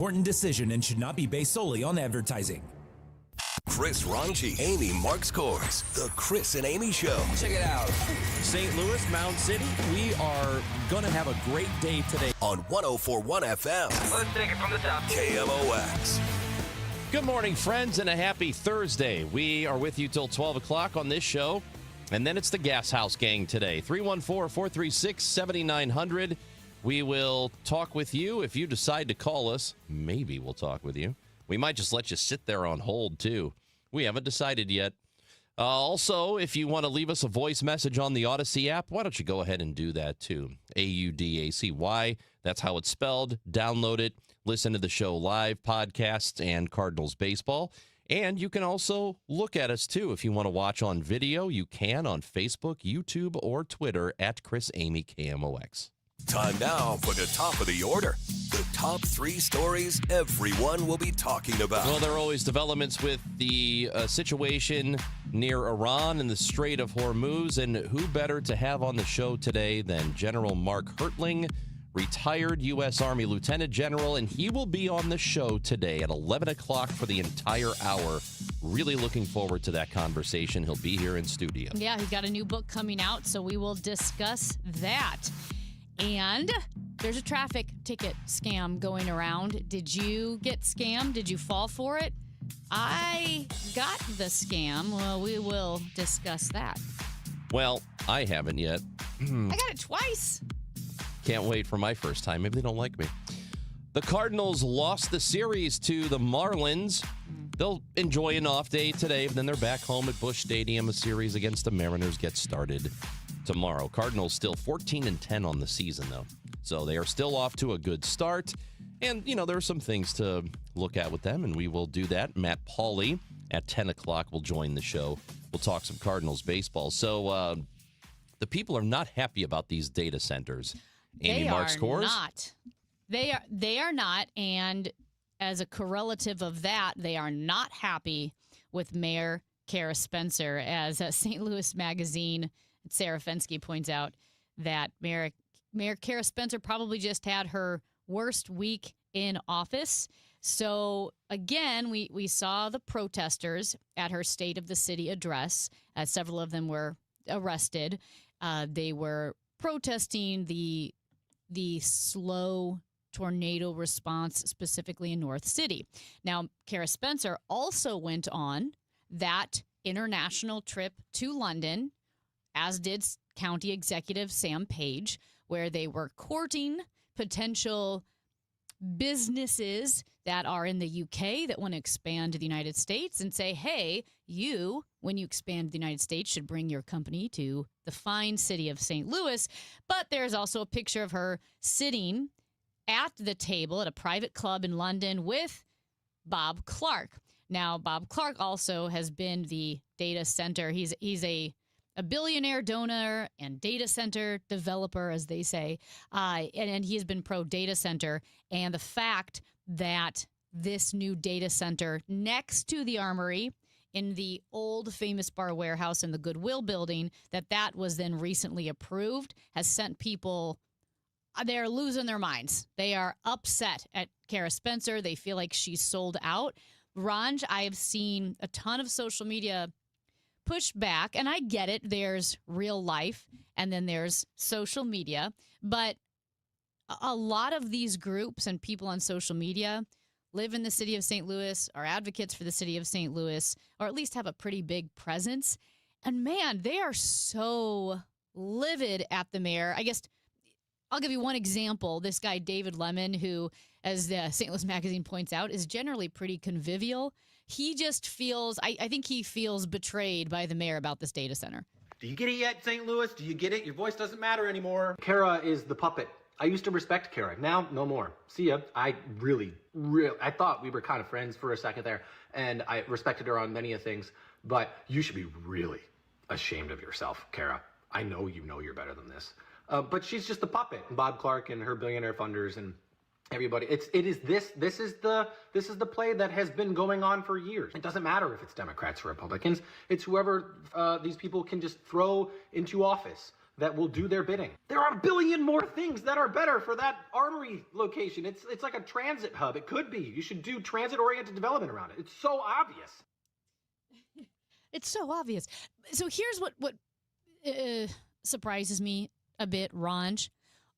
Important decision and should not be based solely on advertising. Chris Ranji, Amy Marks Kors, The Chris and Amy Show. Check it out. St. Louis, Mound City, we are going to have a great day today. On 104.1 FM. Let's take it from the top. KMOX. Good morning, friends, and a happy Thursday. We are with you till 12 o'clock on this show, and then it's the Gas House Gang today. 314-436-7900. We will talk with you. If you decide to call us, maybe we'll talk with you. We might just let you sit there on hold, too. We haven't decided yet. Also, if you want to leave us a voice message on the Odyssey app, why don't you go ahead and do that, too. AUDACY. That's how it's spelled. Download it. Listen to the show live, podcasts, and Cardinals baseball. And you can also look at us, too. If you want to watch on video, you can on Facebook, YouTube, or Twitter at Chris Amy KMOX. Time now for the top of the order. The top three stories everyone will be talking about. Well, there are always developments with the situation near Iran and the Strait of Hormuz. And who better to have on the show today than General Mark Hertling, retired U.S. Army Lieutenant General. And he will be on the show today at 11 o'clock for the entire hour. Really looking forward to that conversation. He'll be here in studio. Yeah, he's got a new book coming out, so we will discuss that. And there's a traffic ticket scam going around. Did you get scammed? Did you fall for it? I got the scam. Well, we will discuss that. Well, I haven't yet. I got it twice. Can't wait for my first time. Maybe they don't like me. The Cardinals lost the series to the Marlins. They'll enjoy an off day today, but then they're back home at Busch Stadium. A series against the Mariners gets started tomorrow. Cardinals still 14-10 on the season, though. So they are still off to a good start. And, you know, there are some things to look at with them, and we will do that. Matt Pauley at 10 o'clock will join the show. We'll talk some Cardinals baseball. So the people are not happy about these data centers. Amy Marks Kors? They are not. And as a correlative of that, they are not happy with Mayor Kara Spencer. As St. Louis Magazine, Sarah Fensky points out that Mayor Kara Spencer probably just had her worst week in office. So, again, we saw the protesters at her State of the City address. Several of them were arrested. They were protesting the slow tornado response, specifically in North City. Now, Kara Spencer also went on that international trip to London, as did County Executive Sam Page, where they were courting potential businesses that are in the UK that want to expand to the United States and say, hey, you, when you expand to the United States, should bring your company to the fine city of St. Louis. But there's also a picture of her sitting at the table at a private club in London with Bob Clark. Now, Bob Clark also has been the data center. He's a billionaire donor and data center developer, as they say, and he has been pro-data center. And the fact that this new data center next to the Armory in the old Famous Bar warehouse in the Goodwill building, that was then recently approved, has sent people, they're losing their minds. They are upset at Kara Spencer. They feel like she's sold out. Ranj, I have seen a ton of social media push back, and I get it. There's real life, and then there's social media. But a lot of these groups and people on social media live in the city of St. Louis, are advocates for the city of St. Louis, or at least have a pretty big presence. And, man, they are so livid at the mayor. I guess I'll give you one example. This guy, David Lemon, who, as the St. Louis Magazine points out, is generally pretty convivial. He just feels, I think he feels betrayed by the mayor about this data center. Do you get it yet, St. Louis? Do you get it? Your voice doesn't matter anymore. Kara is the puppet. I used to respect Kara. Now, no more. See ya. I I thought we were kind of friends for a second there, and I respected her on many of things, but you should be really ashamed of yourself, Kara. I know you're better than this. But she's just a puppet. Bob Clark and her billionaire funders and everybody. This is the play that has been going on for years. It doesn't matter if it's Democrats or Republicans. It's whoever these people can just throw into office. that will do their bidding. There are a billion more things that are better for that armory location. It's like a transit hub. It could be. You should do transit-oriented development around it. It's so obvious. It's so obvious. So here's what surprises me a bit, Ranj.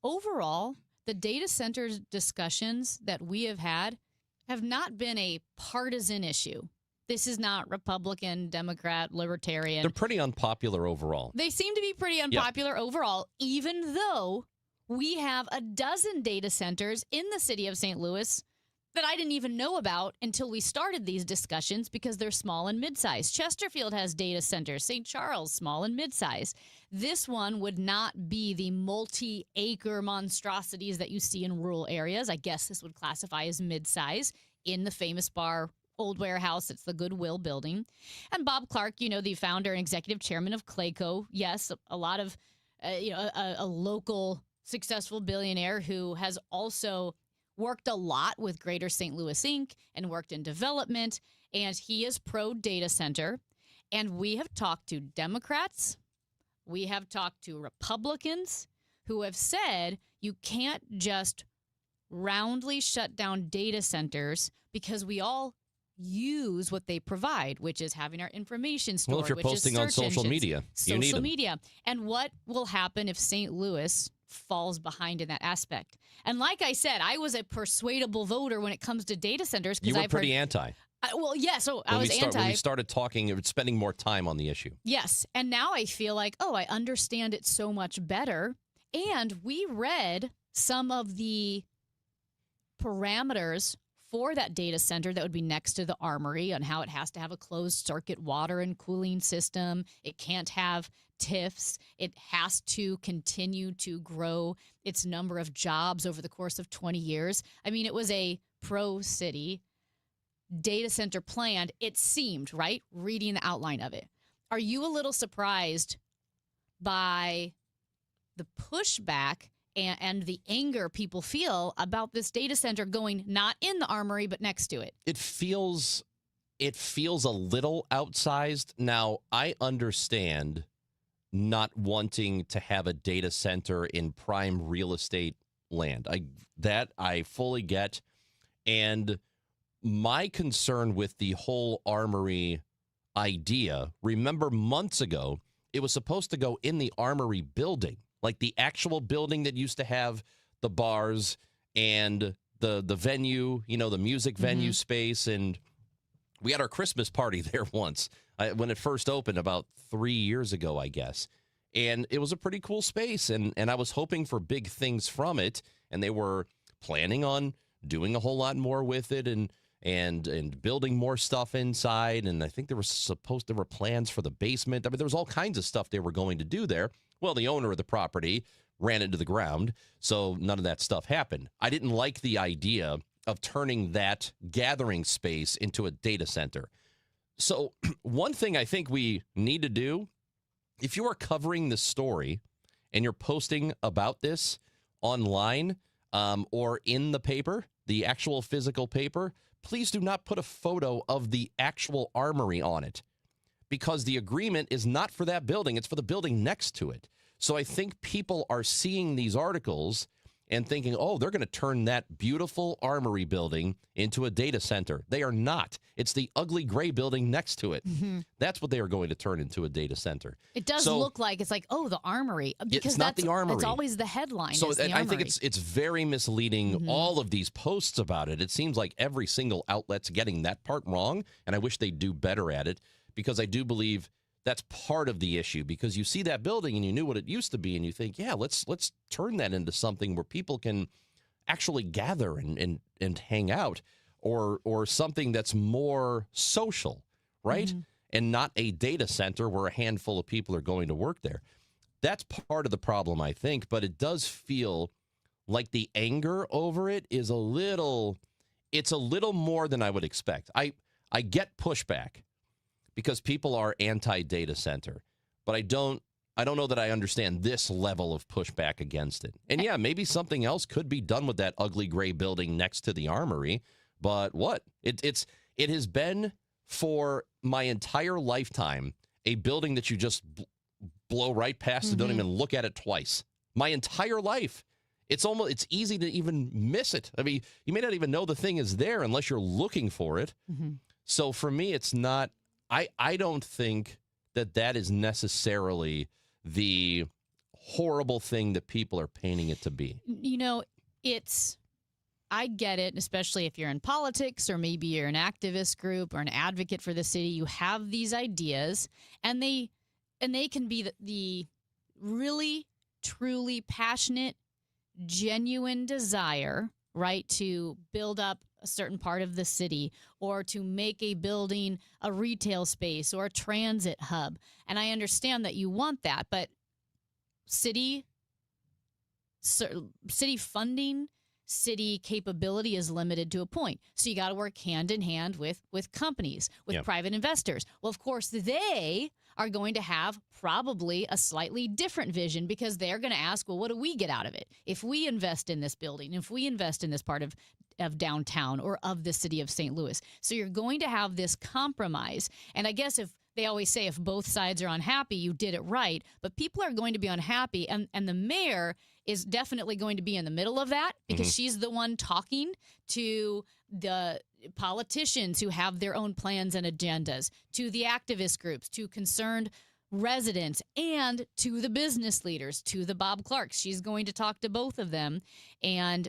Overall, the data center discussions that we have had have not been a partisan issue. This is not Republican, Democrat, Libertarian. They're pretty unpopular overall. They seem to be pretty unpopular overall, even though we have a dozen data centers in the city of St. Louis that I didn't even know about until we started these discussions because they're small and mid-sized. Chesterfield has data centers. St. Charles, small and mid-sized. This one would not be the multi-acre monstrosities that you see in rural areas. I guess this would classify as mid-size in the famous bar old warehouse. It's the Goodwill building. And Bob Clark, the founder and executive chairman of Clayco. Yes, a lot of, a local successful billionaire who has also worked a lot with Greater St. Louis Inc. and worked in development, and he is pro data center. And we have talked to Democrats, we have talked to Republicans who have said you can't just roundly shut down data centers because we all use what they provide, which is having our information stored. Well, if you're posting on social media, you need them. Social media. And what will happen if St. Louis falls behind in that aspect? And like I said, I was a persuadable voter when it comes to data centers. You were pretty anti. Well, yeah, so I was anti. When we started talking, spending more time on the issue. Yes, and now I feel like, I understand it so much better. And we read some of the parameters for that data center that would be next to the armory on how it has to have a closed circuit water and cooling system. It can't have TIFs. It has to continue to grow its number of jobs over the course of 20 years. I mean, it was a pro-city data center plan, it seemed, right? Reading the outline of it. Are you a little surprised by the pushback and the anger people feel about this data center going not in the armory, but next to it? It feels a little outsized. Now, I understand not wanting to have a data center in prime real estate land. I fully get. And my concern with the whole armory idea, remember months ago, it was supposed to go in the armory building, like the actual building that used to have the bars and the venue, the music venue space. And we had our Christmas party there once when it first opened about 3 years ago, I guess. And it was a pretty cool space. And I was hoping for big things from it. And they were planning on doing a whole lot more with it and building more stuff inside. And I think there were plans for the basement. I mean, there was all kinds of stuff they were going to do there. Well, the owner of the property ran into the ground, so none of that stuff happened. I didn't like the idea of turning that gathering space into a data center. So one thing I think we need to do, if you are covering this story and you're posting about this online or in the paper, the actual physical paper, please do not put a photo of the actual armory on it, because the agreement is not for that building. It's for the building next to it. So I think people are seeing these articles and thinking, oh, they're going to turn that beautiful armory building into a data center. They are not. It's the ugly gray building next to it. Mm-hmm. That's what they are going to turn into a data center. It does look like it's like, the armory. Because it's not the armory. It's always the headline. So I think it's very misleading, all of these posts about it. It seems like every single outlet's getting that part wrong, and I wish they'd do better at it, because I do believe that's part of the issue, because you see that building and you knew what it used to be, and you think, yeah, let's turn that into something where people can actually gather and hang out, or something that's more social, right? Mm-hmm. And not a data center where a handful of people are going to work there. That's part of the problem, I think, but it does feel like the anger over it is a little more than I would expect. I get pushback, because people are anti-data center, but I don't know that I understand this level of pushback against it. And yeah, maybe something else could be done with that ugly gray building next to the armory, but what? It has been for my entire lifetime a building that you just blow right past it, don't Mm-hmm. even look at it twice. My entire life. It's easy to even miss it. I mean, you may not even know the thing is there unless you're looking for it. Mm-hmm. So for me, it's not, I don't think that is necessarily the horrible thing that people are painting it to be. You know, I get it, especially if you're in politics or maybe you're an activist group or an advocate for the city. You have these ideas, and they can be the really, truly passionate, genuine desire, right, to build up a certain part of the city or to make a building a retail space or a transit hub. And I understand that you want that, but city funding, city capability is limited to a point. So you got to work hand in hand with companies, with private investors. Well, of course, they are going to have probably a slightly different vision because they're going to ask, well, what do we get out of it? If we invest in this building, if we invest in this part of downtown or of the city of St. Louis. So you're going to have this compromise. And I guess if they always say if both sides are unhappy, you did it right. But people are going to be unhappy. And the mayor is definitely going to be in the middle of that because she's the one talking to the politicians who have their own plans and agendas, to the activist groups, to concerned residents, and to the business leaders, to the Bob Clarks. She's going to talk to both of them. And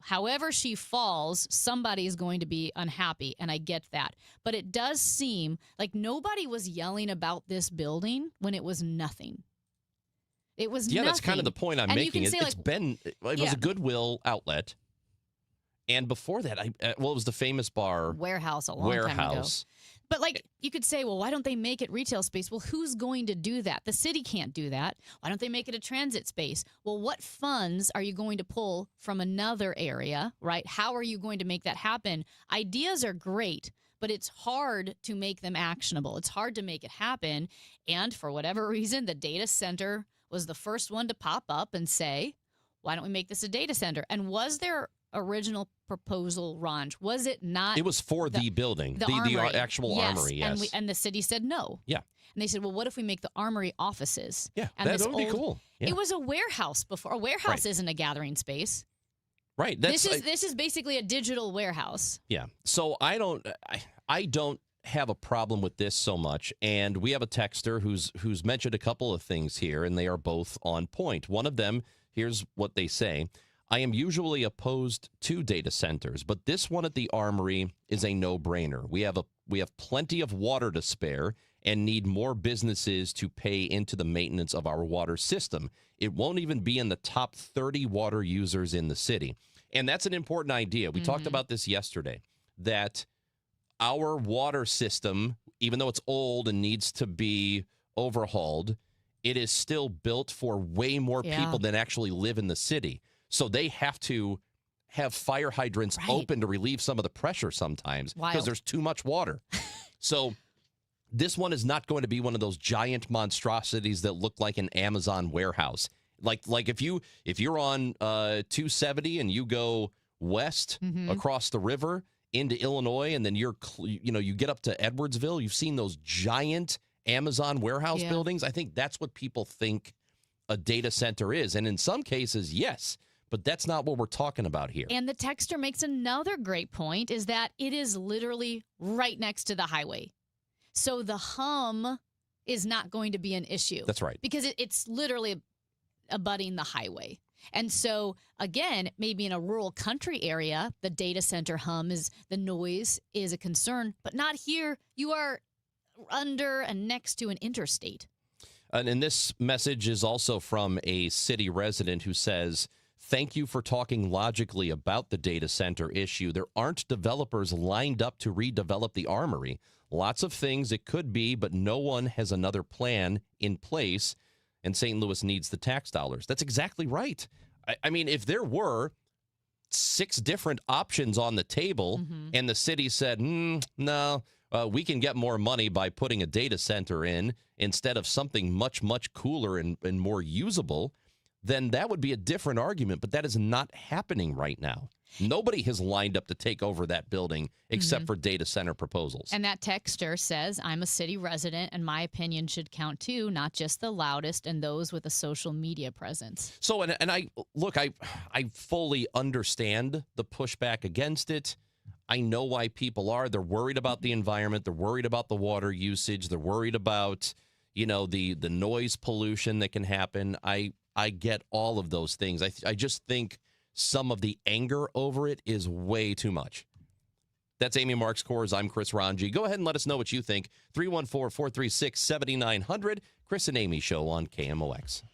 however she falls, somebody is going to be unhappy, and I get that. But it does seem like nobody was yelling about this building when it was nothing. It was nothing. That's kind of the point I'm making. Say, it was a Goodwill outlet. And before that, it was the famous bar. Warehouse a long time ago. But you could say, well, why don't they make it retail space? Well, who's going to do that? The city can't do that. Why don't they make it a transit space? Well, what funds are you going to pull from another area, right? How are you going to make that happen? Ideas are great, but it's hard to make them actionable. It's hard to make it happen. And for whatever reason, the data center was the first one to pop up and say, why don't we make this a data center? And was there original proposal, Ronj? Was it not? It was for the building, the actual armory, yes. And the city said no. Yeah. And they said, well, what if we make the armory offices? Yeah, and that would be cool. Yeah. It was a warehouse before. A warehouse isn't a gathering space. Right. This is basically a digital warehouse. Yeah. So I don't have a problem with this so much. And we have a texter who's mentioned a couple of things here, and they are both on point. One of them, here's what they say. I am usually opposed to data centers, but this one at the Armory is a no-brainer. We have plenty of water to spare and need more businesses to pay into the maintenance of our water system. It won't even be in the top 30 water users in the city. And that's an important idea. We talked about this yesterday, that our water system, even though it's old and needs to be overhauled, it is still built for way more people than actually live in the city. So they have to have fire hydrants open to relieve some of the pressure sometimes because there's too much water. So this one is not going to be one of those giant monstrosities that look like an Amazon warehouse. Like if you're on 270 and you go west across the river into Illinois, and then you get up to Edwardsville, you've seen those giant Amazon warehouse buildings. I think that's what people think a data center is. And in some cases, yes. But that's not what we're talking about here. And the texter makes another great point, is that it is literally right next to the highway. So the hum is not going to be an issue. That's right. Because it's literally abutting the highway. And so, again, maybe in a rural country area, the data center the noise is a concern, but not here. You are under and next to an interstate. And this message is also from a city resident who says, thank you for talking logically about the data center issue. There aren't developers lined up to redevelop the Armory. Lots of things it could be, but no one has another plan in place, and St. Louis needs the tax dollars. That's exactly right. I mean, if there were 6 different options on the table and the city said, no, we can get more money by putting a data center in instead of something much, much cooler and more usable, then that would be a different argument, but that is not happening right now. Nobody has lined up to take over that building except for data center proposals. And that texter says, I'm a city resident and my opinion should count too, not just the loudest and those with a social media presence. So, and I fully understand the pushback against it. I know why people are. They're worried about the environment. They're worried about the water usage. They're worried about, the noise pollution that can happen. I get all of those things. I just think some of the anger over it is way too much. That's Amy Marks Kors. I'm Chris Ranji. Go ahead and let us know what you think. 314-436-7900. Chris and Amy Show on KMOX.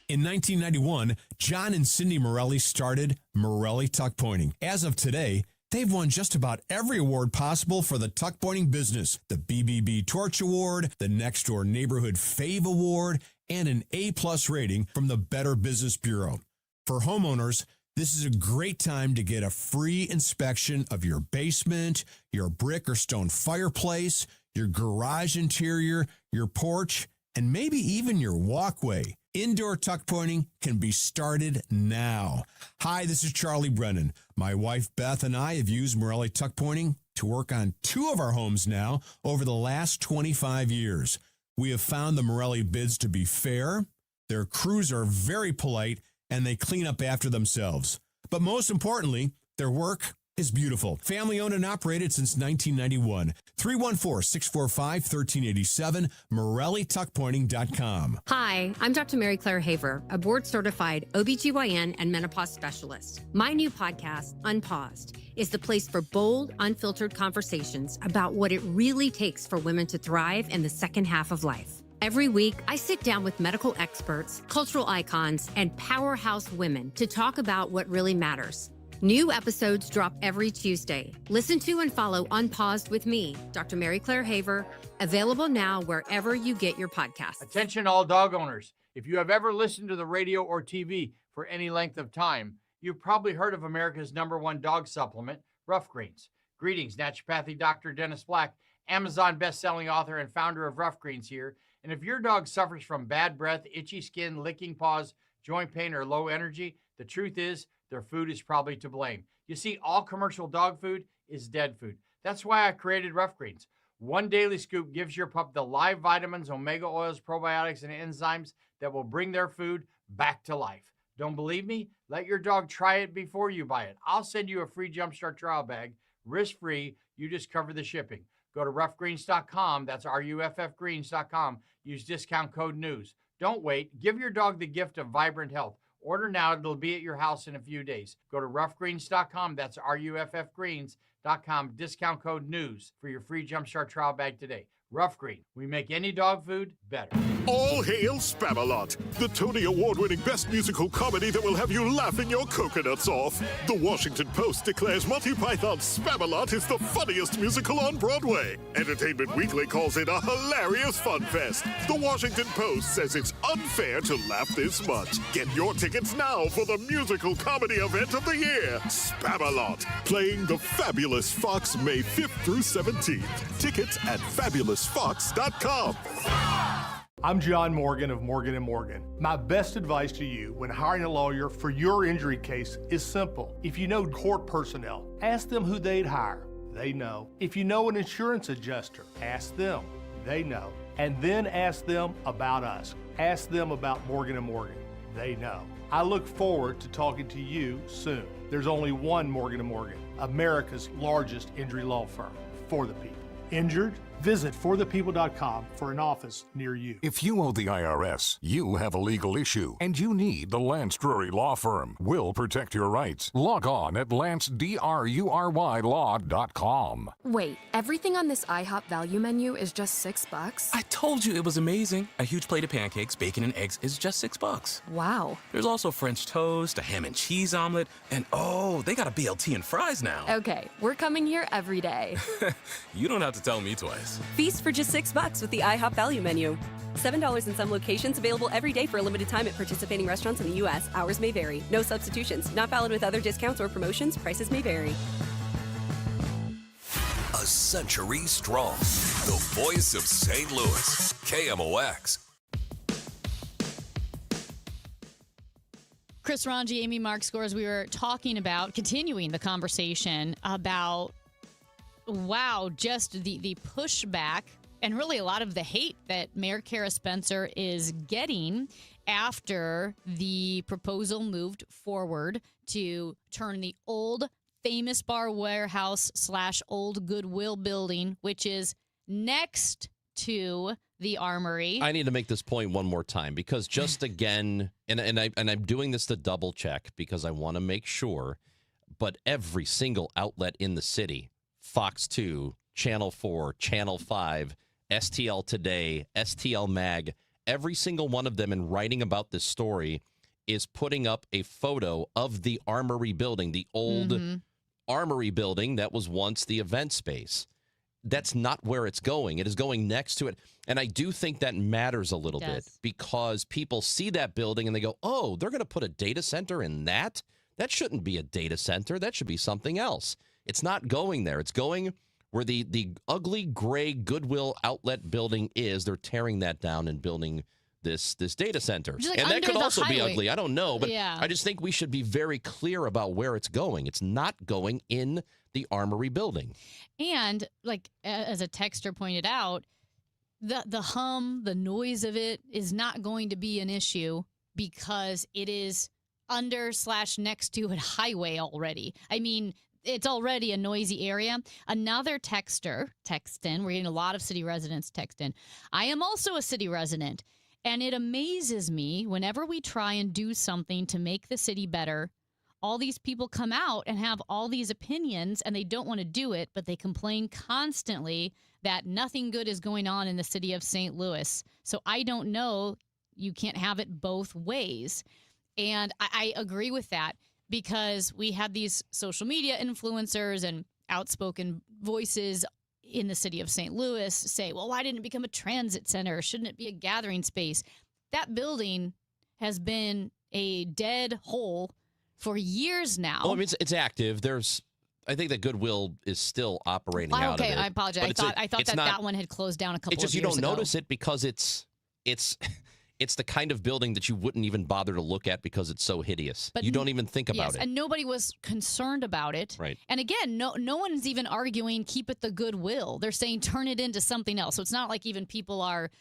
In 1991, John and Cindy Morelli started Morelli Tuck Pointing. As of today, they've won just about every award possible for the tuck pointing business. The BBB Torch Award, the Next Door Neighborhood Fave Award, and an A-plus rating from the Better Business Bureau. For homeowners, this is a great time to get a free inspection of your basement, your brick or stone fireplace, your garage interior, your porch, and maybe even your walkway. Indoor tuck pointing can be started now. Hi, this is Charlie Brennan. My wife Beth and I have used Morelli Tuck Pointing to work on 2 of our homes now over the last 25 years. We have found the Morelli bids to be fair, their crews are very polite, and they clean up after themselves. But most importantly, their work is beautiful. Family owned and operated since 1991. 314-645-1387, MorelliTuckPointing.com. Hi, I'm Dr. Mary Claire Haver, a board-certified OBGYN and menopause specialist. My new podcast, Unpaused, is the place for bold, unfiltered conversations about what it really takes for women to thrive in the second half of life. Every week, I sit down with medical experts, cultural icons, and powerhouse women to talk about what really matters. New episodes drop every Tuesday. Listen to and follow Unpaused with me, Dr. Mary Claire Haver, available now wherever you get your podcasts. Attention all dog owners. If you have ever listened to the radio or TV for any length of time, you've probably heard of America's #1 dog supplement, Rough Greens. Greetings, naturopathy Dr. Dennis Black, Amazon best-selling author and founder of Rough Greens here. And if your dog suffers from bad breath, itchy skin, licking paws, joint pain, or low energy, the truth is their food is probably to blame. You see, all commercial dog food is dead food. That's why I created Rough Greens. One daily scoop gives your pup the live vitamins, omega oils, probiotics, and enzymes that will bring their food back to life. Don't believe me? Let your dog try it before you buy it. I'll send you a free Jumpstart trial bag, risk-free. You just cover the shipping. Go to roughgreens.com. That's RUFFgreens.com. Use discount code NEWS. Don't wait. Give your dog the gift of vibrant health. Order now. It'll be at your house in a few days. Go to roughgreens.com. That's RUFFgreens.com. Discount code NEWS for your free Jumpstart trial bag today. Rough Green. We make any dog food better. All hail Spamalot, the Tony Award-winning best musical comedy that will have you laughing your coconuts off. The Washington Post declares Monty Python's Spamalot is the funniest musical on Broadway. Entertainment Weekly calls it a hilarious fun fest. The Washington Post says it's unfair to laugh this much. Get your tickets now for the musical comedy event of the year, Spamalot, playing the Fabulous Fox May 5th through 17th. Tickets at fabulousfox.com. I'm John Morgan of Morgan & Morgan. My best advice to you when hiring a lawyer for your injury case is simple. If you know court personnel, ask them who they'd hire. They know. If you know an insurance adjuster, ask them. They know. And then ask them about us. Ask them about Morgan & Morgan. They know. I look forward to talking to you soon. There's only one Morgan & Morgan, America's largest injury law firm, for the people. Injured? Visit forthepeople.com for an office near you. If you owe the IRS, you have a legal issue, and you need the Lance Drury Law Firm. We'll protect your rights. Log on at LanceDruryLaw.com. Wait, everything on this IHOP value menu is just $6? I told you it was amazing. A huge plate of pancakes, bacon, and eggs is just $6. Wow. There's also French toast, a ham and cheese omelet, and oh, they got a BLT and fries now. Okay, we're coming here every day. You don't have to tell me twice. Feast for just $6 with the IHOP value menu. $7 in some locations, available every day for a limited time at participating restaurants in the U.S. Hours may vary. No substitutions. Not valid with other discounts or promotions. Prices may vary. A century strong. The voice of St. Louis. KMOX. Chris Ranji, Amy Mark Scores. We were talking about continuing the conversation about, just the pushback and really a lot of the hate that Mayor Kara Spencer is getting after the proposal moved forward to turn the old Famous Bar Warehouse / old Goodwill building, which is next to the Armory. I need to make this point one more time because just again, and I'm doing this to double check because I want to make sure, but every single outlet in the city, Fox 2, Channel 4, Channel 5, STL Today, STL Mag, every single one of them in writing about this story is putting up a photo of the Armory building, the old Armory building that was once the event space. That's not where it's going. It is going next to it. And I do think that matters a little bit because people see that building and they go, oh, they're going to put a data center in that? That shouldn't be a data center. That should be something else. It's not going there. It's going where the ugly gray Goodwill outlet building is. They're tearing that down and building this data center. Like and that could also be highway. ugly. I don't know. But I just think we should be very clear about where it's going. It's not going in the Armory building. And like as a texter pointed out, the hum, the noise of it is not going to be an issue because it is under / next to a highway already. I mean, it's already a noisy area. Another texter text in. We're getting a lot of city residents text in. I am also a city resident, and it amazes me whenever we try and do something to make the city better. All these people come out and have all these opinions, and they don't want to do it, but they complain constantly that nothing good is going on in the city of St. Louis. So I don't know. You can't have it both ways. And I agree with that because we have these social media influencers and outspoken voices in the city of St. Louis say, well, why didn't it become a transit center? Shouldn't it be a gathering space? That building has been a dead hole for years now. Well, I mean, it's active. I think that Goodwill is still operating out of it. Okay, I apologize. I thought that one had closed down a couple of years ago. It's just you don't notice it because it's the kind of building that you wouldn't even bother to look at because it's so hideous. But you don't even think about it. And nobody was concerned about it. Right. And again, no one's even arguing keep it the Goodwill. They're saying turn it into something else. So it's not like even people are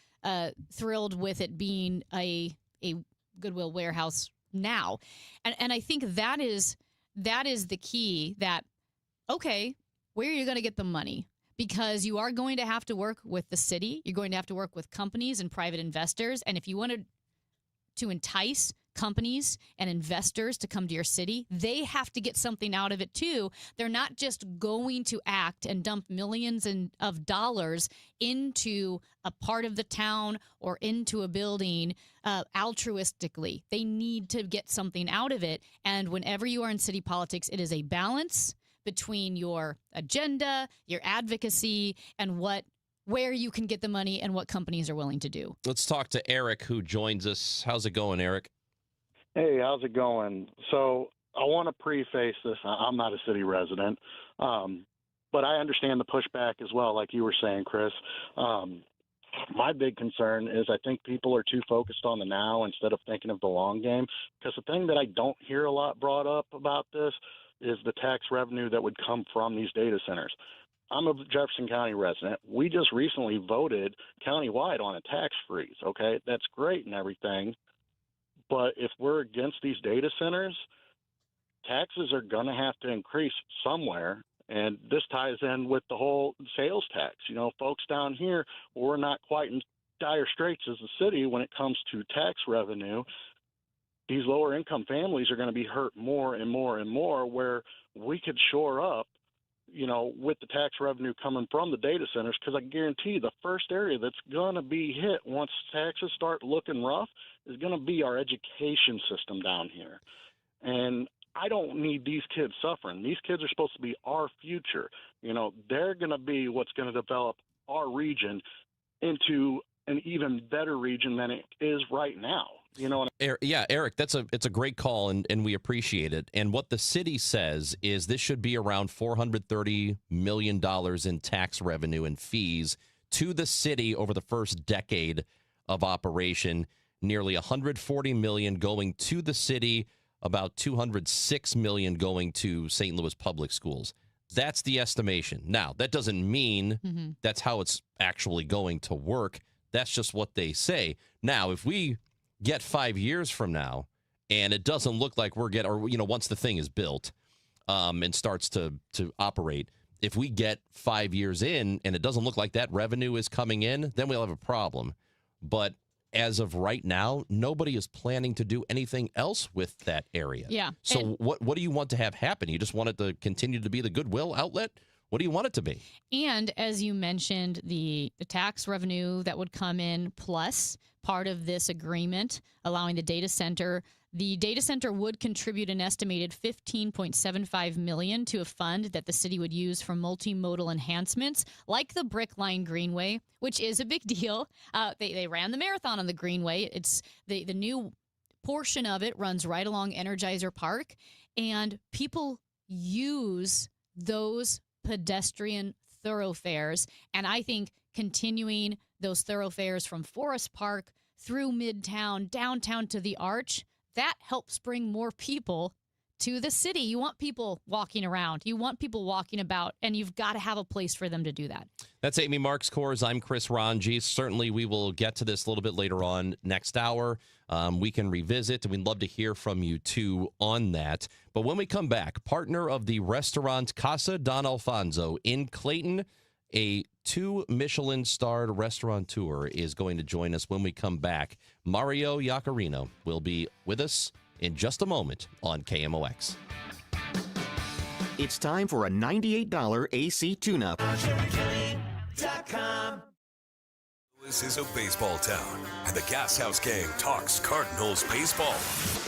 thrilled with it being a Goodwill warehouse now. And I think that is the key that, okay, where are you going to get the money? Because you are going to have to work with the city. You're going to have to work with companies and private investors. And if you wanted to entice companies and investors to come to your city, they have to get something out of it too. They're not just going to act and dump millions of dollars into a part of the town or into a building altruistically. They need to get something out of it. And whenever you are in city politics, it is a balance between your agenda, your advocacy, and where you can get the money and what companies are willing to do. Let's talk to Eric, who joins us. How's it going, Eric? Hey, how's it going? So I want to preface this. I'm not a city resident, but I understand the pushback as well, like you were saying, Chris. My big concern is I think people are too focused on the now instead of thinking of the long game. Because the thing that I don't hear a lot brought up about this is the tax revenue that would come from these data centers. I'm a Jefferson County resident. We just recently voted countywide on a tax freeze, okay? That's great and everything. But if we're against these data centers, taxes are going to have to increase somewhere. And this ties in with the whole sales tax. You know, folks down here, we're not quite in dire straits as a city when it comes to tax revenue. These lower income families are going to be hurt more and more and more, where we could shore up, you know, with the tax revenue coming from the data centers, because I guarantee you the first area that's going to be hit once taxes start looking rough is going to be our education system down here. And I don't need these kids suffering. These kids are supposed to be our future. You know, they're going to be what's going to develop our region into an even better region than it is right now. You know, Eric, it's a great call, and we appreciate it. And what the city says is this should be around $430 million in tax revenue and fees to the city over the first decade of operation. Nearly $140 million going to the city about $206 million going to St. Louis public schools. That's the estimation. Now, that doesn't mean that's how it's actually going to work. That's just what they say. Now, if we get 5 years from now and it doesn't look like we're getting, or, once the thing is built and starts to operate, if we get 5 years in and it doesn't look like that revenue is coming in, then we'll have a problem. But as of right now, nobody is planning to do anything else with that area. Yeah. So what do you want to have happen? You just want it to continue to be the goodwill outlet? What do you want it to be? And as you mentioned, the tax revenue that would come in, plus part of this agreement allowing the data center would contribute an estimated $15.75 million to a fund that the city would use for multimodal enhancements, like the Brick Line Greenway, which is a big deal. They ran the marathon on the Greenway. It's the new portion of it runs right along Energizer Park, and people use those pedestrian thoroughfares. And I think continuing those thoroughfares from Forest Park through Midtown, downtown to the Arch, that helps bring more people to the city. You want people walking around. You want people walking about, and you've got to have a place for them to do that. That's Amy Marks Kors. I'm Chris Ranji. Certainly, we will get to this a little bit later on next hour. We can revisit, and we'd love to hear from you, too, on that. But when we come back, partner of the restaurant Casa Don Alfonso in Clayton, a 2 Michelin-starred restaurateur is going to join us when we come back. Mario Iaccarino will be with us in just a moment on KMOX. It's time for a $98 AC tune-up. This is a baseball town, and the Gas House Gang talks Cardinals baseball.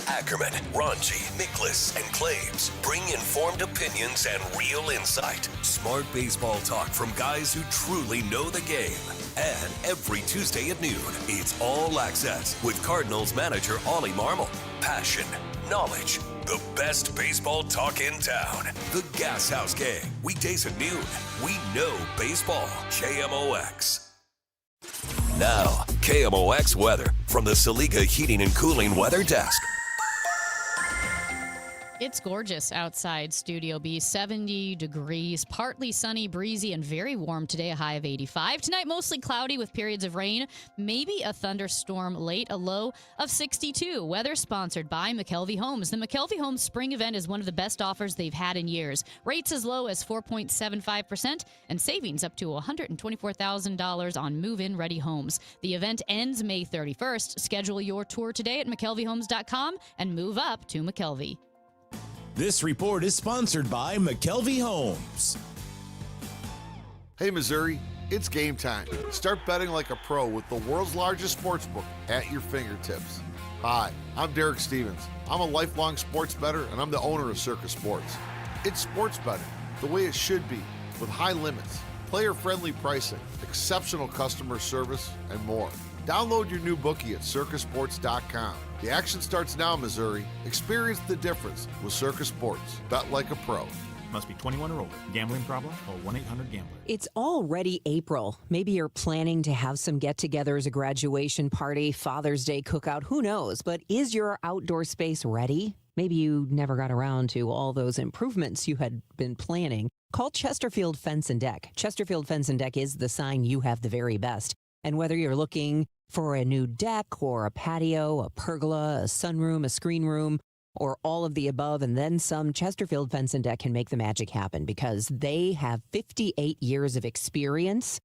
Ackerman, Ranji, Nicholas, and Claves bring informed opinions and real insight. Smart baseball talk from guys who truly know the game. And every Tuesday at noon, it's All Access with Cardinals manager Ollie Marmol. Passion, knowledge, the best baseball talk in town. The Gas House Gang, weekdays at noon. We know baseball. KMOX. Now, KMOX weather from the Saliga Heating and Cooling Weather Desk. It's gorgeous outside Studio B, 70 degrees, partly sunny, breezy, and very warm today, a high of 85. Tonight, mostly cloudy with periods of rain, maybe a thunderstorm late, a low of 62. Weather sponsored by McKelvey Homes. The McKelvey Homes Spring Event is one of the best offers they've had in years. Rates as low as 4.75% and savings up to $124,000 on move-in ready homes. The event ends May 31st. Schedule your tour today at McKelveyHomes.com and move up to McKelvey. This report is sponsored by McKelvey Homes. Hey, Missouri, it's game time. Start betting like a pro with the world's largest sportsbook at your fingertips. Hi, I'm Derek Stevens. I'm a lifelong sports bettor, and I'm the owner of Circus Sports. It's sports betting the way it should be, with high limits, player-friendly pricing, exceptional customer service, and more. Download your new bookie at circusports.com. The action starts now, Missouri. Experience the difference with Circus Sports. Bet like a pro. Must be 21 or older. Gambling problem? Call 1-800-GAMBLER. It's already April. Maybe you're planning to have some get-togethers, a graduation party, Father's Day cookout, who knows? But is your outdoor space ready? Maybe you never got around to all those improvements you had been planning. Call Chesterfield Fence and Deck. Chesterfield Fence and Deck is the sign you have the very best. And whether you're looking for a new deck or a patio, a pergola, a sunroom, a screen room, or all of the above and then some, Chesterfield Fence and Deck can make the magic happen because they have 58 years of experience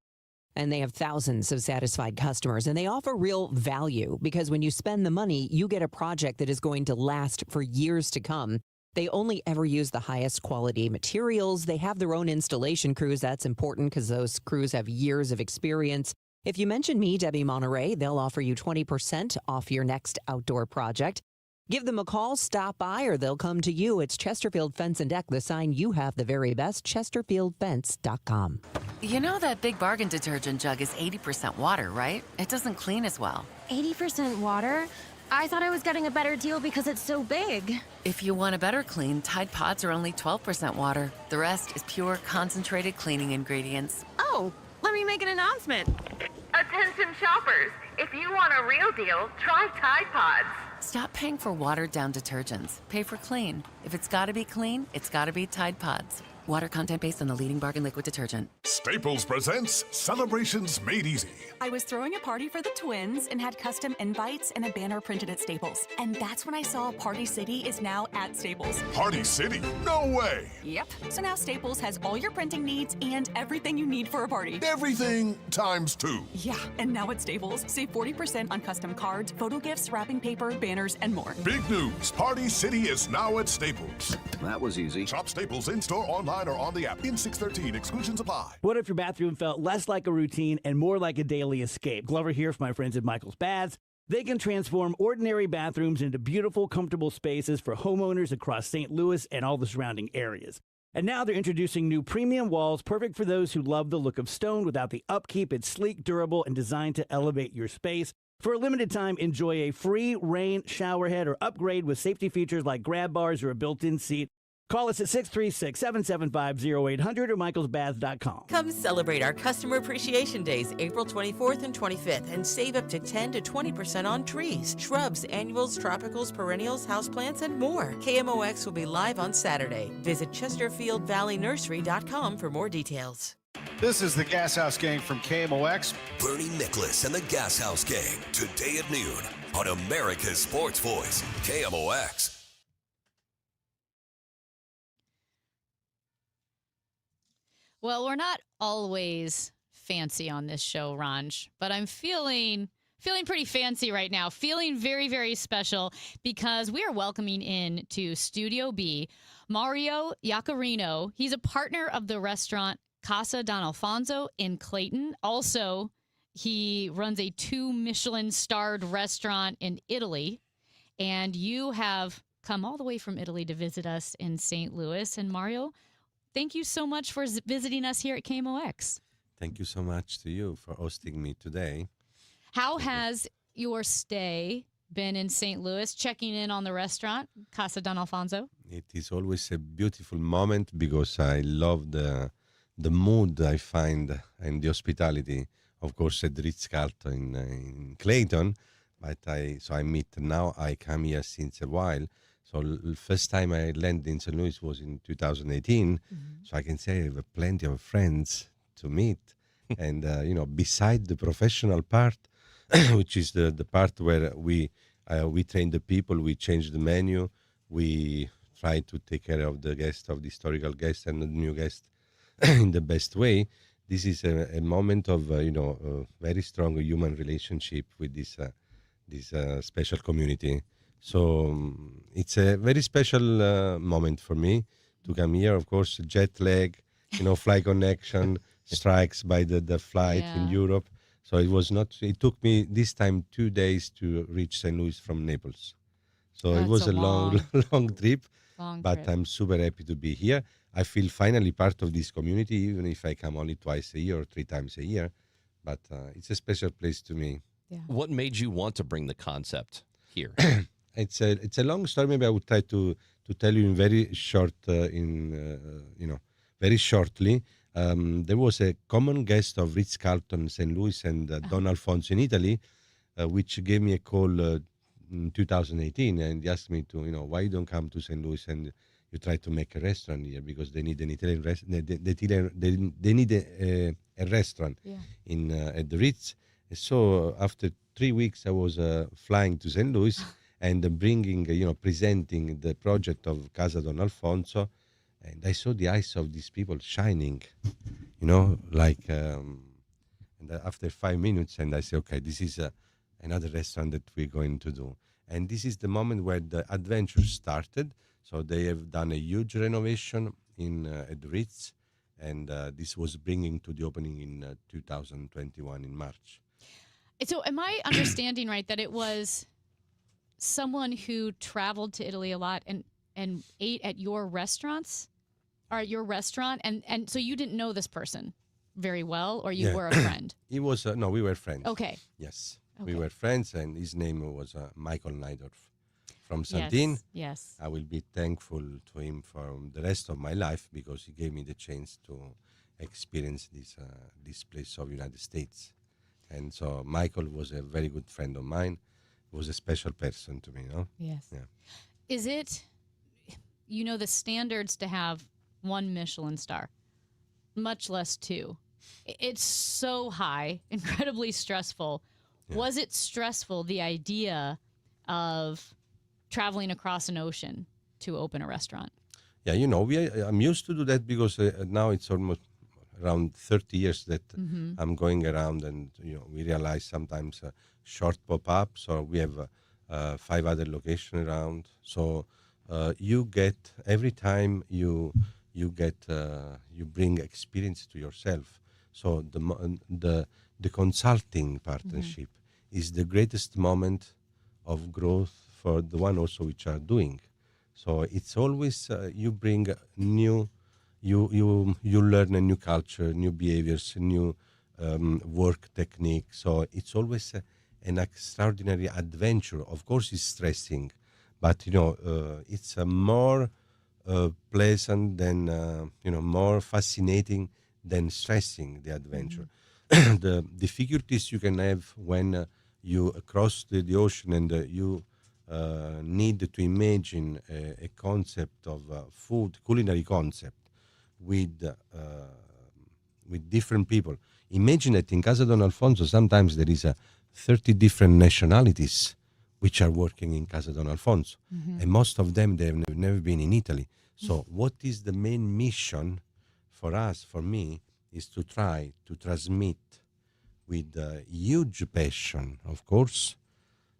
and they have thousands of satisfied customers, and they offer real value because when you spend the money, you get a project that is going to last for years to come. They only ever use the highest quality materials. They have their own installation crews. That's important because those crews have years of experience. If you mention me, Debbie Monterey, they'll offer you 20% off your next outdoor project. Give them a call, stop by, or they'll come to you. It's Chesterfield Fence and Deck, the sign you have the very best, chesterfieldfence.com. You know that Big Bargain detergent jug is 80% water, right? It doesn't clean as well. 80% water? I thought I was getting a better deal because it's so big. If you want a better clean, Tide Pods are only 12% water. The rest is pure, concentrated cleaning ingredients. Oh, let me make an announcement. Attention shoppers, if you want a real deal, try Tide Pods. Stop paying for watered-down detergents. Pay for clean. If it's gotta be clean, it's gotta be Tide Pods. Water content based on the leading bargain liquid detergent. Staples presents Celebrations Made Easy. I was throwing a party for the twins and had custom invites and a banner printed at Staples. And that's when I saw Party City is now at Staples. Party City? No way! Yep. So now Staples has all your printing needs and everything you need for a party. Everything times 2. Yeah, and now at Staples, save 40% on custom cards, photo gifts, wrapping paper, banners, and more. Big news! Party City is now at Staples. That was easy. Shop Staples in-store, online, or on the app. In 613, exclusions apply. What if your bathroom felt less like a routine and more like a daily escape? Glover here for my friends at Michael's Baths. They can transform ordinary bathrooms into beautiful, comfortable spaces for homeowners across St. Louis and all the surrounding areas. And now they're introducing new premium walls, perfect for those who love the look of stone without the upkeep. It's sleek, durable, and designed to elevate your space. For a limited time, enjoy a free rain shower head or upgrade with safety features like grab bars or a built-in seat. Call us at 636-775-0800 or michaelsbaths.com. Come celebrate our Customer Appreciation Days, April 24th and 25th, and save up to 10 to 20% on trees, shrubs, annuals, tropicals, perennials, houseplants, and more. KMOX will be live on Saturday. Visit ChesterfieldValleyNursery.com for more details. This is the Gas House Gang from KMOX. Bernie Nicholas and the Gas House Gang, today at noon on America's Sports Voice, KMOX. Well, we're not always fancy on this show, Ranj, but I'm feeling pretty fancy right now, feeling very, very special because we are welcoming in to Studio B, Mario Iaccarino. He's a partner of the restaurant Casa Don Alfonso in Clayton. Also, he runs a 2 Michelin-starred restaurant in Italy, and you have come all the way from Italy to visit us in St. Louis. And Mario, thank you so much for visiting us here at KMOX. Thank you so much to you for hosting me today. How has your stay been in St. Louis, checking in on the restaurant, Casa Don Alfonso? It is always a beautiful moment because I love the mood I find and the hospitality, of course, at the Ritz-Carlton in Clayton. But I come here since a while. So the first time I landed in St. Louis was in 2018. So I can say I have plenty of friends to meet. And, beside the professional part, which is the part where we train the people, we change the menu, we try to take care of the guests, of the historical guests and the new guests in the best way. This is a moment of, a very strong human relationship with this special community. So it's a very special moment for me to come here. Of course, jet lag, flight connection, strikes by the flight in Europe. So it took me this time 2 days to reach St. Louis from Naples. So it was a long trip, but I'm super happy to be here. I feel finally part of this community, even if I come only twice a year or 3 times a year. But it's a special place to me. Yeah. What made you want to bring the concept here? It's a long story. Maybe I would try to tell you in very short, very shortly. There was a common guest of Ritz-Carlton, St. Louis, and Don Alfonso in Italy, which gave me a call in 2018, and he asked me to, why you don't come to St. Louis and you try to make a restaurant here because they need an Italian they need a restaurant at the Ritz. So after 3 weeks, I was flying to St. Louis and bringing, presenting the project of Casa Don Alfonso, and I saw the eyes of these people shining, and after 5 minutes, and I said, okay, this is another restaurant that we're going to do. And this is the moment where the adventure started. So they have done a huge renovation at the Ritz, and this was bringing to the opening in 2021 in March. So am I understanding right that it was someone who traveled to Italy a lot and ate at your restaurants or at your restaurant, and so you didn't know this person very well, or you were a friend? He was no, we were friends. Okay. Yes, we were friends, and his name was Michael Neidorf from Santin. Yes. I will be thankful to him for the rest of my life because he gave me the chance to experience this place of United States. And so Michael was a very good friend of mine. was a special person to me, no? Yes. Yeah. Is it, the standards to have 1 Michelin star, much less 2? It's so high, incredibly stressful. Yeah. Was it stressful, the idea of traveling across an ocean to open a restaurant? Yeah, I'm used to do that because now it's almost around 30 years that I'm going around, and we realize sometimes short pop-ups, or we have 5 other locations around. So you get, every time you bring experience to yourself. So the consulting partnership is the greatest moment of growth for the one also which are doing. So it's always you bring new, you learn a new culture, new behaviors, new work technique. So it's always an extraordinary adventure. Of course, it's stressing, but it's a more pleasant than more fascinating than stressing the adventure. The difficulties you can have when you cross the ocean and you need to imagine a concept of food, culinary concept with different people. Imagine that in Casa Don Alfonso sometimes there is 30 different nationalities which are working in Casa Don Alfonso, and most of them they have never been in Italy. So what is the main mission for us, for me, is to try to transmit with huge passion, of course,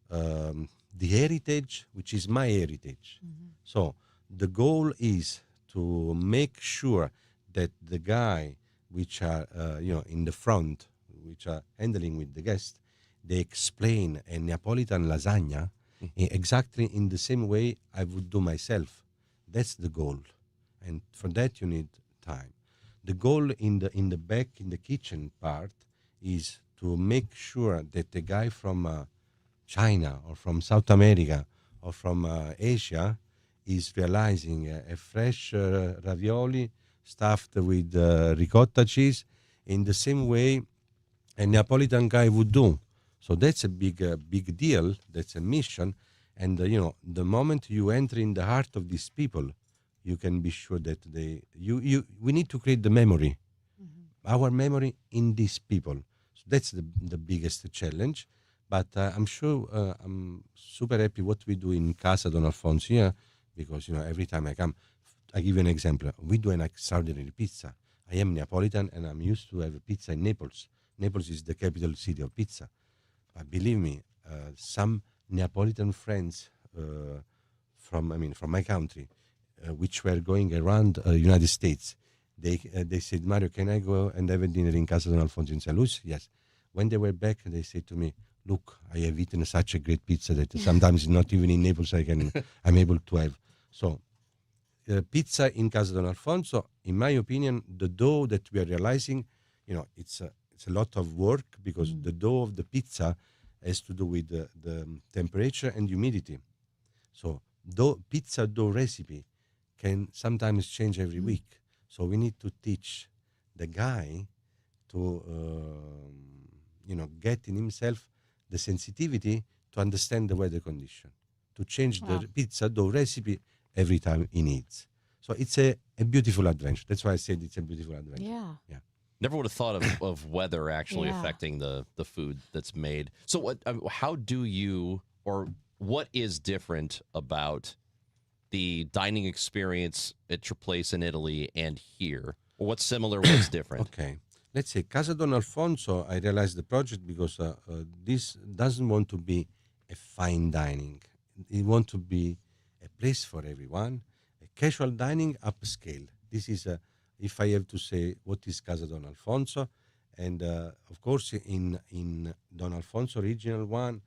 the heritage, which is my heritage. So the goal is to make sure that the guy which are in the front, which are handling with the guest, they explain a Neapolitan lasagna exactly in the same way I would do myself. That's the goal, and for that you need time. The goal in the back, in the kitchen part, is to make sure that the guy from China or from South America or from Asia is realizing a fresh ravioli stuffed with ricotta cheese in the same way a Neapolitan guy would do. So that's a big deal. That's a mission. And the moment you enter in the heart of these people, you can be sure that we need to create the memory, our memory in these people. So that's the biggest challenge. But I'm sure I'm super happy what we do in Casa Don Alfonso here, because every time I come, I give you an example. We do an extraordinary pizza. I am Neapolitan and I'm used to have a pizza in Naples. Naples is the capital city of pizza. But believe me, some Neapolitan friends from my country, which were going around United States, they said, Mario, can I go and have a dinner in Casa Don Alfonso in St. Louis? Yes. When they were back, they said to me, look, I have eaten such a great pizza that sometimes not even in Naples I'm able to have. So pizza in Casa Don Alfonso, in my opinion, the dough that we are realizing, it's a lot of work, because the dough of the pizza has to do with the temperature and humidity. So pizza dough recipe can sometimes change every week. So we need to teach the guy to get in himself the sensitivity to understand the weather condition, to change the pizza dough recipe every time he needs. So it's a beautiful adventure. That's why I said it's a beautiful adventure. Yeah. Never would have thought of weather actually affecting the food that's made. So how do you, or what is different about the dining experience at your place in Italy and here? Or what's similar, what's different? Okay. Let's say Casa Don Alfonso, I realized the project because this doesn't want to be a fine dining. It wants to be a place for everyone, a casual dining upscale. This is, if I have to say, what is Casa Don Alfonso. And of course, in Don Alfonso Original One,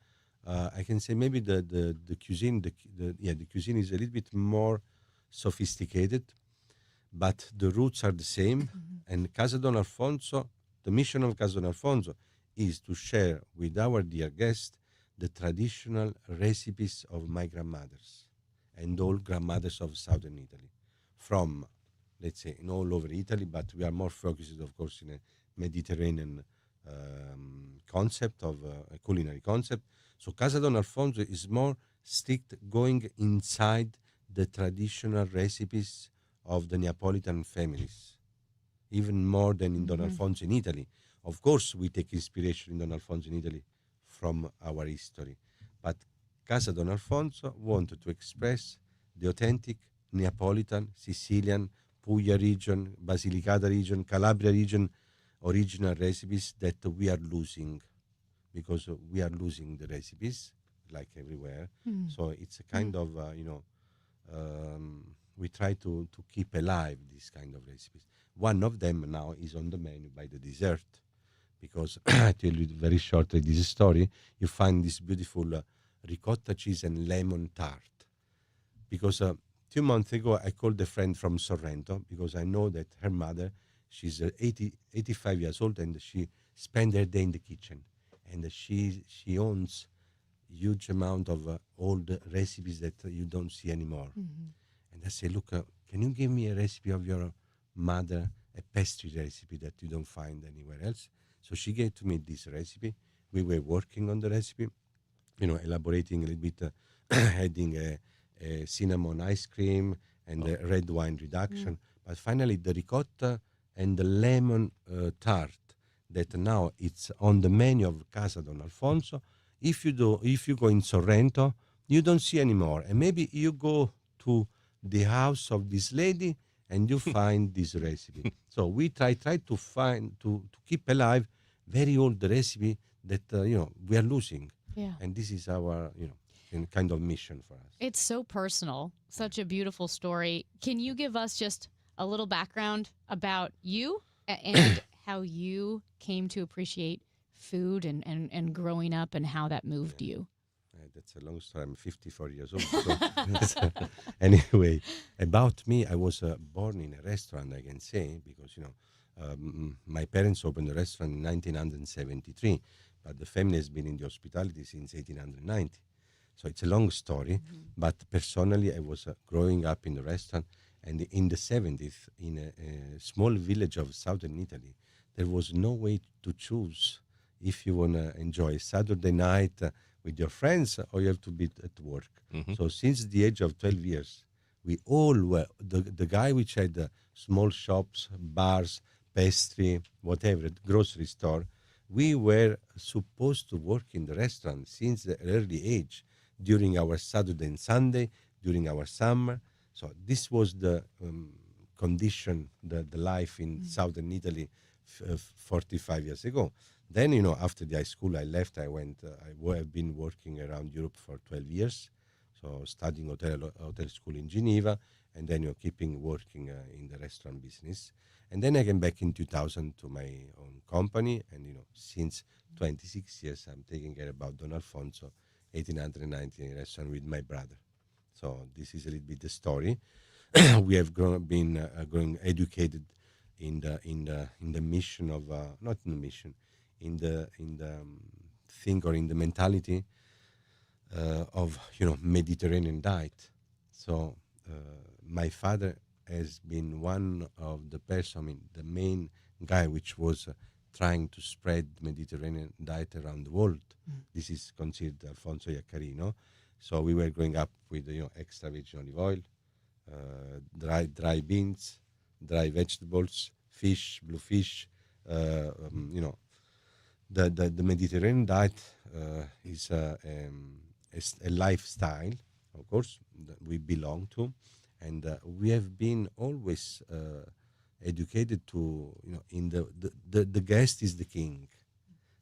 I can say maybe the cuisine, the cuisine is a little bit more sophisticated, but the roots are the same. And Casa Don Alfonso, the mission of Casa Don Alfonso is to share with our dear guests the traditional recipes of my grandmothers and all grandmothers of southern Italy, from, let's say, in all over Italy, but we are more focused, of course, in a Mediterranean concept of a culinary concept. So Casa Don Alfonso is more strict, going inside the traditional recipes of the Neapolitan families, even more than in Don Alfonso in Italy. Of course, we take inspiration in Don Alfonso in Italy from our history, but Casa Don Alfonso wanted to express the authentic Neapolitan, Sicilian, Puglia region, Basilicata region, Calabria region, original recipes that we are losing, because we are losing the recipes like everywhere. So it's a kind of, we try to keep alive this kind of recipes. One of them now is on the menu by the dessert, because I tell you very shortly this story. You find this beautiful ricotta cheese and lemon tart. Because 2 months ago, I called a friend from Sorrento, because I know that her mother, she's 85 years old, and she spent her day in the kitchen. And she owns huge amount of old recipes that you don't see anymore. And I say, look, can you give me a recipe of your mother, a pastry recipe that you don't find anywhere else? So she gave to me this recipe. We were working on the recipe, elaborating a little bit, adding a cinnamon ice cream and a red wine reduction. But finally, the ricotta and the lemon tart that now it's on the menu of Casa Don Alfonso. If you go in Sorrento, you don't see anymore. And maybe you go to the house of this lady and you find this recipe. So we try to find, to keep alive very old recipe that, we are losing. Yeah. And this is our, kind of mission for us. It's so personal, such a beautiful story. Can you give us just a little background about you and how you came to appreciate food and growing up and how that moved you? That's a long story. I'm 54 years old. So anyway, about me, I was born in a restaurant, I can say, because, my parents opened a restaurant in 1973, but the family has been in the hospitality since 1890. So it's a long story, but personally, I was growing up in the restaurant, and in the 70s, in a small village of southern Italy, there was no way to choose if you want to enjoy Saturday night with your friends or you have to be at work. So since the age of 12 years, we all were, the guy which had small shops, bars, pastry, whatever, grocery store, we were supposed to work in the restaurant since the early age, during our Saturday and Sunday, during our summer. So this was the condition, the life in southern Italy 45 years ago. Then, after the high school I left, I have been working around Europe for 12 years. So studying hotel school in Geneva, and then keeping working in the restaurant business. And then I came back in 2000 to my own company, and since 26 years I'm taking care about Don Alfonso 1890 restaurant with my brother. So this is a little bit the story. We have been educated in the mission of not in the mission, in the thing or in the mentality of Mediterranean diet. So my father has been one of the person, the main guy which was trying to spread Mediterranean diet around the world. This is considered Alfonso Iaccarino. So we were growing up with extra virgin olive oil, dry beans, dry vegetables, fish, blue fish. The Mediterranean diet is a lifestyle, of course, that we belong to, and we have been always educated to, in the guest is the king.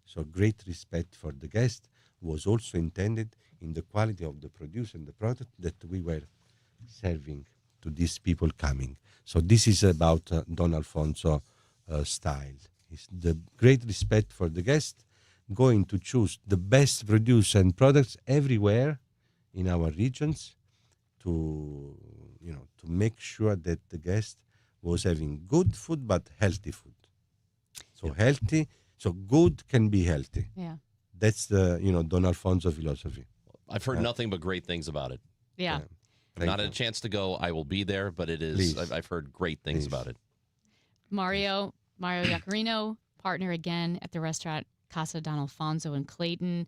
So great respect for the guest was also intended in the quality of the produce and the product that we were serving to these people coming. So this is about Don Alfonso style. It's the great respect for the guest, going to choose the best produce and products everywhere in our regions to make sure that the guest was having good food but healthy food. So healthy, so good can be healthy. Yeah. That's the Don Alfonso philosophy. I've heard nothing but great things about it. Yeah. Not had a chance to go. I will be there, but it is. I've heard great things about it. Mario Iaccarino, partner again at the restaurant Casa Don Alfonso in Clayton.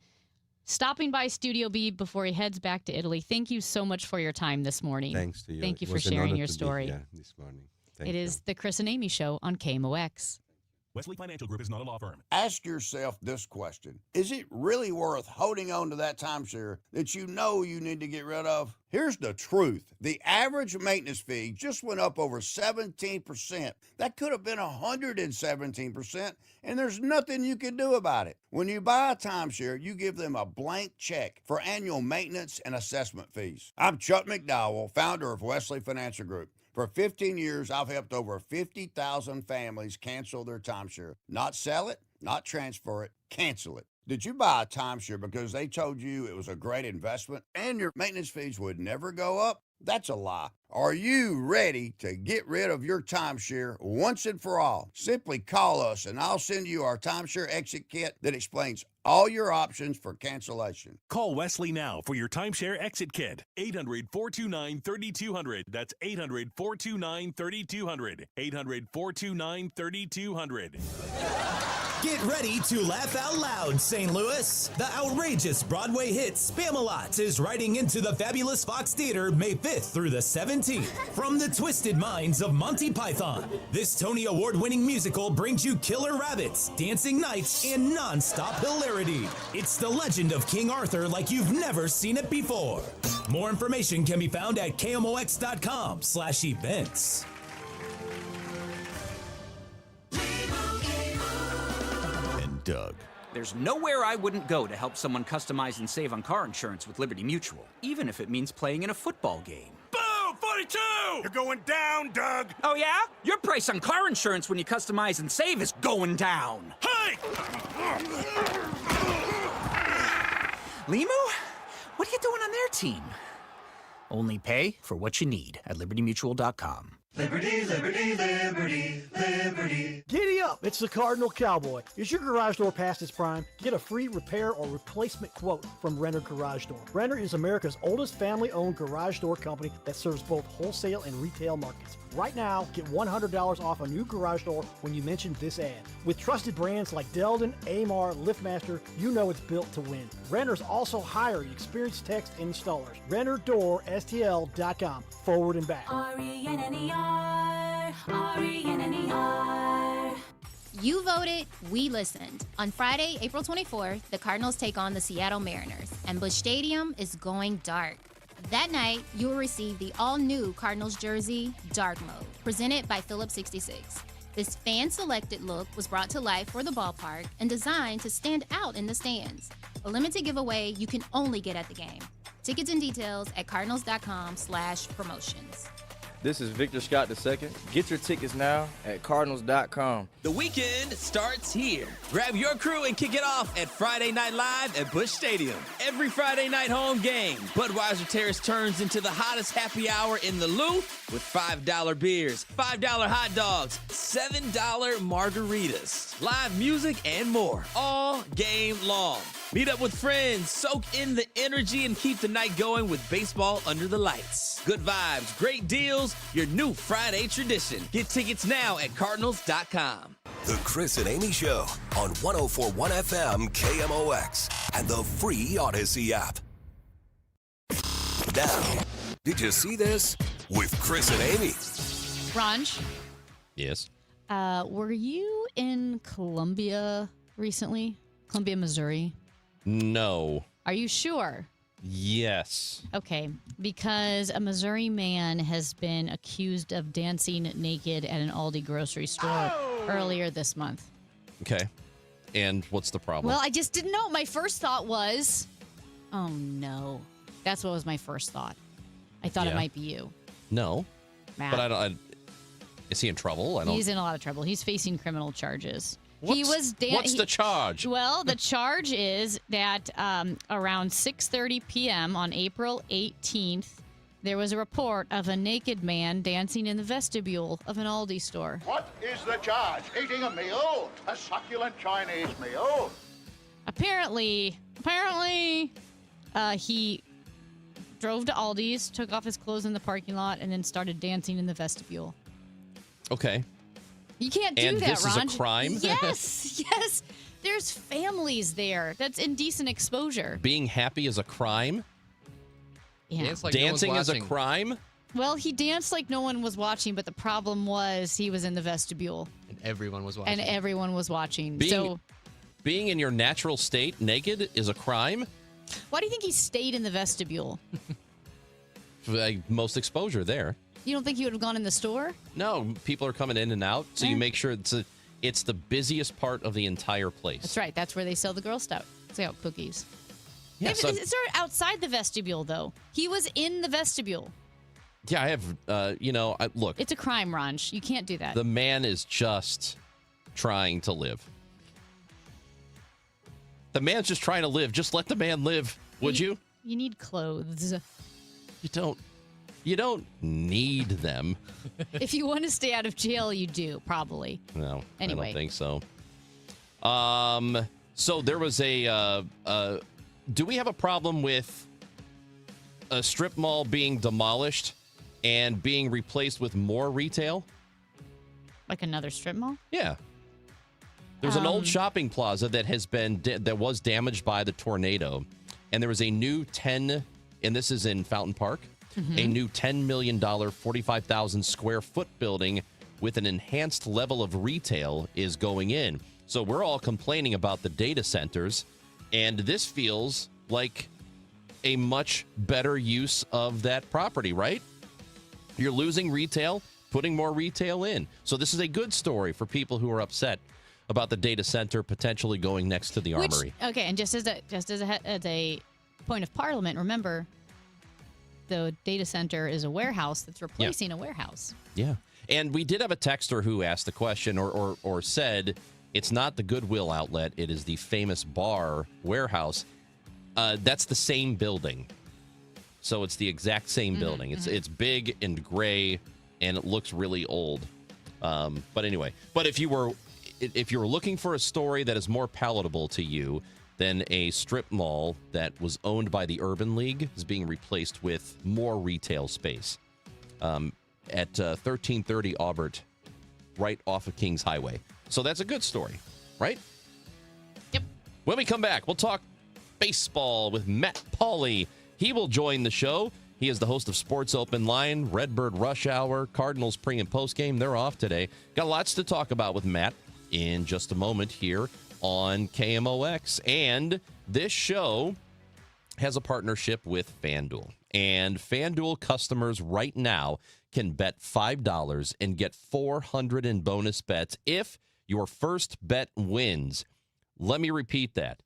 Stopping by Studio B before he heads back to Italy. Thank you so much for your time this morning. Thanks to you. Thank you It for was an sharing honor your to be story. here this morning. Thank It you. is the Chris and Amy Show on KMOX. Wesley Financial Group is not a law firm. Ask yourself this question. Is it really worth holding on to that timeshare that you know you need to get rid of? Here's the truth. The average maintenance fee just went up over 17%. That could have been 117%, and there's nothing you can do about it. When you buy a timeshare, you give them a blank check for annual maintenance and assessment fees. I'm Chuck McDowell, founder of Wesley Financial Group. For 15 years, I've helped over 50,000 families cancel their timeshare. Not sell it, not transfer it, cancel it. Did you buy a timeshare because they told you it was a great investment and your maintenance fees would never go up? That's a lie. Are you ready to get rid of your timeshare once and for all? Simply call us and I'll send you our timeshare exit kit that explains all your options for cancellation. Call Wesley now for your timeshare exit kit. 800-429-3200. That's 800-429-3200. 800-429-3200. Get ready to laugh out loud, St. Louis. The outrageous Broadway hit Spamalot is riding into the fabulous Fox Theater May 5th through the 17th. From the twisted minds of Monty Python, this Tony Award-winning musical brings you killer rabbits, dancing knights, and non-stop hilarity. It's the legend of King Arthur like you've never seen it before. More information can be found at KMOX.com/events. Doug. There's nowhere I wouldn't go to help someone customize and save on car insurance with Liberty Mutual, even if it means playing in a football game. Boom! 42! You're going down, Doug! Oh, yeah? Your price on car insurance when you customize and save is going down. Hey! Limu? What are you doing on their team? Only pay for what you need at libertymutual.com. Liberty, liberty, liberty, liberty. Giddy up! It's the Cardinal Cowboy. Is your garage door past its prime? Get a free repair or replacement quote from Renner Garage Door. Renner is America's oldest family-owned garage door company that serves both wholesale and retail markets. Right now, get $100 off a new garage door when you mention this ad. With trusted brands like Delden, Amar, LiftMaster, you know it's built to win. Renner's also hiring experienced techs and installers. RennerDoorSTL.com. Forward and back. R-E-N-N-E-R, R-E-N-N-E-R. You voted, we listened. On Friday, April 24th, the Cardinals take on the Seattle Mariners, and Busch Stadium is going dark. That night, you will receive the all-new Cardinals jersey, Dark Mode, presented by Phillips 66. This fan-selected look was brought to life for the ballpark and designed to stand out in the stands. A limited giveaway you can only get at the game. Tickets and details at cardinals.com/promotions. This is Victor Scott II. Get your tickets now at cardinals.com. The weekend starts here. Grab your crew and kick it off at Friday Night Live at Busch Stadium. Every Friday night home game, Budweiser Terrace turns into the hottest happy hour in the Lou with $5 beers, $5 hot dogs, $7 margaritas, live music, and more all game long. Meet up with friends, soak in the energy, and keep the night going with baseball under the lights. Good vibes, great deals, your new Friday tradition. Get tickets now at Cardinals.com. The Chris and Amy Show on 104.1 FM KMOX and the free Odyssey app. Now, did you see this? With Chris and Amy. Ranj, Yes. were you in Columbia recently? Columbia, Missouri? No. Are you sure? Yes. Okay, because a Missouri man has been accused of dancing naked at an Aldi grocery store earlier this month. Okay. And what's the problem? Well, I just didn't know. My first thought was, oh no. That's what was my first thought. I thought it Yeah. might be you. No. Matt. But I don't. Is he in trouble? I don't. He's in a lot of trouble. He's facing criminal charges. What's the charge? Well, the charge is that around 6:30 p.m. on April 18th, there was a report of a naked man dancing in the vestibule of an Aldi store. What is the charge? Eating a meal? A succulent Chinese meal? Apparently, he drove to Aldi's, took off his clothes in the parking lot, and then started dancing in the vestibule. Okay. You can't do And that, this is a Ron. crime? Yes, yes. There's families there. That's indecent exposure. Being happy is a crime? Yeah. Dancing is a crime? Well, he danced like no one was watching, but the problem was he was in the vestibule. And everyone was watching. And everyone was watching. Being in your natural state naked is a crime? Why do you think he stayed in the vestibule? Most exposure there. You don't think he would have gone in the store? No, people are coming in and out, so you make sure it's the busiest part of the entire place. That's right. That's where they sell the Girl Scout cookies. Yeah, It's sort of outside the vestibule, though. He was in the vestibule. Yeah, I have, look. It's a crime, Ranj. You can't do that. The man is just trying to live. The man's just trying to live. Just let the man live, would you? You need clothes. You don't need them. If you want to stay out of jail, you do, probably. No, Anyway. I don't think so. So there was do we have a problem with a strip mall being demolished and being replaced with more retail? Like another strip mall? Yeah. There's an old shopping plaza that that was damaged by the tornado, and there was a new and this is in Fountain Park, a new $10 million, 45,000 square foot building with an enhanced level of retail is going in. So we're all complaining about the data centers, and this feels like a much better use of that property, right? You're losing retail, putting more retail in. So this is a good story for people who are upset about the data center potentially going next to the armory. Okay, and just as a point of parliament, remember, the data center is a warehouse that's replacing a warehouse. Yeah. And we did have a texter who asked the question or said it's not the Goodwill outlet, it is the famous bar warehouse. That's the same building. So it's the exact same building. It's big and gray, and it looks really old. But anyway, if you were looking for a story that is more palatable to you than a strip mall that was owned by the Urban League is being replaced with more retail space at 1330 Aubert, right off of Kings Highway. So that's a good story, right? Yep. When we come back, we'll talk baseball with Matt Pauley. He will join the show. He is the host of Sports Open Line, Redbird Rush Hour, Cardinals pre- and post-game. They're off today. Got lots to talk about with Matt in just a moment here on KMOX. And this show has a partnership with FanDuel. And FanDuel customers right now can bet $5 and get $400 in bonus bets if your first bet wins. Let me repeat that.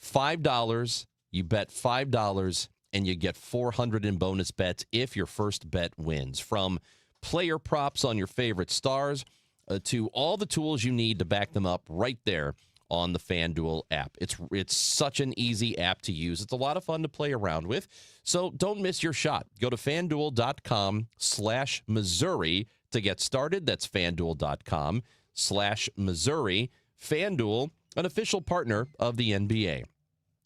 $5, you bet $5, and you get $400 in bonus bets if your first bet wins. From player props on your favorite stars to all the tools you need to back them up right there on the FanDuel app. It's such an easy app to use. It's a lot of fun to play around with. So don't miss your shot. Go to FanDuel.com/Missouri to get started. That's FanDuel.com/Missouri. FanDuel, an official partner of the NBA.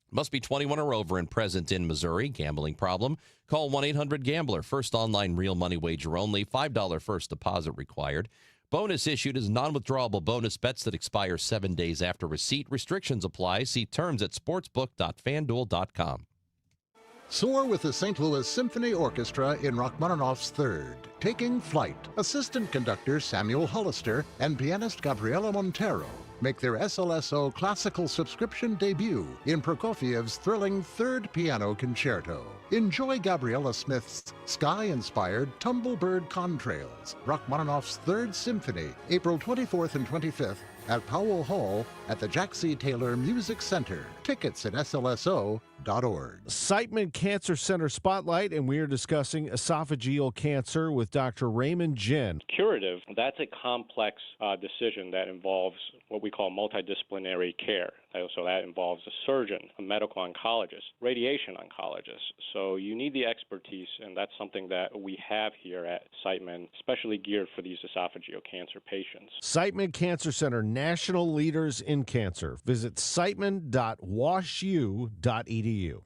Must be 21 or over and present in Missouri. Gambling problem? Call 1-800-GAMBLER. First online real money wager only. $5 first deposit required. Bonus issued is non-withdrawable bonus bets that expire 7 days after receipt. Restrictions apply. See terms at sportsbook.fanduel.com. Soar with the St. Louis Symphony Orchestra in Rachmaninoff's Third. Taking Flight. Assistant conductor Samuel Hollister and pianist Gabriela Montero make their SLSO classical subscription debut in Prokofiev's thrilling Third Piano Concerto. Enjoy Gabriela Smith's sky-inspired Tumblebird Contrails, Rachmaninoff's Third Symphony, April 24th and 25th at Powell Hall at the Jack C. Taylor Music Center. Tickets at slso.org. Siteman Cancer Center Spotlight, and we are discussing esophageal cancer with Dr. Raymond Jen. Curative, that's a complex decision that involves what we call multidisciplinary care. So that involves a surgeon, a medical oncologist, radiation oncologist. So you need the expertise, and that's something that we have here at Siteman, especially geared for these esophageal cancer patients. Siteman Cancer Center, national leaders in cancer. Visit siteman.washu.edu.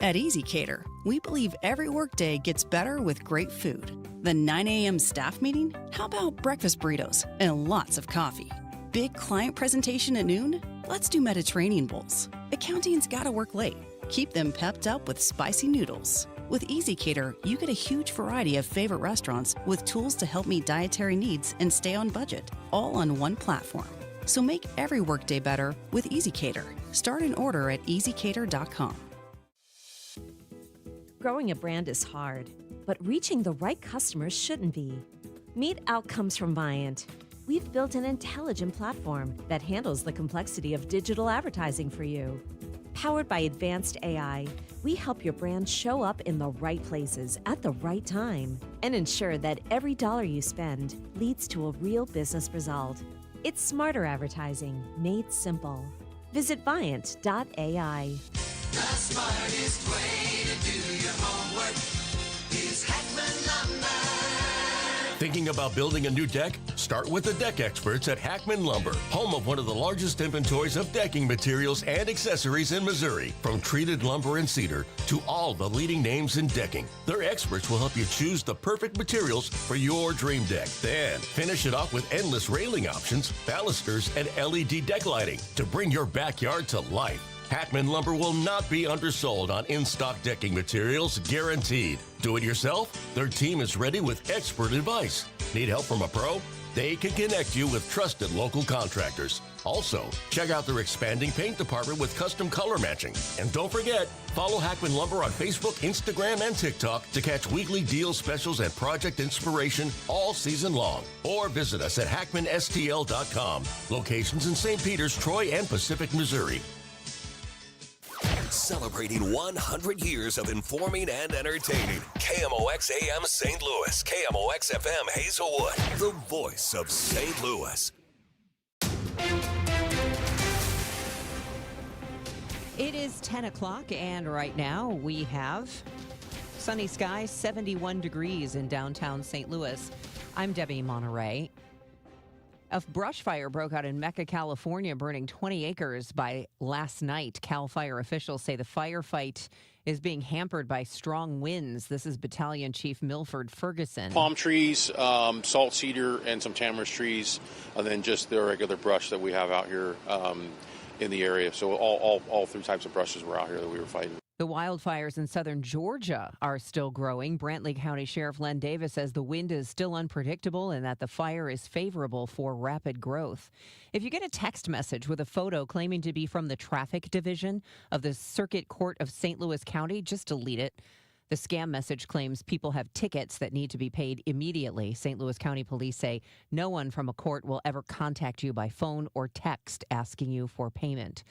At Easy Cater, we believe every workday gets better with great food. The 9 a.m. staff meeting? How about breakfast burritos and lots of coffee? Big client presentation at noon? Let's do Mediterranean bowls. Accounting's gotta work late. Keep them pepped up with spicy noodles. With Easy Cater, you get a huge variety of favorite restaurants with tools to help meet dietary needs and stay on budget, all on one platform. So make every workday better with Easy Cater. Start an order at easycater.com. Growing a brand is hard, but reaching the right customers shouldn't be. Meet Outcomes from Viant. We've built an intelligent platform that handles the complexity of digital advertising for you. Powered by advanced AI, we help your brand show up in the right places at the right time and ensure that every dollar you spend leads to a real business result. It's smarter advertising made simple. Visit Viant.ai. The smartest way to do your homework is Hackman Lumber. Thinking about building a new deck? Start with the deck experts at Hackman Lumber, home of one of the largest inventories of decking materials and accessories in Missouri. From treated lumber and cedar to all the leading names in decking, their experts will help you choose the perfect materials for your dream deck. Then finish it off with endless railing options, balusters, and LED deck lighting to bring your backyard to life. Hackman Lumber will not be undersold on in-stock decking materials, guaranteed. Do it yourself? Their team is ready with expert advice. Need help from a pro? They can connect you with trusted local contractors. Also, check out their expanding paint department with custom color matching. And don't forget, follow Hackman Lumber on Facebook, Instagram, and TikTok to catch weekly deal specials and project inspiration all season long. Or visit us at hackmanstl.com. Locations in St. Peters, Troy, and Pacific, Missouri. Celebrating 100 years of informing and entertaining. KMOX AM St. Louis, KMOX FM Hazelwood, the voice of St. Louis. It is 10 o'clock, and right now we have sunny skies, 71 degrees in downtown St. Louis. I'm Debbie Monterey. A brush fire broke out in Mecca, California, burning 20 acres by last night. Cal Fire officials say the firefight is being hampered by strong winds. This is Battalion Chief Milford Ferguson. Palm trees, salt cedar, and some tamarisk trees, and then just the regular brush that we have out here in the area. So all three types of brushes were out here that we were fighting. The wildfires in southern Georgia are still growing. Brantley County Sheriff Len Davis says the wind is still unpredictable and that the fire is favorable for rapid growth. If you get a text message with a photo claiming to be from the traffic division of the Circuit Court of St. Louis County, just delete it. The scam message claims people have tickets that need to be paid immediately. St. Louis County Police say no one from a court will ever contact you by phone or text asking you for payment.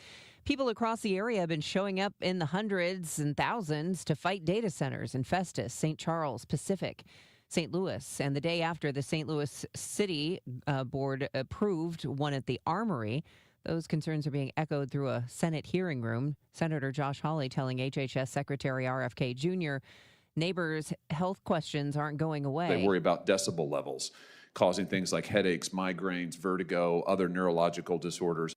People across the area have been showing up in the hundreds and thousands to fight data centers in Festus, St. Charles, Pacific, St. Louis. And the day after the St. Louis City Board approved one at the Armory, those concerns are being echoed through a Senate hearing room. Senator Josh Hawley telling HHS Secretary RFK Jr., neighbors' health questions aren't going away. They worry about decibel levels, causing things like headaches, migraines, vertigo, other neurological disorders.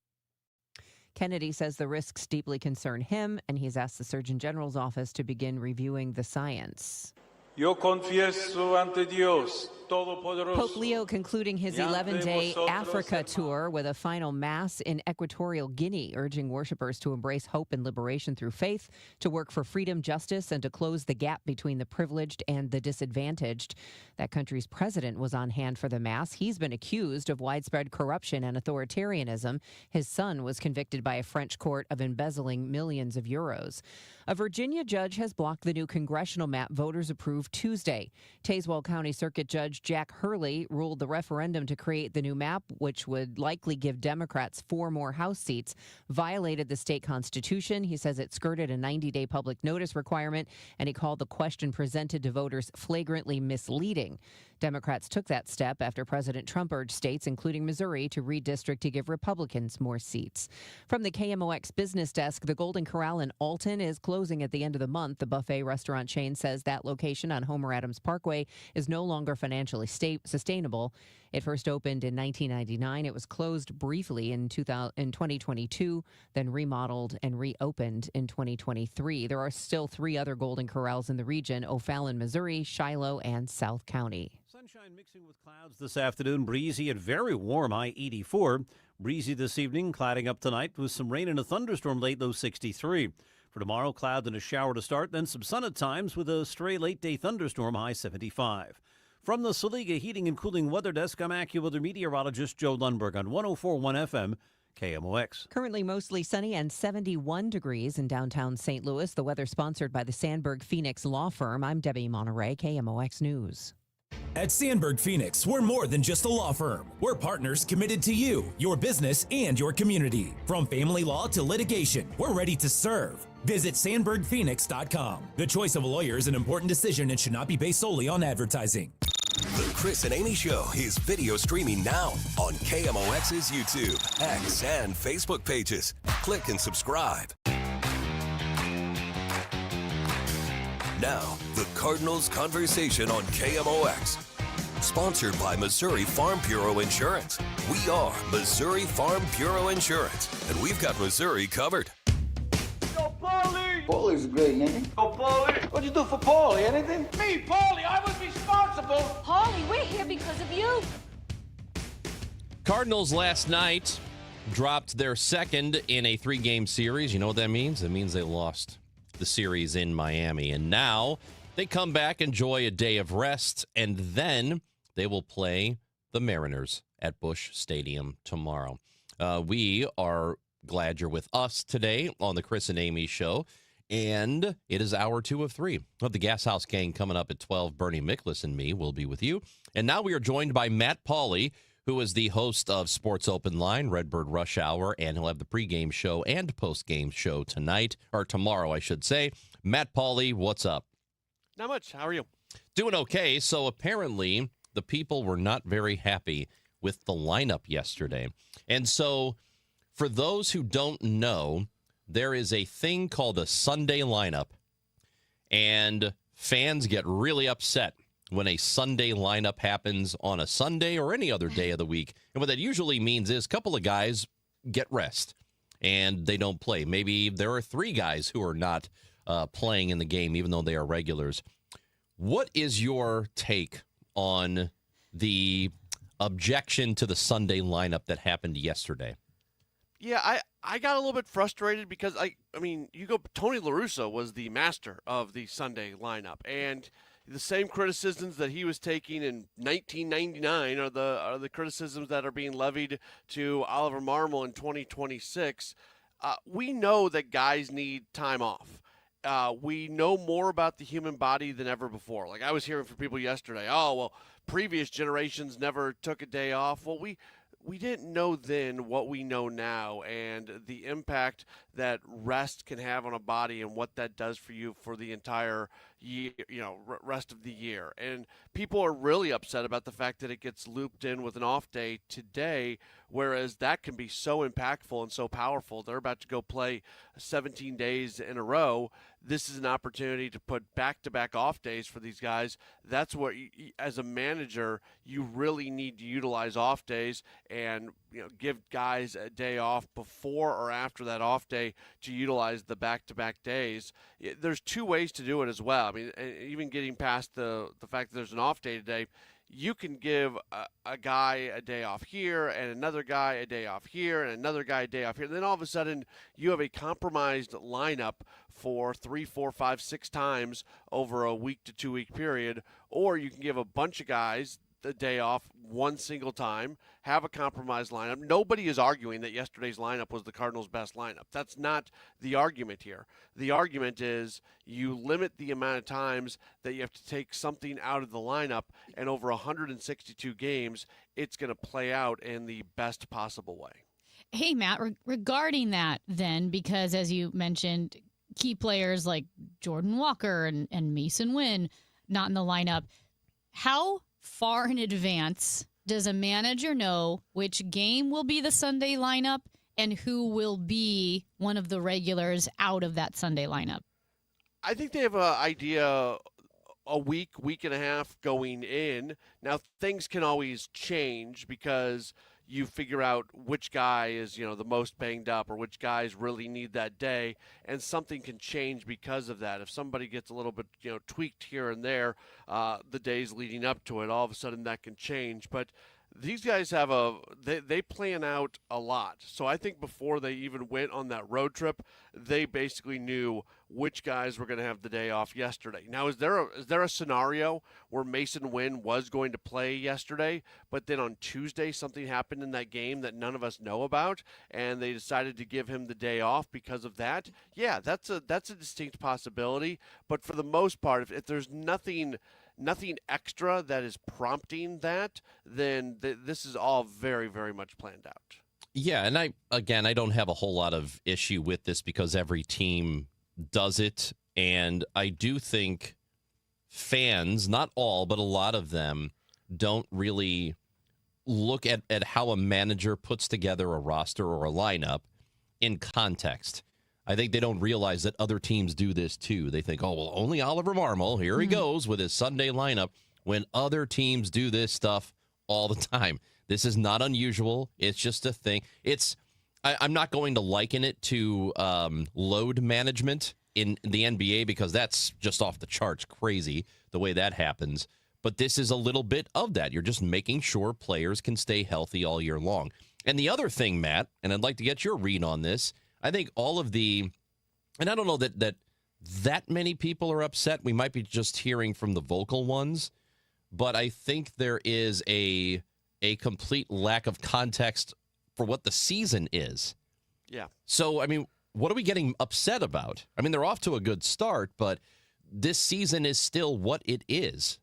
Kennedy says the risks deeply concern him, and he's asked the Surgeon General's office to begin reviewing the science. Yo confieso ante Dios Todopoderoso. Pope Leo concluding his 11-day Africa tour with a final mass in Equatorial Guinea, urging worshipers to embrace hope and liberation through faith, to work for freedom, justice, and to close the gap between the privileged and the disadvantaged. That country's president was on hand for the mass. He's been accused of widespread corruption and authoritarianism. His son was convicted by a French court of embezzling millions of euros. A Virginia judge has blocked the new congressional map voters approved Tuesday. Tazewell County Circuit Judge Jack Hurley ruled the referendum to create the new map, which would likely give Democrats 4 more House seats, violated the state constitution. He says it skirted a 90-day public notice requirement, and he called the question presented to voters flagrantly misleading. Democrats took that step after President Trump urged states, including Missouri, to redistrict to give Republicans more seats. From the KMOX business desk, the Golden Corral in Alton is closing at the end of the month. The buffet restaurant chain says that location on Homer Adams Parkway is no longer financially sustainable. It first opened in 1999. It was closed briefly in 2022, then remodeled and reopened in 2023. There are still 3 other Golden Corrals in the region: O'Fallon, Missouri, Shiloh, and South County. Sunshine mixing with clouds this afternoon. Breezy and very warm, high 84. Breezy this evening, clouding up tonight with some rain and a thunderstorm late, low 63. For tomorrow, clouds and a shower to start, then some sun at times with a stray late-day thunderstorm, high 75. From the Saliga Heating and Cooling Weather Desk, I'm AccuWeather meteorologist Joe Lundberg on 104.1 FM, KMOX. Currently mostly sunny and 71 degrees in downtown St. Louis. The weather sponsored by the Sandberg Phoenix Law Firm. I'm Debbie Monterey, KMOX News. At Sandberg Phoenix, we're more than just a law firm. We're partners committed to you, your business, and your community. From family law to litigation, we're ready to serve. Visit SandbergPhoenix.com. The choice of a lawyer is an important decision and should not be based solely on advertising. The Chris and Amy Show is video streaming now on KMOX's YouTube, X, and Facebook pages. Click and subscribe. Now, the Cardinals Conversation on KMOX. Sponsored by Missouri Farm Bureau Insurance. We are Missouri Farm Bureau Insurance, and we've got Missouri covered. Go, Paulie! Paulie's a great name. Go, Paulie! What'd you do for Paulie? Anything? Me, Paulie! I was responsible! Paulie, we're here because of you. Cardinals last night dropped their second in a 3-game series. You know what that means? It means they lost the series in Miami. And now they come back, enjoy a day of rest, and then they will play the Mariners at Busch Stadium tomorrow. We are glad you're with us today on the Chris and Amy Show. And it is hour 2 of 3 of the Gas House Gang coming up at 12. Bernie Miklasz and me will be with you. And now we are joined by Matt Pauley, who is the host of Sports Open Line, Redbird Rush Hour, and he'll have the pregame show and postgame show tonight, or tomorrow, I should say. Matt Pauley, what's up? Not much. How are you? Doing okay. So apparently the people were not very happy with the lineup yesterday. And so for those who don't know, there is a thing called a Sunday lineup, and fans get really upset when a Sunday lineup happens on a Sunday or any other day of the week. And what that usually means is a couple of guys get rest and they don't play. Maybe there are 3 guys who are not playing in the game, even though they are regulars. What is your take on the objection to the Sunday lineup that happened yesterday? Yeah, I got a little bit frustrated because, I mean, Tony La Russa was the master of the Sunday lineup, and the same criticisms that he was taking in 1999 are the criticisms that are being levied to Oliver Marmol in 2026. We know that guys need time off. We know more about the human body than ever before. Like I was hearing from people yesterday, oh, well, previous generations never took a day off. Well, we didn't know then what we know now, and the impact that rest can have on a body and what that does for you for the entire year, rest of the year. And people are really upset about the fact that it gets looped in with an off day today, whereas that can be so impactful and so powerful. They're about to go play 17 days in a row. This is an opportunity to put back-to-back off days for these guys. That's what, as a manager, you really need to utilize off days and give guys a day off before or after that off day to utilize the back-to-back days. There's 2 ways to do it as well. I mean, even getting past the fact that there's an off day today, you can give a guy a day off here and another guy a day off here and another guy a day off here. And then all of a sudden you have a compromised lineup for 3, 4, 5, 6 times over a week to 2 week period. Or you can give a bunch of guys the day off one single time, have a compromised lineup. Nobody is arguing that yesterday's lineup was the Cardinals' best lineup. That's not the argument here. The argument is you limit the amount of times that you have to take something out of the lineup, and over 162 games, it's going to play out in the best possible way. Hey, Matt, regarding that then, because as you mentioned, key players like Jordan Walker and Mason Wynn not in the lineup, how far in advance does a manager know which game will be the Sunday lineup and who will be one of the regulars out of that Sunday lineup? I think they have an idea a week and a half going in. Now, things can always change because you figure out which guy is, the most banged up or which guys really need that day, and something can change because of that. If somebody gets a little bit, tweaked here and there, the days leading up to it, all of a sudden that can change. But these guys have they plan out a lot. So I think before they even went on that road trip, they basically knew which guys were going to have the day off yesterday. Now, is there a scenario where Mason Wynn was going to play yesterday, but then on Tuesday something happened in that game that none of us know about, and they decided to give him the day off because of that? Yeah, that's a distinct possibility. But for the most part, if there's nothing extra that is prompting that, then this is all very, very much planned out. Yeah, and I don't have a whole lot of issue with this because every team does it, and I do think fans, not all, but a lot of them, don't really look at how a manager puts together a roster or a lineup in context. I think they don't realize that other teams do this too. They think, oh, well, only Oliver Marmol, here he goes with his Sunday lineup, when other teams do this stuff all the time. This is not unusual. It's just a thing. I'm not going to liken it to load management in the NBA because that's just off the charts crazy the way that happens. But this is a little bit of that. You're just making sure players can stay healthy all year long. And the other thing, Matt, and I'd like to get your read on this, I think all of and I don't know that many people are upset. We might be just hearing from the vocal ones, but I think there is a complete lack of context for what the season is. Yeah. So, I mean, what are we getting upset about? I mean, they're off to a good start, but this season is still what it is.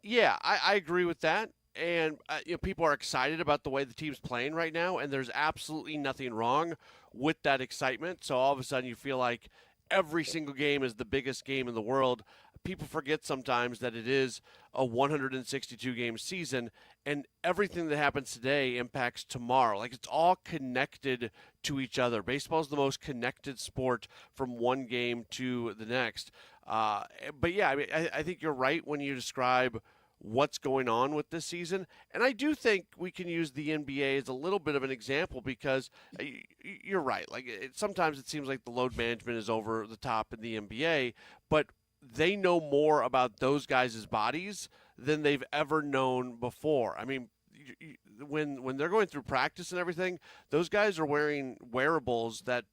Yeah, I agree with that. And people are excited about the way the team's playing right now, and there's absolutely nothing wrong with that excitement. So all of a sudden you feel like every single game is the biggest game in the world. People forget sometimes that it is a 162-game season, and everything that happens today impacts tomorrow. Like, it's all connected to each other. Baseball is the most connected sport from one game to the next. But, yeah, I mean, I think you're right when you describe what's going on with this season. And I do think we can use the NBA as a little bit of an example because you're right. Like, sometimes it seems like the load management is over the top in the NBA, but they know more about those guys' bodies than they've ever known before. I mean, when they're going through practice and everything, those guys are wearing wearables that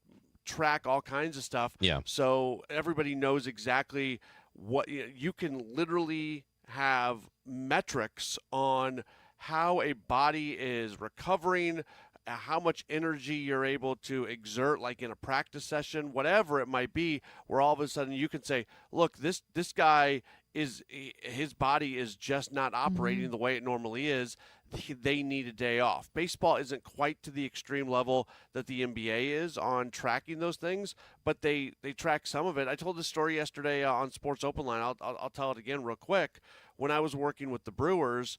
track all kinds of stuff. Yeah. So everybody knows exactly what you can literally have metrics on how a body is recovering, how much energy you're able to exert, like in a practice session, whatever it might be, where all of a sudden you can say, look, this guy his body is just not operating the way it normally is. They need a day off. Baseball isn't quite to the extreme level that the NBA is on tracking those things, but they track some of it. I told this story yesterday on Sports Open Line. I'll tell it again real quick. When I was working with the Brewers,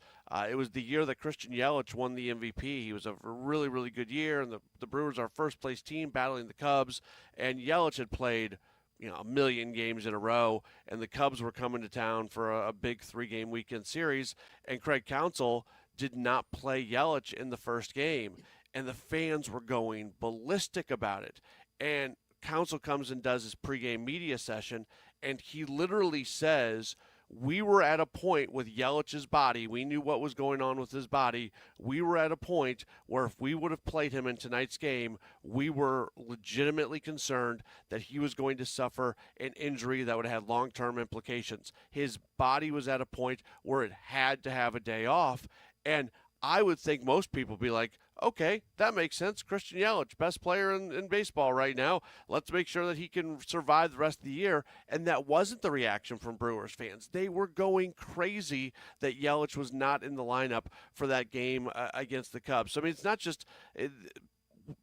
it was the year that Christian Yelich won the MVP. He was a really, really good year, and the Brewers are first-place team battling the Cubs, and Yelich had played a million games in a row, and the Cubs were coming to town for a big 3-game weekend series, and Craig Counsell did not play Yelich in the first game, and the fans were going ballistic about it. And Counsell comes and does his pregame media session, and he literally says, we were at a point with Yelich's body. We knew what was going on with his body. We were at a point where if we would have played him in tonight's game, we were legitimately concerned that he was going to suffer an injury that would have had long-term implications. His body was at a point where it had to have a day off. And I would think most people be like, okay, that makes sense. Christian Yelich, best player in baseball right now. Let's make sure that he can survive the rest of the year. And that wasn't the reaction from Brewers fans. They were going crazy that Yelich was not in the lineup for that game against the Cubs. So, I mean, it's not just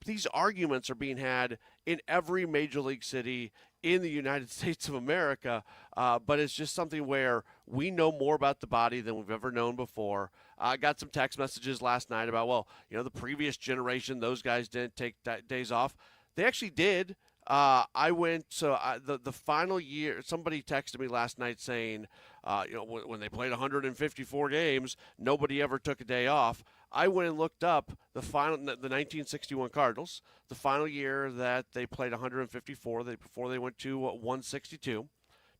these arguments are being had in every major league city in the United States of America, but it's just something where we know more about the body than we've ever known before. I got some text messages last night about, well, the previous generation, those guys didn't take days off. They actually did. I went, the final year, somebody texted me last night saying, when they played 154 games, nobody ever took a day off. I went and looked up the 1961 Cardinals, the final year that they played 154 before they went to 162.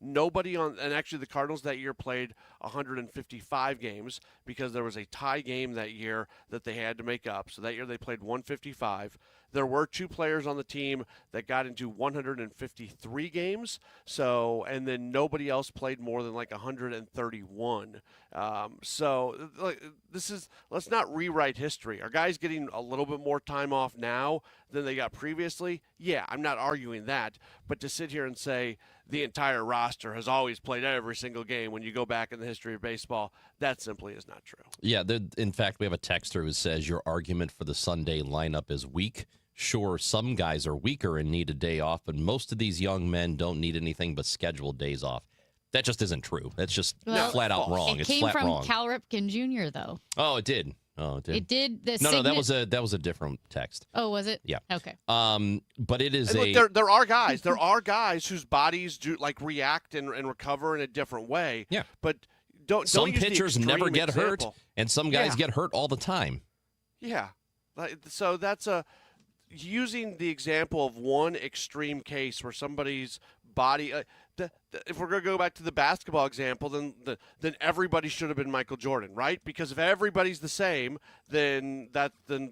Nobody and actually the Cardinals that year played 155 games because there was a tie game that year that they had to make up. So that year they played 155. There were 2 players on the team that got into 153 games. And then nobody else played more than 131. Let's not rewrite history. Are guys getting a little bit more time off now than they got previously? Yeah, I'm not arguing that. But to sit here and say the entire roster has always played every single game when you go back in the history of baseball, that simply is not true. Yeah, in fact, we have a texter who says your argument for the Sunday lineup is weak. Sure, some guys are weaker and need a day off, but most of these young men don't need anything but scheduled days off. That just isn't true. That's just flat out wrong. It came from Cal Ripken Jr., though. Oh, it did. It did. No, that was a different text. Oh, was it? Yeah. Okay. But it is look, there are guys. There are guys whose bodies do react and recover in a different way. Yeah. But don't some use the pitchers never extreme get hurt, example. and some guys get hurt all the time. Yeah. So that's using the example of one extreme case where somebody's body. If we're going to go back to the basketball example, then everybody should have been Michael Jordan, right? Because if everybody's the same, then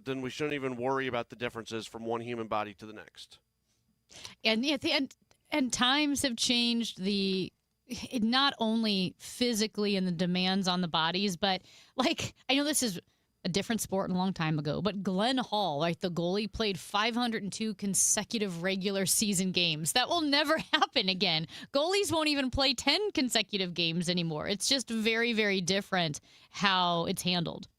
we shouldn't even worry about the differences from one human body to the next. And times have changed. Not only physically and the demands on the bodies, but I know this is a different sport a long time ago, but Glenn Hall, the goalie, played 502 consecutive regular season games. That will never happen again. Goalies won't even play 10 consecutive games anymore. It's just very, very different how it's handled.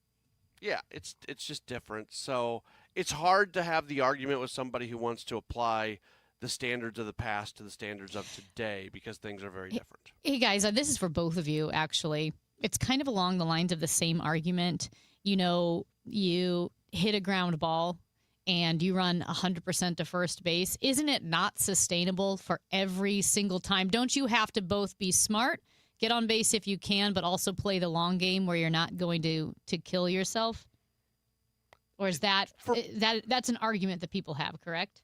Yeah, it's just different. So it's hard to have the argument with somebody who wants to apply the standards of the past to the standards of today because things are very different. Hey, guys, this is for both of you, actually. It's kind of along the lines of the same argument. You hit a ground ball and you run 100% to first base. Isn't it not sustainable for every single time? Don't you have to both be smart, get on base if you can, but also play the long game where you're not going to kill yourself? Or is that's an argument that people have, correct?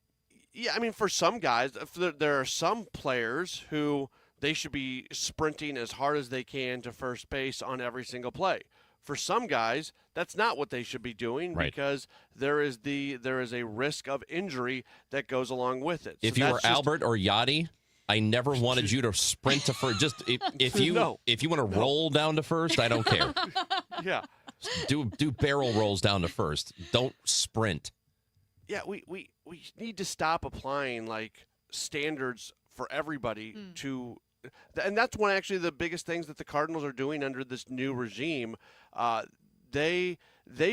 Yeah, I mean, for some guys, there are some players who they should be sprinting as hard as they can to first base on every single play. For some guys, that's not what they should be doing because there is a risk of injury that goes along with it. If you were Albert or Yachty, I never wanted you to sprint to first. Just if you want to roll down to first, I don't care. Yeah, do barrel rolls down to first. Don't sprint. Yeah, we need to stop applying standards for everybody to. And that's one actually the biggest things that the Cardinals are doing under this new regime. They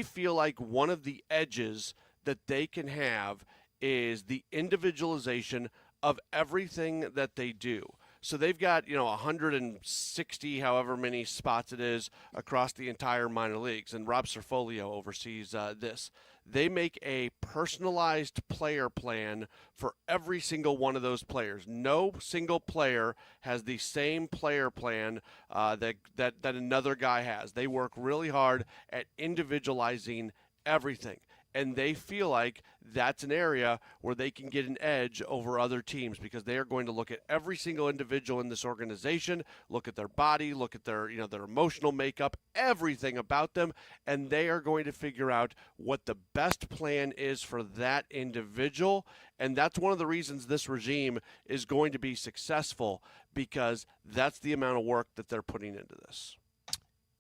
feel like one of the edges that they can have is the individualization of everything that they do. So they've got 160, however many spots it is, across the entire minor leagues, and Rob Cerfolio oversees this. They make a personalized player plan for every single one of those players. No single player has the same player plan that another guy has. They work really hard at individualizing everything. And they feel like that's an area where they can get an edge over other teams because they are going to look at every single individual in this organization, look at their body, look at their emotional makeup, everything about them, and they are going to figure out what the best plan is for that individual. And that's one of the reasons this regime is going to be successful because that's the amount of work that they're putting into this.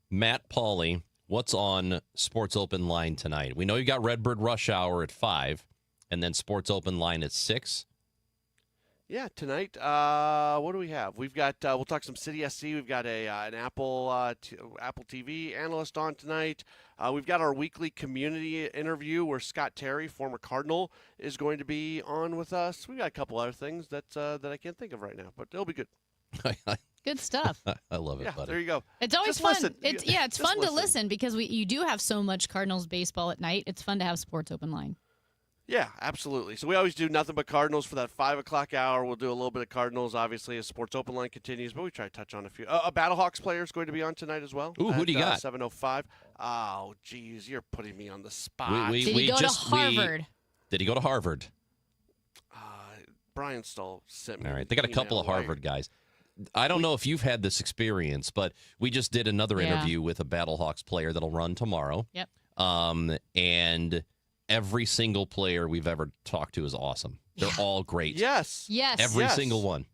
Matt Pauley. What's on Sports Open Line tonight? We know you got Redbird Rush Hour at 5, and then Sports Open Line at 6. Yeah, tonight. What do we have? We've got. We'll talk some City SC. We've got an Apple Apple TV analyst on tonight. We've got our weekly community interview where Scott Terry, former Cardinal, is going to be on with us. We got a couple other things that I can't think of right now, but it'll be good. Good stuff. I love it, Yeah, buddy. there you go. It's always Just fun. listen. It's Just fun to listen because you do have so much Cardinals baseball at night. It's fun to have Sports Open Line. Yeah, absolutely. So we always do nothing but Cardinals for that 5 o'clock hour. We'll do a little bit of Cardinals, obviously, as Sports Open Line continues, but we try to touch on a few. A Battlehawks player is going to be on tonight as well. Ooh, who do you got? 7:05. Oh, geez, you're putting me on the spot. Did he go to Harvard? Did he go to Harvard? Brian Stoll sent me. All right. They got a couple of Harvard guys. I don't know if you've had this experience, but we just did another interview with a Battlehawks player that'll run tomorrow. Yep. And every single player we've ever talked to is awesome. They're all great. Yes. Every single one.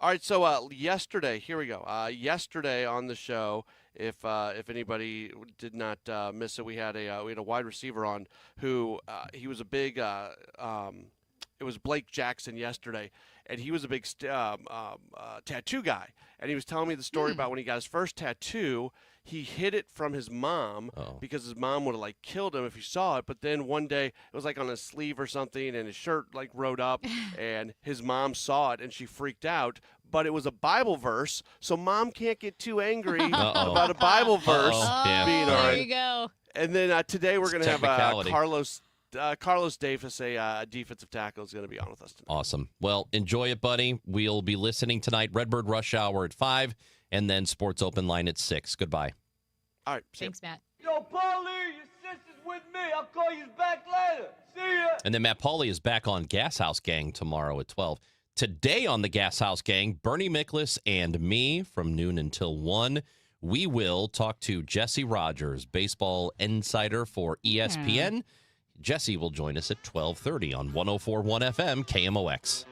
All right, so yesterday, here we go. Yesterday on the show, if anybody did not miss it, we had a wide receiver on who he was a big. It was Blake Jackson yesterday, and he was a big tattoo guy. And he was telling me the story about when he got his first tattoo. He hid it from his mom because his mom would have killed him if he saw it. But then one day it was on his sleeve or something, and his shirt rode up, and his mom saw it and she freaked out. But it was a Bible verse, so mom can't get too angry about a Bible verse being there on. you go. And then today we're going to have technicality. Carlos Davis, a defensive tackle, is going to be on with us tonight. Awesome. Well, enjoy it, buddy. We'll be listening tonight. Redbird Rush Hour at 5, and then Sports Open Line at 6. Goodbye. All right. Thanks, Matt. Yo, Paulie, your sister's with me. I'll call you back later. See ya. And then Matt Pauley is back on Gas House Gang tomorrow at 12. Today on the Gas House Gang, Bernie Miklasz and me from noon until 1. We will talk to Jesse Rogers, baseball insider for ESPN. Jesse will join us at 12:30 on 104.1 FM KMOX.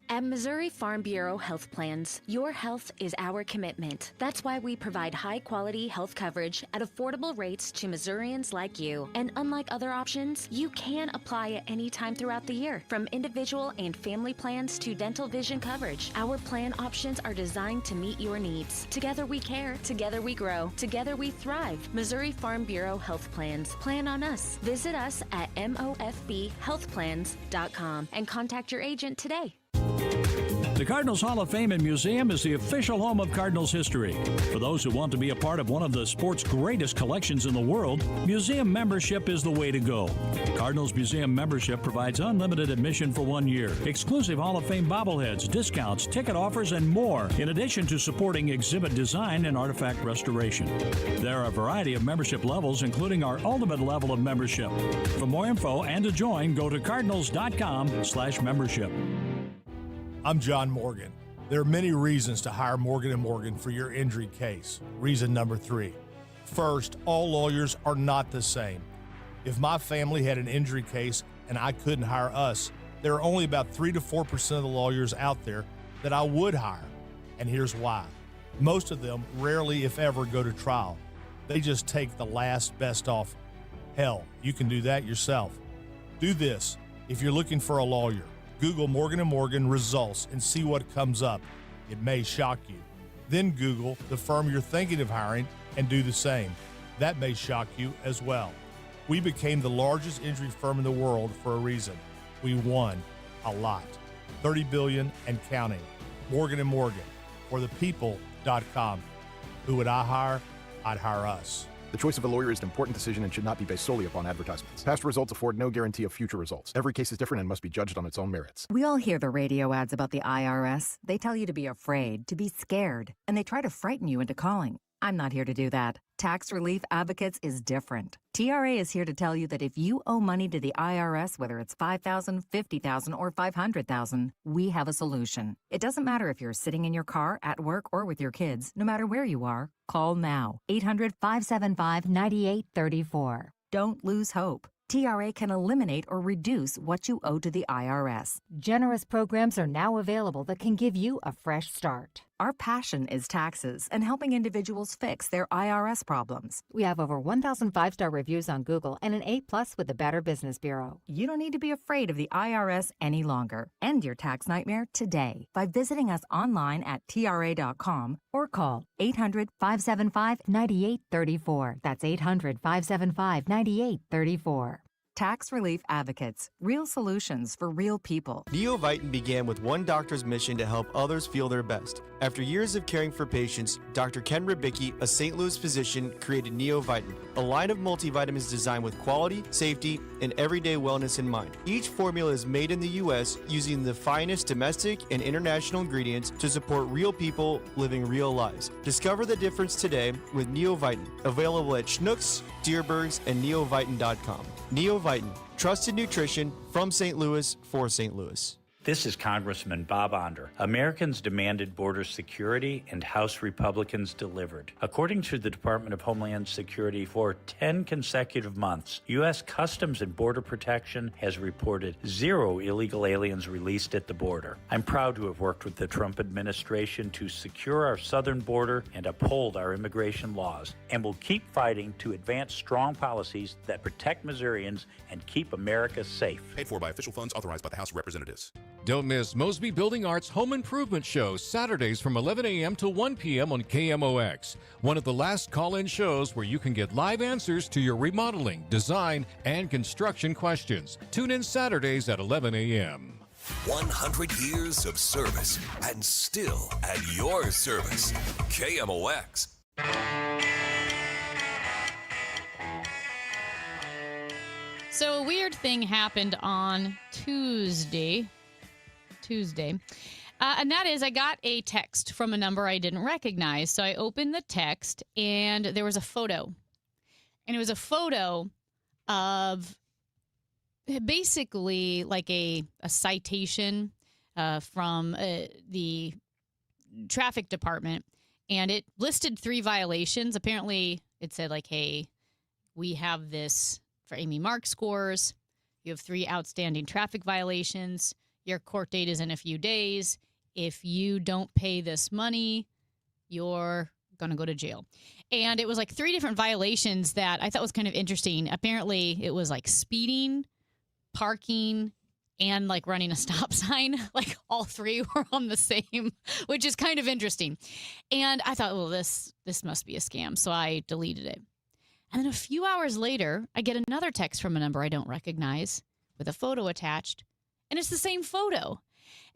At Missouri Farm Bureau Health Plans, your health is our commitment. That's why we provide high-quality health coverage at affordable rates to Missourians like you. And unlike other options, you can apply at any time throughout the year. From individual and family plans to dental vision coverage, our plan options are designed to meet your needs. Together we care, together we grow, together we thrive. Missouri Farm Bureau Health Plans. Plan on us. Visit us at mofbhealthplans.com and contact your agent today. The Cardinals Hall of Fame and Museum is the official home of Cardinals history. For those who want to be a part of one of the sport's greatest collections in the world, museum membership is the way to go. Cardinals Museum membership provides unlimited admission for 1 year, exclusive Hall of Fame bobbleheads, discounts, ticket offers, and more, in addition to supporting exhibit design and artifact restoration. There are a variety of membership levels, including our ultimate level of membership. For more info and to join, go to cardinals.com/membership. I'm John Morgan. There are many reasons to hire Morgan & Morgan for your injury case. Reason number 3. First, all lawyers are not the same. If my family had an injury case and I couldn't hire us, there are only about 3 to 4% of the lawyers out there that I would hire. And here's why. Most of them rarely, if ever, go to trial. They just take the last best offer. Hell, you can do that yourself. Do this. If you're looking for a lawyer, Google Morgan & Morgan results and see what comes up. It may shock you. Then Google the firm you're thinking of hiring and do the same. That may shock you as well. We became the largest injury firm in the world for a reason. We won a lot. $30 billion and counting. Morgan & Morgan. For the people.com. Who would I hire? I'd hire us. The choice of a lawyer is an important decision and should not be based solely upon advertisements. Past results afford no guarantee of future results. Every case is different and must be judged on its own merits. We all hear the radio ads about the IRS. They tell you to be afraid, to be scared, and they try to frighten you into calling. I'm not here to do that. Tax Relief Advocates is different. TRA is here to tell you that if you owe money to the IRS, whether it's $5,000, $50,000, or $500,000, we have a solution. It doesn't matter if you're sitting in your car, at work, or with your kids. No matter where you are, call now. 800-575-9834. Don't lose hope. TRA can eliminate or reduce what you owe to the IRS. Generous programs are now available that can give you a fresh start. Our passion is taxes and helping individuals fix their IRS problems. We have over 1,000 5-star reviews on Google and an A+ with the Better Business Bureau. You don't need to be afraid of the IRS any longer. End your tax nightmare today by visiting us online at TRA.com or call 800-575-9834. That's 800-575-9834. Tax Relief Advocates. Real solutions for real people. Neovitin began with one doctor's mission to help others feel their best. After years of caring for patients, Dr. Ken Ribicki, a St. Louis physician, created Neovitin, a line of multivitamins designed with quality, safety, and everyday wellness in mind. Each formula is made in the U.S. using the finest domestic and international ingredients to support real people living real lives. Discover the difference today with Neovitin, available at Schnucks, Deerbergs, and neovitin.com. Neovitin, trusted nutrition from St. Louis for St. Louis. This is Congressman Bob Onder. Americans demanded border security, and House Republicans delivered. According to the Department of Homeland Security, for 10 consecutive months, U.S. Customs and Border Protection has reported 0 illegal aliens released at the border. I'm proud to have worked with the Trump administration to secure our southern border and uphold our immigration laws, and will keep fighting to advance strong policies that protect Missourians and keep America safe. Paid for by official funds authorized by the House of Representatives. Don't miss Mosby Building Arts Home Improvement Show, Saturdays from 11 a.m. to 1 p.m. on KMOX. One of the last call-in shows where you can get live answers to your remodeling, design, and construction questions. Tune in Saturdays at 11 a.m. 100 years of service and still at your service. KMOX. So a weird thing happened on Tuesday. And that is I got a text from a number I didn't recognize. So I opened the text and there was a photo. And it was a photo of basically like a citation from the traffic department. And it listed 3 violations. Apparently it said like, hey, we have this for Amy Mark scores. You have 3 outstanding traffic violations. Your court date is in a few days. If you don't pay this money, you're going to go to jail. And it was like 3 different violations that I thought was kind of interesting. Apparently, it was like speeding, parking, and like running a stop sign. Like all 3 were on the same, which is kind of interesting. And I thought, well, this must be a scam. So I deleted it. And then a few hours later, I get another text from a number I don't recognize with a photo attached. And it's the same photo.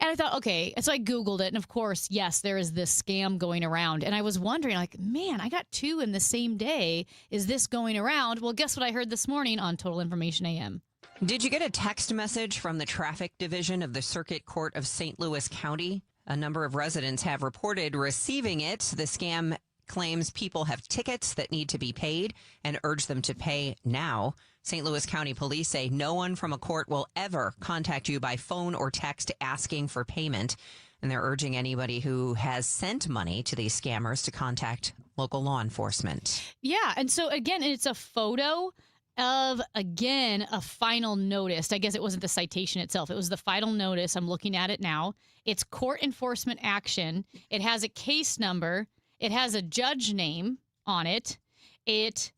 And I thought, okay. And so I Googled it. And of course, yes, there is this scam going around. And I was wondering, like, man, I got 2 in the same day. Is this going around? Well, guess what I heard this morning on Total Information AM? Did you get a text message from the traffic division of the Circuit Court of St. Louis County? A number of residents have reported receiving it. The scam claims people have tickets that need to be paid and urge them to pay now. St. Louis County Police say no one from a court will ever contact you by phone or text asking for payment. And they're urging anybody who has sent money to these scammers to contact local law enforcement. Yeah. And so, again, it's a photo of, again, a final notice. I guess it wasn't the citation itself. It was the final notice. I'm looking at it now. It's court enforcement action. It has a case number. It has a judge name on it. It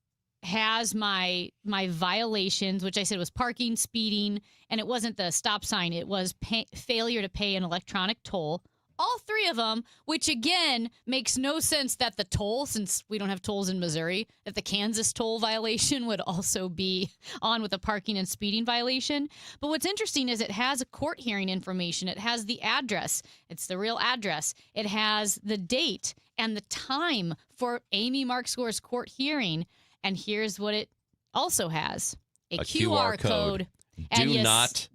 has my violations, which I said was parking, speeding, and it wasn't the stop sign. It was failure to pay an electronic toll. All 3 of them, which again makes no sense that the toll, since we don't have tolls in Missouri, that the Kansas toll violation would also be on with a parking and speeding violation. But what's interesting is it has a court hearing information. It has the address. It's the real address. It has the date and the time for Amy Mark Score's court hearing. And here's what it also has. A QR code. Do not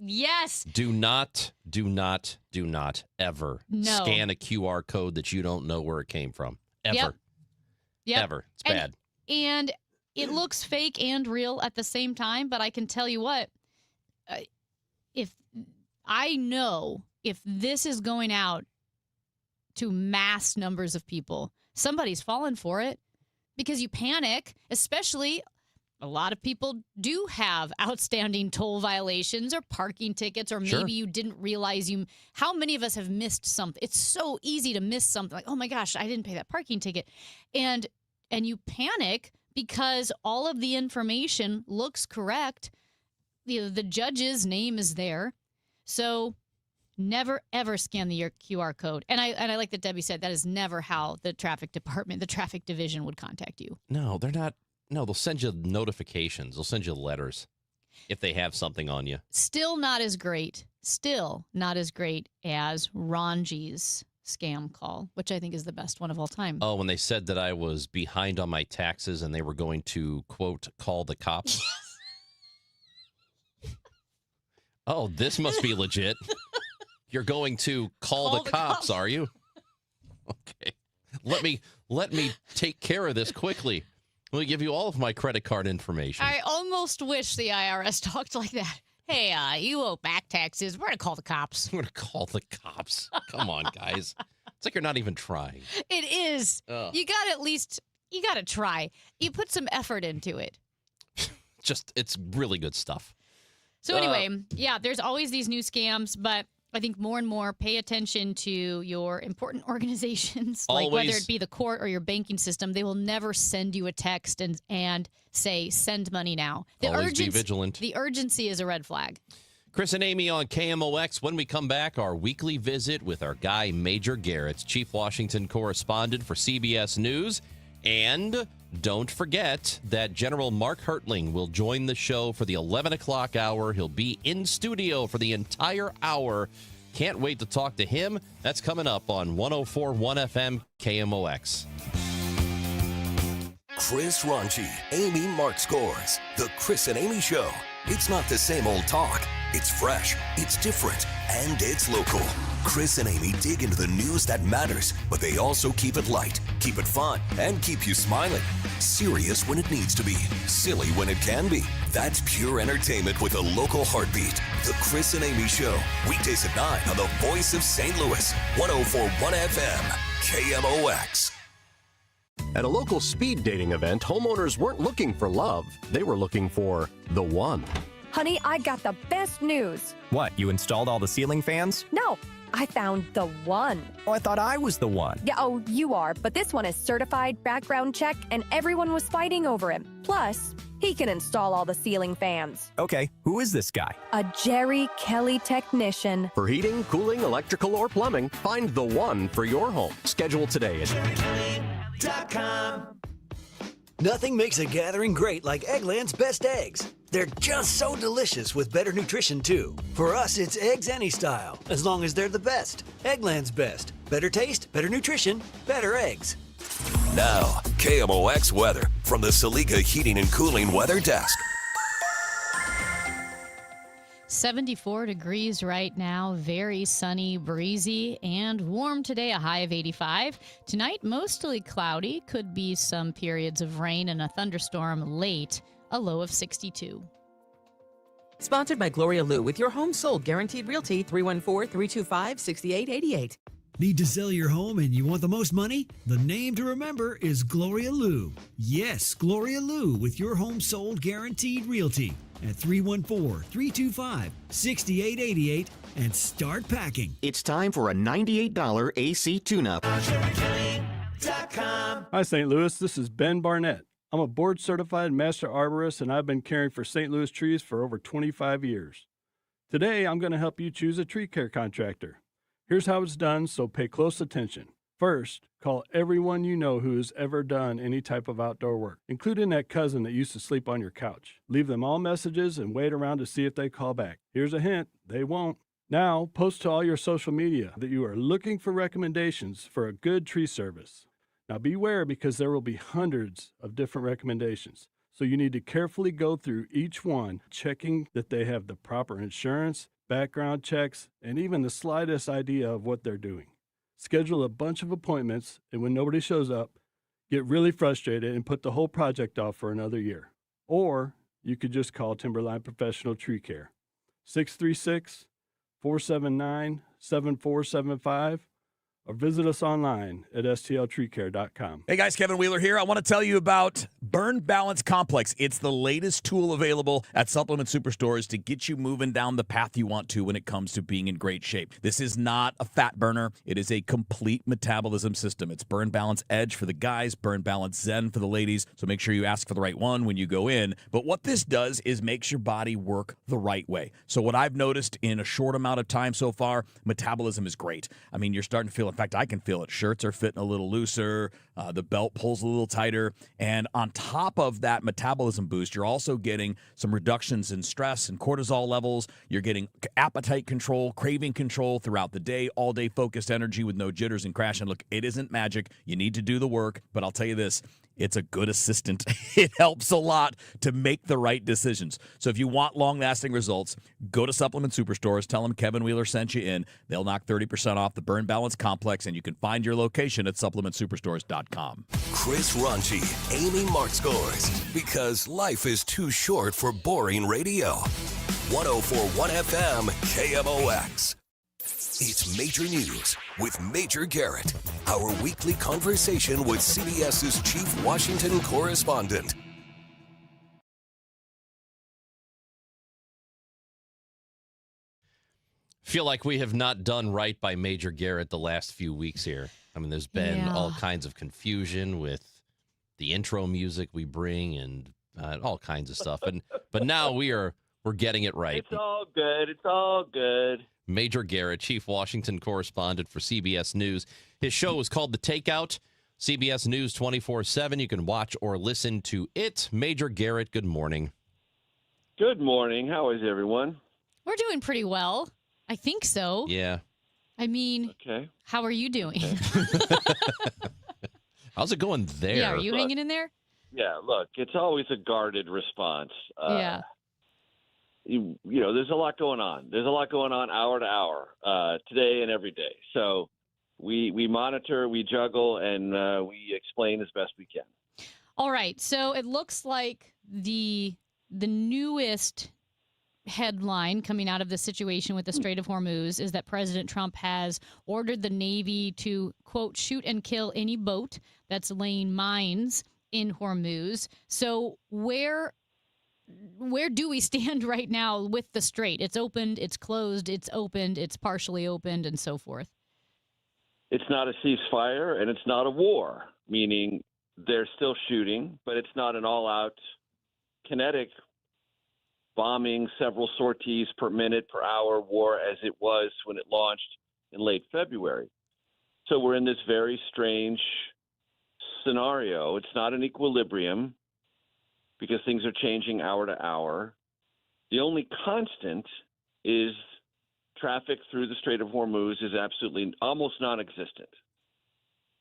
ever scan a QR code that you don't know where it came from. Ever. Yep. Ever. It's bad. And it looks fake and real at the same time, but I can tell you what, if this is going out to mass numbers of people, somebody's fallen for it because you panic, especially a lot of people do have outstanding toll violations or parking tickets, or maybe Sure. you didn't realize how many of us have missed something. It's so easy to miss something like, oh my gosh, I didn't pay that parking ticket. And you panic because all of the information looks correct. The judge's name is there. So never, ever scan the QR code. And I like that Debbie said that is never how the traffic department, the traffic division would contact you. No, they're not. No, they'll send you notifications. They'll send you letters if they have something on you. Still not as great as Ranji's scam call, which I think is the best one of all time. Oh, when they said that I was behind on my taxes and they were going to, quote, call the cops. Oh, this must be legit. You're going to call the cops, are you? Okay. Let me take care of this quickly. Let me give you all of my credit card information. I almost wish the IRS talked like that. Hey, you owe back taxes. We're going to call the cops. We're going to call the cops. Come on, guys. It's like you're not even trying. It is. Ugh. You got to try. You put some effort into it. It's really good stuff. So anyway, yeah, there's always these new scams, but I think more and more pay attention to your important organizations, like whether it be the court or your banking system. They will never send you a text and say, send money now. Always be vigilant. The urgency is a red flag. Chris and Amy on KMOX. When we come back, our weekly visit with our guy, Major Garrett's Chief Washington correspondent for CBS News. And don't forget that General Mark Hertling will join the show for the 11 o'clock hour. He'll be in studio for the entire hour. Can't wait to talk to him. That's coming up on 104.1 FM KMOX. Chris Ranji, Amy Mark Scores. The Chris and Amy Show. It's not the same old talk. It's fresh, it's different, and it's local. Chris and Amy dig into the news that matters, but they also keep it light, keep it fun, and keep you smiling. Serious when it needs to be, silly when it can be. That's pure entertainment with a local heartbeat. The Chris and Amy Show. Weekdays at 9 on the Voice of St. Louis. 104.1 FM. KMOX. At a local speed dating event, homeowners weren't looking for love. They were looking for the one. Honey, I got the best news. What, you installed all the ceiling fans? No, I found the one. Oh, I thought I was the one. Yeah, oh, you are, but this one is certified, background check, and everyone was fighting over him. Plus, he can install all the ceiling fans. Okay, who is this guy? A Jerry Kelly technician. For heating, cooling, electrical, or plumbing, find the one for your home. Schedule today at JerryKelly.com. Nothing makes a gathering great like Eggland's Best Eggs. They're just so delicious with better nutrition, too. For us, it's eggs any style, as long as they're the best. Eggland's Best. Better taste, better nutrition, better eggs. Now, KMOX weather from the Saliga Heating and Cooling Weather Desk. 74 degrees right now, very sunny, breezy, and warm today, a high of 85. Tonight, mostly cloudy, could be some periods of rain and a thunderstorm late, a low of 62. Sponsored by Gloria Lou with your home sold guaranteed realty 314-325-6888. Need to sell your home and you want the most money? The name to remember is Gloria Lou. Yes, Gloria Lou with your home sold guaranteed realty at 314-325-6888 and start packing. It's time for a $98 AC tune-up. Hi, St. Louis. This is Ben Barnett. I'm a board-certified master arborist, and I've been caring for St. Louis trees for over 25 years. Today, I'm going to help you choose a tree care contractor. Here's how it's done, so pay close attention. First, call everyone you know who has ever done any type of outdoor work, including that cousin that used to sleep on your couch. Leave them all messages and wait around to see if they call back. Here's a hint, they won't. Now, post to all your social media that you are looking for recommendations for a good tree service. Now beware, because there will be hundreds of different recommendations. So you need to carefully go through each one, checking that they have the proper insurance, background checks, and even the slightest idea of what they're doing. Schedule a bunch of appointments, and when nobody shows up, get really frustrated and put the whole project off for another year. Or you could just call Timberline Professional Tree Care, 636-479-7475, or visit us online at stltreecare.com. Hey guys, Kevin Wheeler here. I want to tell you about Burn Balance Complex. It's the latest tool available at supplement superstores to get you moving down the path you want to when it comes to being in great shape. This is not a fat burner. It is a complete metabolism system. It's Burn Balance Edge for the guys, Burn Balance Zen for the ladies. So make sure you ask for the right one when you go in. But what this does is makes your body work the right way. So what I've noticed in a short amount of time so far, metabolism is great. I mean, you're starting to feel, in fact, I can feel it. Shirts are fitting a little looser. The belt pulls a little tighter. And on top of that metabolism boost, you're also getting some reductions in stress and cortisol levels. You're getting appetite control, craving control throughout the day, all day focused energy with no jitters and crash. And look, it isn't magic. You need to do the work. But I'll tell you this, it's a good assistant. It helps a lot to make the right decisions. So if you want long-lasting results, go to Supplement Superstores. Tell them Kevin Wheeler sent you in. They'll knock 30% off the Burn Balance Complex, and you can find your location at supplementsuperstores.com. Chris Ranchi, Amy Mark scores because life is too short for boring radio. 104.1 FM KMOX. It's Major News with Major Garrett, our weekly conversation with CBS's chief Washington correspondent. Feel like we have not done right by Major Garrett the last few weeks here. I mean, there's been all kinds of confusion with the intro music we bring and all kinds of stuff. But now we're getting it right. It's all good. It's all good. Major Garrett, chief Washington correspondent for CBS News. His show is called The Takeout, CBS News 24/7. You can watch or listen to it. Major Garrett, good morning. Good morning. How is everyone? We're doing pretty well. I think so. Yeah. I mean, how are you doing? How's it going there? Yeah, are you hanging in there? Yeah, look, it's always a guarded response. Yeah. You know, there's a lot going on. There's a lot going on hour to hour, today and every day. So we monitor, we juggle, and we explain as best we can. All right. So it looks like the newest headline coming out of the situation with the Strait of Hormuz is that President Trump has ordered the Navy to, quote, shoot and kill any boat that's laying mines in Hormuz. So where do we stand right now with the Strait? It's opened, it's closed, it's opened, it's partially opened, and so forth. It's not a ceasefire, and it's not a war, meaning they're still shooting, but it's not an all-out kinetic bombing, several sorties per minute, per hour war as it was when it launched in late February. So we're in this very strange scenario. It's not an equilibrium because things are changing hour to hour. The only constant is traffic through the Strait of Hormuz is absolutely almost non-existent.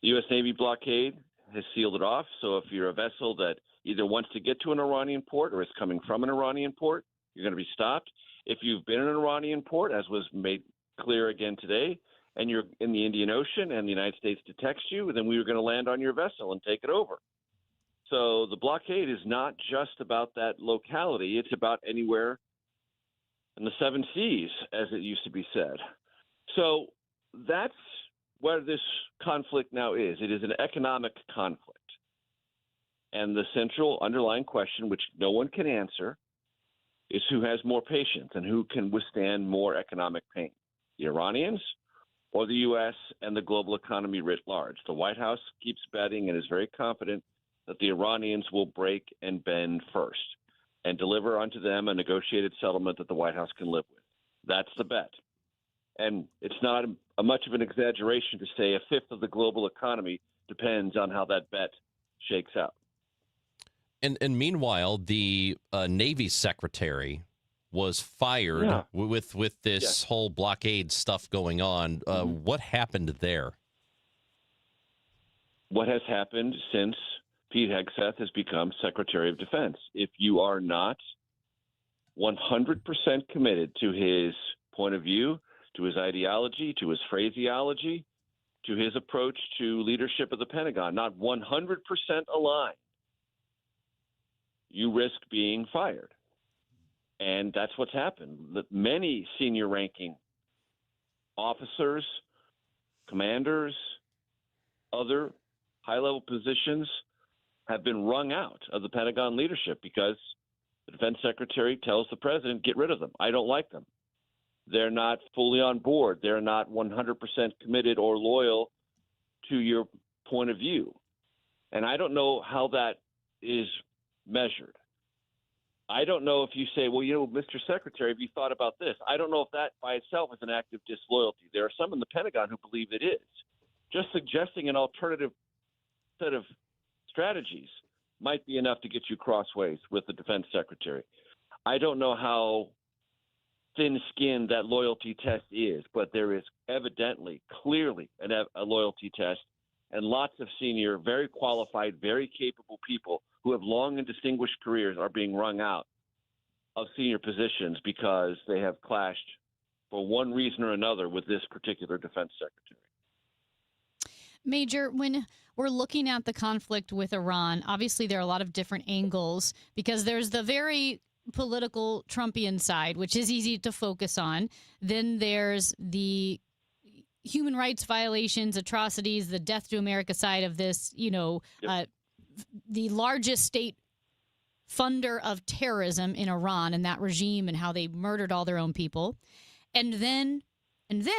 The U.S. Navy blockade has sealed it off. So if you're a vessel that either wants to get to an Iranian port or is coming from an Iranian port, you're going to be stopped. If you've been in an Iranian port, as was made clear again today, and you're in the Indian Ocean and the United States detects you, then we are going to land on your vessel and take it over. So the blockade is not just about that locality. It's about anywhere in the seven seas, as it used to be said. So that's where this conflict now is. It is an economic conflict. And the central underlying question, which no one can answer, is who has more patience and who can withstand more economic pain, the Iranians or the U.S. and the global economy writ large. The White House keeps betting and is very confident that the Iranians will break and bend first and deliver unto them a negotiated settlement that the White House can live with. That's the bet. And it's not much of an exaggeration to say a fifth of the global economy depends on how that bet shakes out. And meanwhile, the Navy secretary was fired with this whole blockade stuff going on. What happened there? What has happened since Pete Hegseth has become Secretary of Defense? If you are not 100% committed to his point of view, to his ideology, to his phraseology, to his approach to leadership of the Pentagon, not 100% aligned, you risk being fired. And that's what's happened. Many senior ranking officers, commanders, other high-level positions have been wrung out of the Pentagon leadership because the defense secretary tells the president, get rid of them. I don't like them. They're not fully on board. They're not 100% committed or loyal to your point of view. And I don't know how that is measured. I don't know if you say, well, Mr. Secretary, have you thought about this? I don't know if that by itself is an act of disloyalty. There are some in the Pentagon who believe it is. Just suggesting an alternative set of strategies might be enough to get you crossways with the defense secretary. I don't know how thin-skinned that loyalty test is, but there is evidently, clearly a loyalty test, and lots of senior, very qualified, very capable people who have long and distinguished careers are being wrung out of senior positions because they have clashed for one reason or another with this particular defense secretary. Major, when we're looking at the conflict with Iran, obviously there are a lot of different angles because there's the very political Trumpian side, which is easy to focus on. Then there's the human rights violations, atrocities, the death to America side of this, the largest state funder of terrorism in Iran and that regime and how they murdered all their own people. And then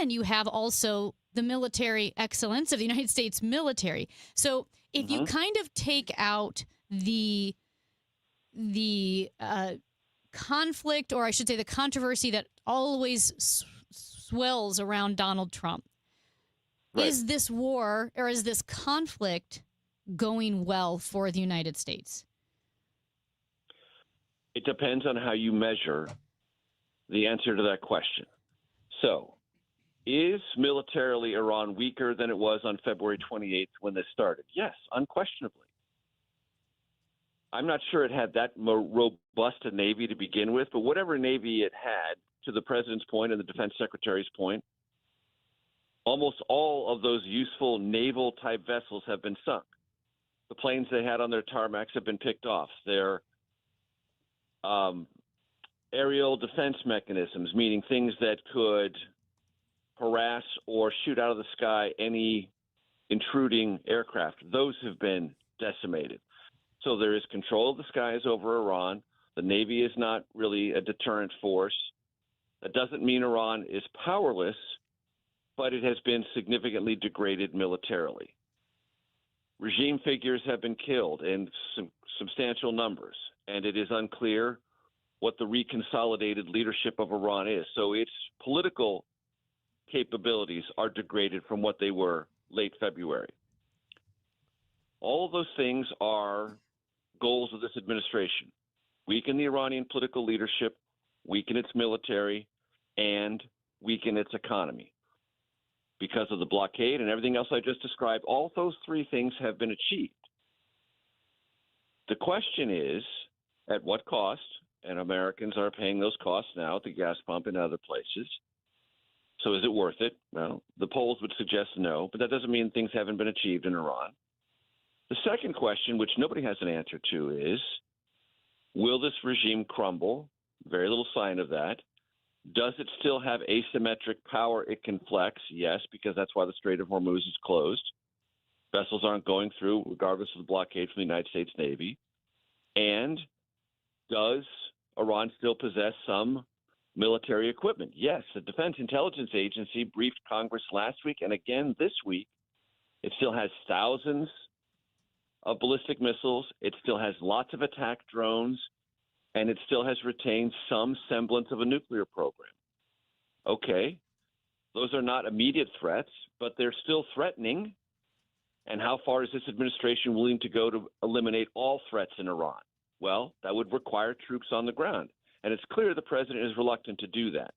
you have also the military excellence of the United States military. So if you kind of take out the conflict, or I should say the controversy that always swells around Donald Trump, right. Is this war or is this conflict going well for the United States? It depends on how you measure the answer to that question. So, is militarily Iran weaker than it was on February 28th when this started? Yes, unquestionably. I'm not sure it had that robust a Navy to begin with, but whatever Navy it had, to the president's point and the defense secretary's point, almost all of those useful naval-type vessels have been sunk. The planes they had on their tarmacs have been picked off. Their aerial defense mechanisms, meaning things that could harass or shoot out of the sky any intruding aircraft, those have been decimated. So there is control of the skies over Iran. The Navy is not really a deterrent force. That doesn't mean Iran is powerless, but it has been significantly degraded militarily. Regime figures have been killed in substantial numbers, and it is unclear what the reconsolidated leadership of Iran is. So its political capabilities are degraded from what they were late February. All of those things are goals of this administration: weaken the Iranian political leadership, weaken its military, and weaken its economy. Because of the blockade and everything else I just described, all those three things have been achieved. The question is, at what cost? And Americans are paying those costs now at the gas pump and other places. So is it worth it? Well, the polls would suggest no, but that doesn't mean things haven't been achieved in Iran. The second question, which nobody has an answer to, is, will this regime crumble? Very little sign of that. Does it still have asymmetric power it can flex? Yes, because that's why the Strait of Hormuz is closed. Vessels aren't going through, regardless of the blockade from the United States Navy. And does Iran still possess some military equipment? Yes, the Defense Intelligence Agency briefed Congress last week and again this week. It still has thousands of ballistic missiles. It still has lots of attack drones, and it still has retained some semblance of a nuclear program. Okay, those are not immediate threats, but they're still threatening. And how far is this administration willing to go to eliminate all threats in Iran? Well, that would require troops on the ground. And it's clear the president is reluctant to do that.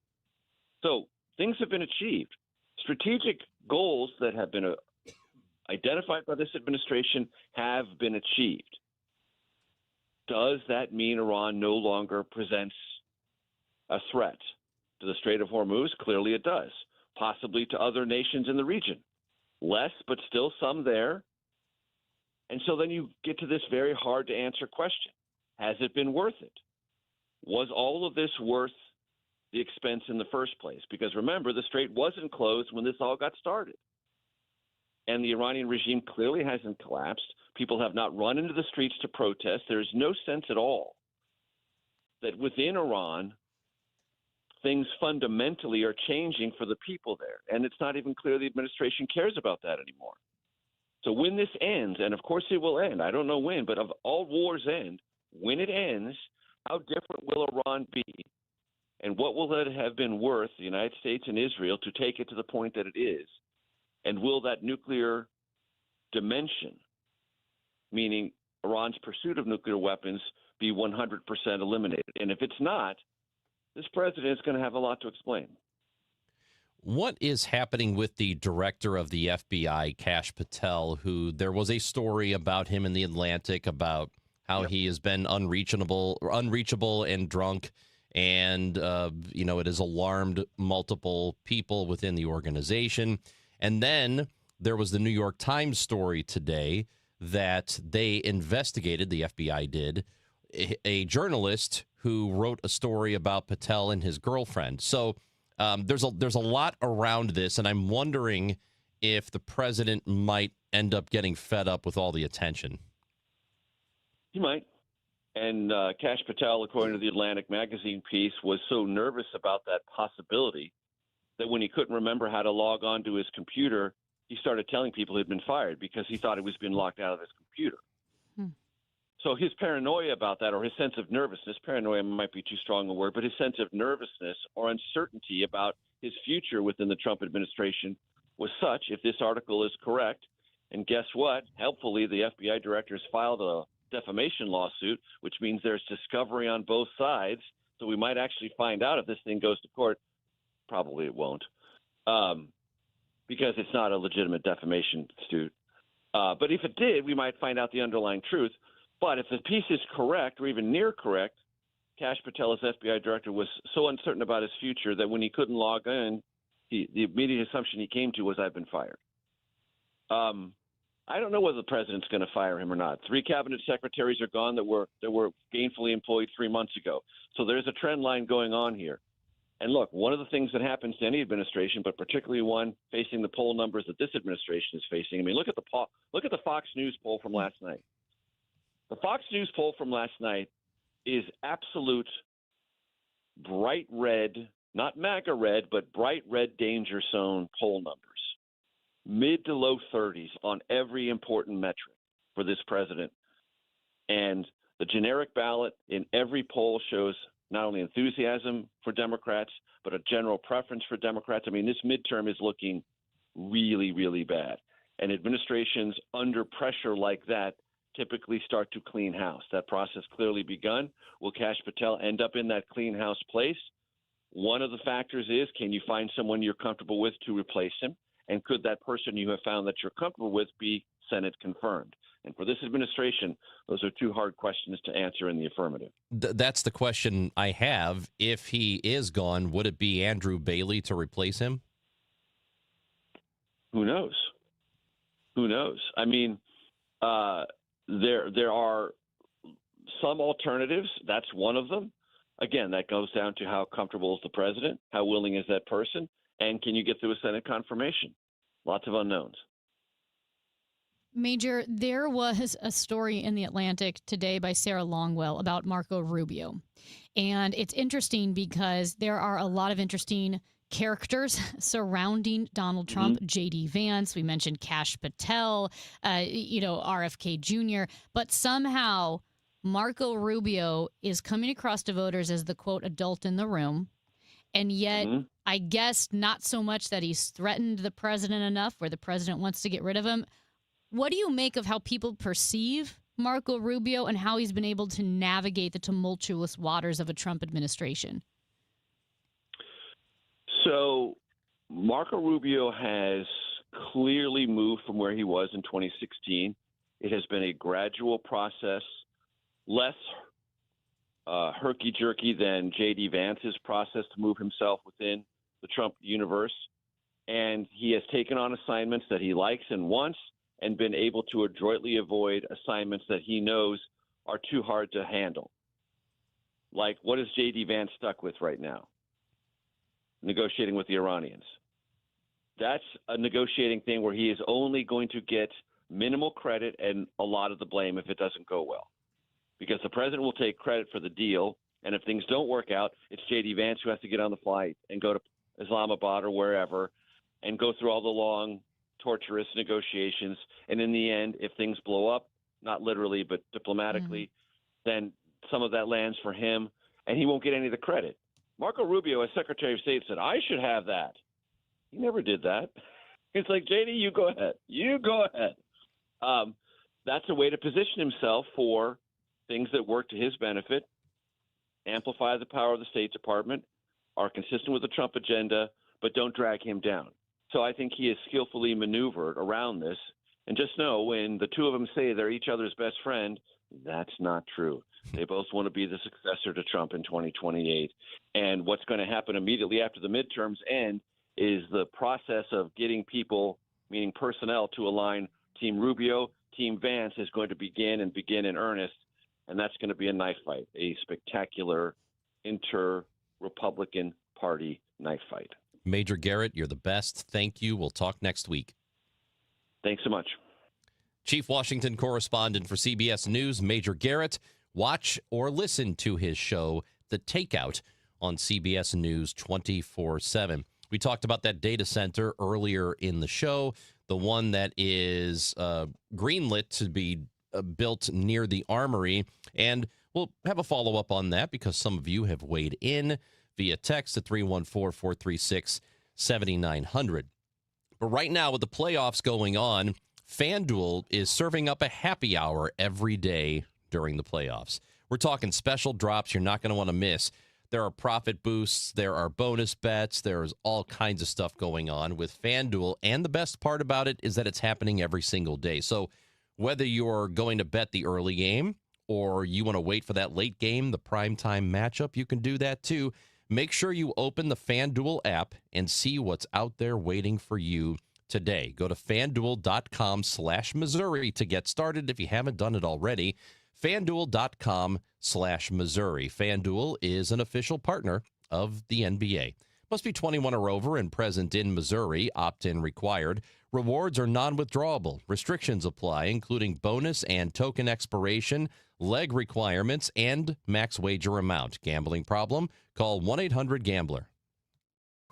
So things have been achieved. Strategic goals that have been identified by this administration have been achieved. Does that mean Iran no longer presents a threat to the Strait of Hormuz? Clearly it does. Possibly to other nations in the region. Less, but still some there. And so then you get to this very hard to answer question. Has it been worth it? Was all of this worth the expense in the first place? Because remember, the strait wasn't closed when this all got started. and the Iranian regime clearly hasn't collapsed. People have not run into the streets to protest. There's no sense at all that within Iran, things fundamentally are changing for the people there. And it's not even clear the administration cares about that anymore. So when this ends, and of course it will end, I don't know when, but of all wars end, when it ends, how different will Iran be? And what will it have been worth, the United States and Israel, to take it to the point that it is? And will that nuclear dimension, meaning Iran's pursuit of nuclear weapons, be 100% eliminated? And if it's not, this president is going to have a lot to explain. What is happening with the director of the FBI, Kash Patel, who there was a story about him in the Atlantic about how he has been unreachable and drunk, and it has alarmed multiple people within the organization. And then there was the New York Times story today that they investigated, the FBI did, a journalist who wrote a story about Patel and his girlfriend. So there's a lot around this, and I'm wondering if the president might end up getting fed up with all the attention. He might. And Kash Patel, according to the Atlantic magazine piece, was so nervous about that possibility that when he couldn't remember how to log on to his computer, he started telling people he'd been fired because he thought he was being locked out of his computer. So his paranoia about that, or his sense of nervousness, paranoia might be too strong a word, but his sense of nervousness or uncertainty about his future within the Trump administration was such, if this article is correct, and guess what? Helpfully, the FBI director has filed a defamation lawsuit, which means there's discovery on both sides. So we might actually find out if this thing goes to court. Probably it won't, because it's not a legitimate defamation suit. But if it did, we might find out the underlying truth. But if the piece is correct, or even near correct, Kash Patel, as FBI director, was so uncertain about his future that when he couldn't log in, the immediate assumption he came to was, I've been fired. I don't know whether the president's going to fire him or not. 3 cabinet secretaries are gone that were gainfully employed 3 months ago. So there's a trend line going on here. And look, one of the things that happens to any administration, but particularly one facing the poll numbers that this administration is facing. I mean, look at the Fox News poll from last night. The Fox News poll from last night is absolute bright red, not MAGA red, but bright red danger zone poll numbers. Mid to low 30s on every important metric for this president. And the generic ballot in every poll shows not only enthusiasm for Democrats, but a general preference for Democrats. I mean, this midterm is looking really, really bad. And administrations under pressure like that typically start to clean house. That process clearly begun. Will Kash Patel end up in that clean house place? One of the factors is, can you find someone you're comfortable with to replace him? And could that person you have found that you're comfortable with be Senate confirmed? And for this administration, those are 2 hard questions to answer in the affirmative. That's the question I have. If he is gone, would it be Andrew Bailey to replace him? Who knows? Who knows? I mean, there are some alternatives. That's one of them. Again, that goes down to how comfortable is the president, how willing is that person, and can you get through a Senate confirmation? Lots of unknowns. Major, there was a story in The Atlantic today by Sarah Longwell about Marco Rubio. And it's interesting because there are a lot of interesting characters surrounding Donald Trump. J.D. Vance, we mentioned Kash Patel, RFK Jr., but somehow Marco Rubio is coming across to voters as the, quote, adult in the room. And yet, I guess not so much that he's threatened the president enough where the president wants to get rid of him. What do you make of how people perceive Marco Rubio and how he's been able to navigate the tumultuous waters of a Trump administration? So Marco Rubio has clearly moved from where he was in 2016. It has been a gradual process, less herky-jerky than J.D. Vance's process to move himself within the Trump universe. And he has taken on assignments that he likes and wants and been able to adroitly avoid assignments that he knows are too hard to handle. Like, what is J.D. Vance stuck with right now? Negotiating with the Iranians. That's a negotiating thing where he is only going to get minimal credit and a lot of the blame if it doesn't go well. Because the president will take credit for the deal, and if things don't work out, it's J.D. Vance who has to get on the flight and go to Islamabad or wherever and go through all the long, torturous negotiations. And in the end, if things blow up, not literally but diplomatically, then some of that lands for him, and he won't get any of the credit. Marco Rubio, as Secretary of State, said, I should have that. He never did that. It's like, JD, you go ahead. You go ahead. That's a way to position himself for things that work to his benefit, amplify the power of the State Department, are consistent with the Trump agenda, but don't drag him down. So I think he has skillfully maneuvered around this. And just know, when the two of them say they're each other's best friend, that's not true. They both want to be the successor to Trump in 2028. And what's going to happen immediately after the midterms end is the process of getting people, meaning personnel, to align Team Rubio, Team Vance is going to begin in earnest. And that's going to be a knife fight, a spectacular inter-Republican party knife fight. Major Garrett, you're the best. Thank you. We'll talk next week. Thanks so much. Chief Washington correspondent for CBS News, Major Garrett. Watch or listen to his show, The Takeout, on CBS News 24/7. We talked about that data center earlier in the show, the one that is greenlit to be built near the Armory. And we'll have a follow-up on that because some of you have weighed in via text at 314-436-7900. But right now, with the playoffs going on, FanDuel is serving up a happy hour every day during the playoffs. We're talking special drops you're not going to want to miss. There are profit boosts. There are bonus bets. There's all kinds of stuff going on with FanDuel. And the best part about it is that it's happening every single day. So whether you're going to bet the early game or you want to wait for that late game, the primetime matchup, you can do that too. Make sure you open the FanDuel app and see what's out there waiting for you today. Go to FanDuel.com/Missouri to get started if you haven't done it already. FanDuel.com/Missouri. FanDuel is an official partner of the NBA. Must be 21 or over and present in Missouri. Opt-in required. Rewards are non-withdrawable. Restrictions apply, including bonus and token expiration, leg requirements, and max wager amount. Gambling problem? Call 1-800-GAMBLER.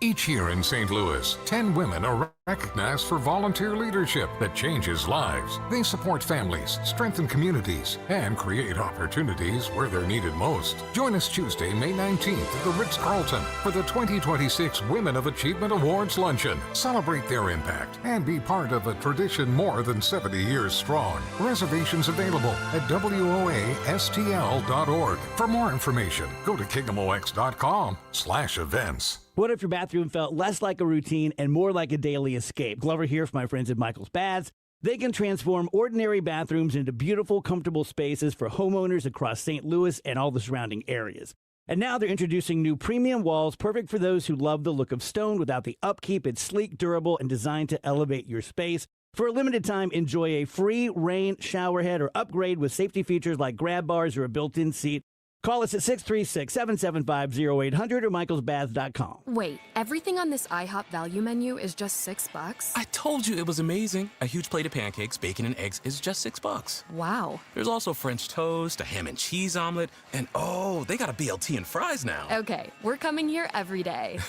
Each year in St. Louis, 10 women are recognized for volunteer leadership that changes lives. They support families, strengthen communities, and create opportunities where they're needed most. Join us Tuesday, May 19th at the Ritz-Carlton for the 2026 Women of Achievement Awards Luncheon. Celebrate their impact and be part of a tradition more than 70 years strong. Reservations available at WOASTL.org. For more information, go to KingdomOX.com/events. What if your bathroom felt less like a routine and more like a daily escape? Glover here for my friends at Michael's Baths. They can transform ordinary bathrooms into beautiful, comfortable spaces for homeowners across St. Louis and all the surrounding areas. And now they're introducing new premium walls, perfect for those who love the look of stone without the upkeep. It's sleek, durable, and designed to elevate your space. For a limited time, enjoy a free rain shower head or upgrade with safety features like grab bars or a built-in seat. Call us at 636-775-0800 or michaelsbaths.com. Wait, everything on this IHOP value menu is just $6? I told you it was amazing. A huge plate of pancakes, bacon, and eggs is just $6. Wow. There's also French toast, a ham and cheese omelet, and oh, they got a BLT and fries now. Okay, we're coming here every day.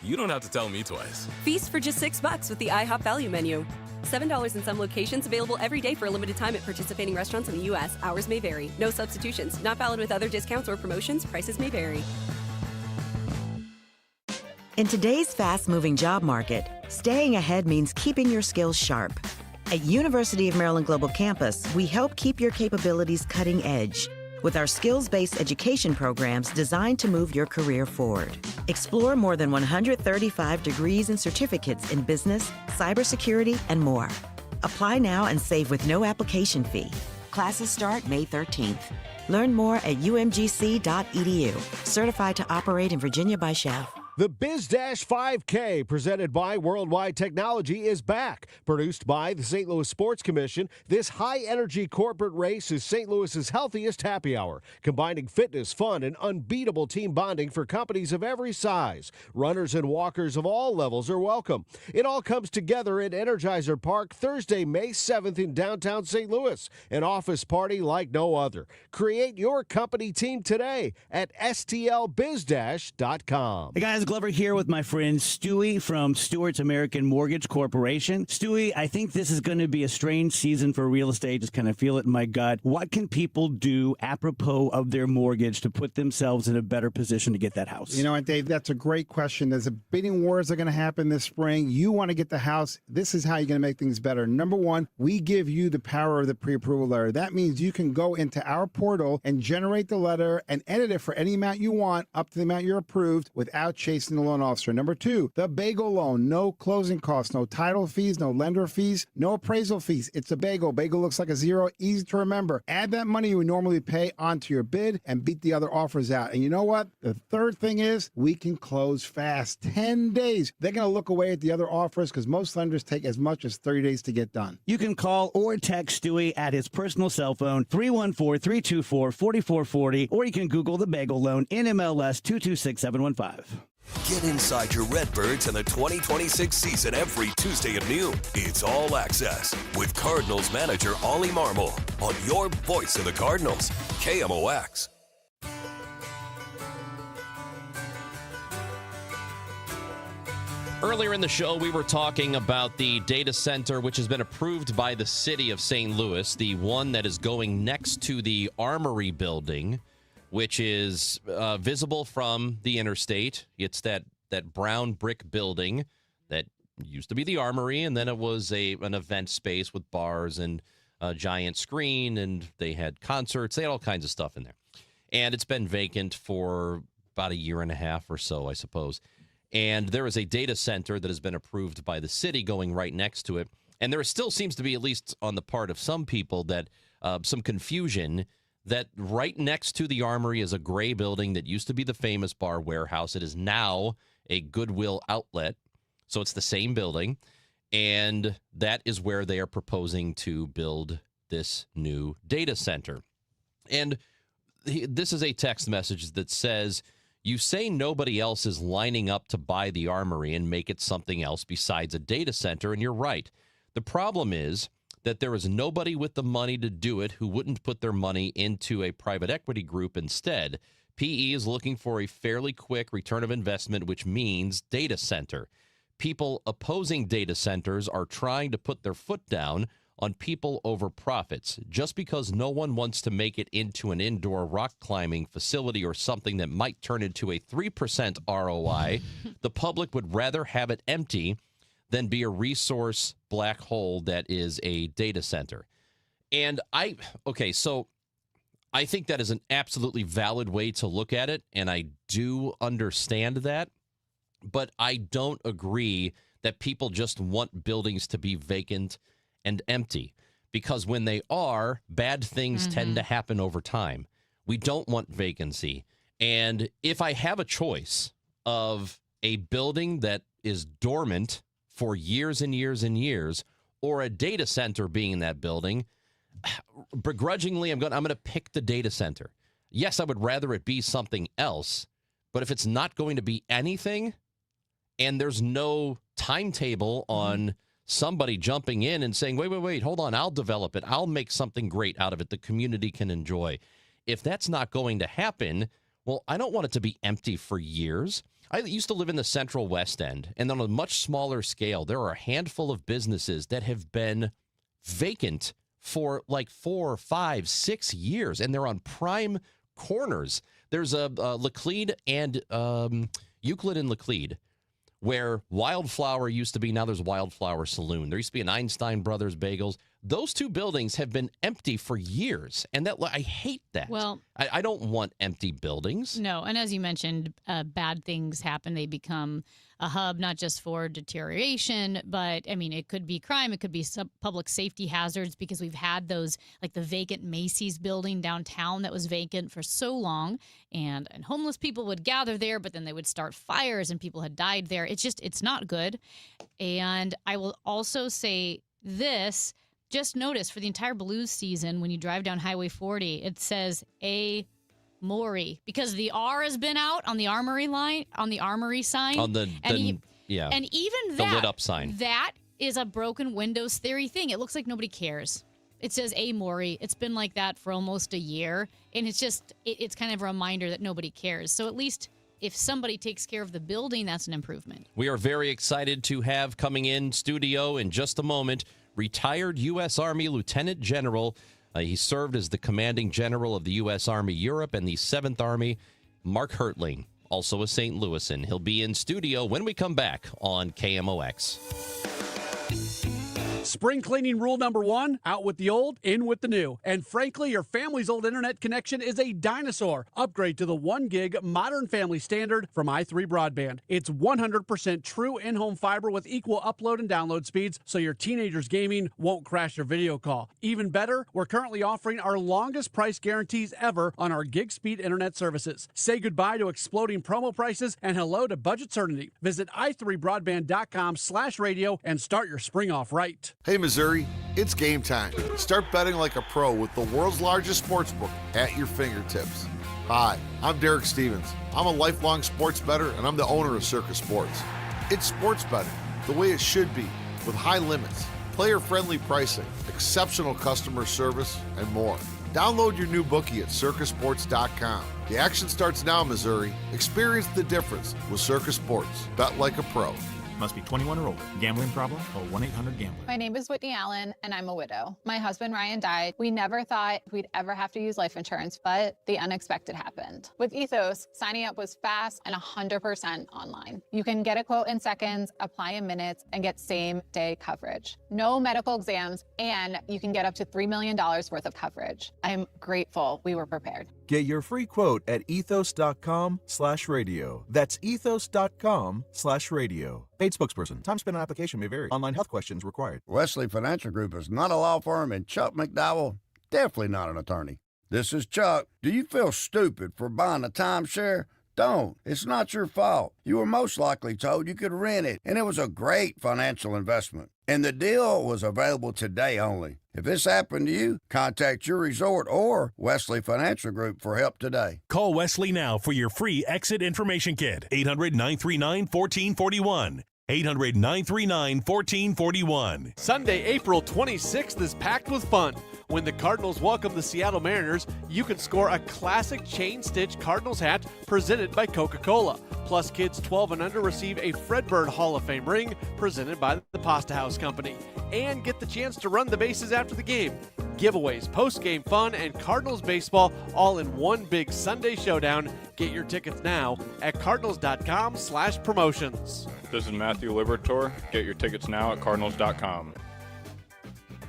You don't have to tell me twice. Feast for just $6 with the IHOP value menu. $7 in some locations, available every day for a limited time at participating restaurants in the U.S. Hours may vary. No substitutions. Not valid with other discounts or promotions. Prices may vary. In today's fast-moving job market, staying ahead means keeping your skills sharp. At University of Maryland Global Campus, we help keep your capabilities cutting edge with our skills-based education programs designed to move your career forward. Explore more than 135 degrees and certificates in business, cybersecurity, and more. Apply now and save with no application fee. Classes start May 13th. Learn more at umgc.edu. Certified to operate in Virginia by Chef. The BizDash 5K, presented by Worldwide Technology, is back. Produced by the St. Louis Sports Commission, this high-energy corporate race is St. Louis's healthiest happy hour, combining fitness, fun, and unbeatable team bonding for companies of every size. Runners and walkers of all levels are welcome. It all comes together at Energizer Park Thursday, May 7th in downtown St. Louis, an office party like no other. Create your company team today at stlbizdash.com. Hey guys, Glover here with my friend Stewie from Stewart's American Mortgage Corporation. Stewie, I think this is going to be a strange season for real estate. Just kind of feel it in my gut. What can people do apropos of their mortgage to put themselves in a better position to get that house? You know what, Dave, that's a great question. There's a bidding wars that are going to happen this spring. You want to get the house. This is how you're going to make things better. Number one, we give you the power of the pre-approval letter. That means you can go into our portal and generate the letter and edit it for any amount you want up to the amount you're approved without chasing the loan officer. Number two, the bagel loan. No closing costs, no title fees, no lender fees, no appraisal fees. It's a bagel. Bagel looks like a zero, easy to remember. Add that money you would normally pay onto your bid and beat the other offers out. And you know what? The third thing is we can close fast. 10 days. They're going to look away at the other offers because most lenders take as much as 30 days to get done. You can call or text Stewie at his personal cell phone, 314-324-4440, or you can Google the bagel loan, NMLS 226715. Get inside your Redbirds and the 2026 season every Tuesday at noon. It's All Access with Cardinals manager Ollie Marmol on your voice of the Cardinals, KMOX. Earlier in the show, we were talking about the data center, which has been approved by the city of St. Louis, the one that is going next to the Armory building, which is visible from the interstate. It's that brown brick building that used to be the Armory, and then it was an event space with bars and a giant screen, and they had concerts. They had all kinds of stuff in there. And it's been vacant for about a year and a half or so, I suppose. And there is a data center that has been approved by the city going right next to it. And there still seems to be, at least on the part of some people, that some confusion that right next to the Armory is a gray building that used to be the famous bar warehouse. It is now a Goodwill outlet. So it's the same building. And that is where they are proposing to build this new data center. And this is a text message that says, "You say nobody else is lining up to buy the Armory and make it something else besides a data center, and you're right. The problem is that there is nobody with the money to do it who wouldn't put their money into a private equity group instead. PE is looking for a fairly quick return of investment, which means data center. People opposing data centers are trying to put their foot down on people over profits. Just because no one wants to make it into an indoor rock climbing facility or something that might turn into a 3% ROI, the public would rather have it empty than be a resource black hole that is a data center." And so I think that is an absolutely valid way to look at it, and I do understand that, but I don't agree that people just want buildings to be vacant and empty, because when they are, bad things tend to happen over time. We don't want vacancy. And if I have a choice of a building that is dormant for years and years and years, or a data center being in that building, begrudgingly, I'm going to pick the data center. Yes, I would rather it be something else, but if it's not going to be anything, and there's no timetable on somebody jumping in and saying, wait, hold on, I'll develop it. I'll make something great out of it the community can enjoy. If that's not going to happen, well, I don't want it to be empty for years. I used to live in the Central West End, and on a much smaller scale, there are a handful of businesses that have been vacant for like 4, 5, 6 years, and they're on prime corners. There's a Laclede and Euclid and Laclede, where Wildflower used to be. Now there's Wildflower Saloon. There used to be an Einstein Brothers Bagels. Those two buildings have been empty for years, and I hate that. Well, I don't want empty buildings. No, and as you mentioned, bad things happen. They become a hub not just for deterioration, but I mean, it could be crime. It could be public safety hazards because we've had those, like the vacant Macy's building downtown that was vacant for so long, and homeless people would gather there, but then they would start fires and people had died there. It's not good. And I will also say this. Just notice for the entire Blues season, when you drive down Highway 40, it says A. Maury because the R has been out on the Armory line, on the Armory sign. On the and even the that lit up sign. That is a broken Windows theory thing. It looks like nobody cares. It says A. Maury. It's been like that for almost a year, and it's just it's kind of a reminder that nobody cares. So at least if somebody takes care of the building, that's an improvement. We are very excited to have coming in studio in just a moment retired U.S. Army Lieutenant General. He served as the commanding general of the U.S. Army Europe and the 7th Army, Mark Hertling, also a St. Louisan. He'll be in studio when we come back on KMOX. Spring cleaning rule number 1, out with the old, in with the new. And frankly, your family's old internet connection is a dinosaur. Upgrade to the 1 gig modern family standard from i3 Broadband. It's 100% true in-home fiber with equal upload and download speeds, so your teenager's gaming won't crash your video call. Even better, we're currently offering our longest price guarantees ever on our gig speed internet services. Say goodbye to exploding promo prices and hello to budget certainty. Visit i3broadband.com/radio and start your spring off right. Hey Missouri, it's game time. Start betting like a pro with the world's largest sportsbook at your fingertips. Hi, I'm Derek Stevens. I'm a lifelong sports bettor and I'm the owner of Circus Sports. It's sports betting the way it should be, with high limits, player-friendly pricing, exceptional customer service, and more. Download your new bookie at circusports.com. The action starts now, Missouri. Experience the difference with Circus Sports. Bet like a pro. Must be 21 or older. Gambling problem? Call 1-800-GAMBLER. My name is Whitney Allen, and I'm a widow. My husband, Ryan, died. We never thought we'd ever have to use life insurance, but the unexpected happened. With Ethos, signing up was fast and 100% online. You can get a quote in seconds, apply in minutes, and get same-day coverage. No medical exams, and you can get up to $3 million worth of coverage. I'm grateful we were prepared. Get your free quote at ethos.com/radio. That's ethos.com/radio. Paid spokesperson. Time spent on application may vary. Online health questions required. Wesley Financial Group is not a law firm, and Chuck McDowell, definitely not an attorney. This is Chuck. Do you feel stupid for buying a timeshare? Don't. It's not your fault. You were most likely told you could rent it, and it was a great financial investment. And the deal was available today only. If this happened to you, contact your resort or Wesley Financial Group for help today. Call Wesley now for your free exit information kit. 800-939-1441. 800-939-1441. Sunday, April 26th is packed with fun. When the Cardinals welcome the Seattle Mariners, you can score a classic chain-stitch Cardinals hat presented by Coca-Cola. Plus, kids 12 and under receive a Fredbird Hall of Fame ring presented by the Pasta House Company. And get the chance to run the bases after the game. Giveaways, post-game fun, and Cardinals baseball all in one big Sunday showdown. Get your tickets now at cardinals.com/promotions. This is Matthew Liberatore. Get your tickets now at cardinals.com.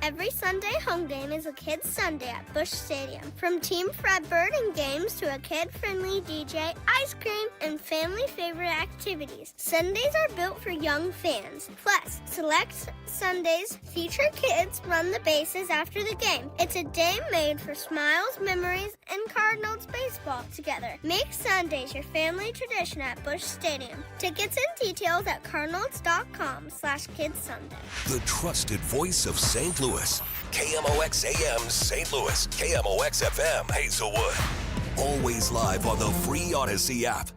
Every Sunday home game is a Kids Sunday at Busch Stadium. From Team Fredbird and games to a kid-friendly DJ, ice cream, and family-favorite activities. Sundays are built for young fans. Plus, select Sundays feature kids run the bases after the game. It's a day made for smiles, memories, and Cardinals baseball together. Make Sundays your family tradition at Busch Stadium. Tickets and details at cardinals.com/KidsSunday. The trusted voice of St. Louis. KMOX AM St. Louis. KMOX FM Hazelwood. Always live on the free Odyssey app.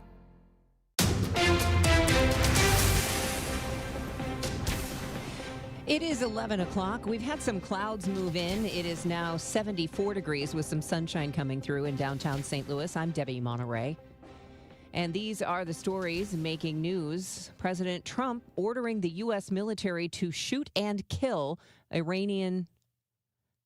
It is 11 o'clock. We've had some clouds move in. It is now 74 degrees with some sunshine coming through in downtown St. Louis. I'm Debbie Monterey. And these are the stories making news. President Trump ordering the U.S. military to shoot and kill Iranian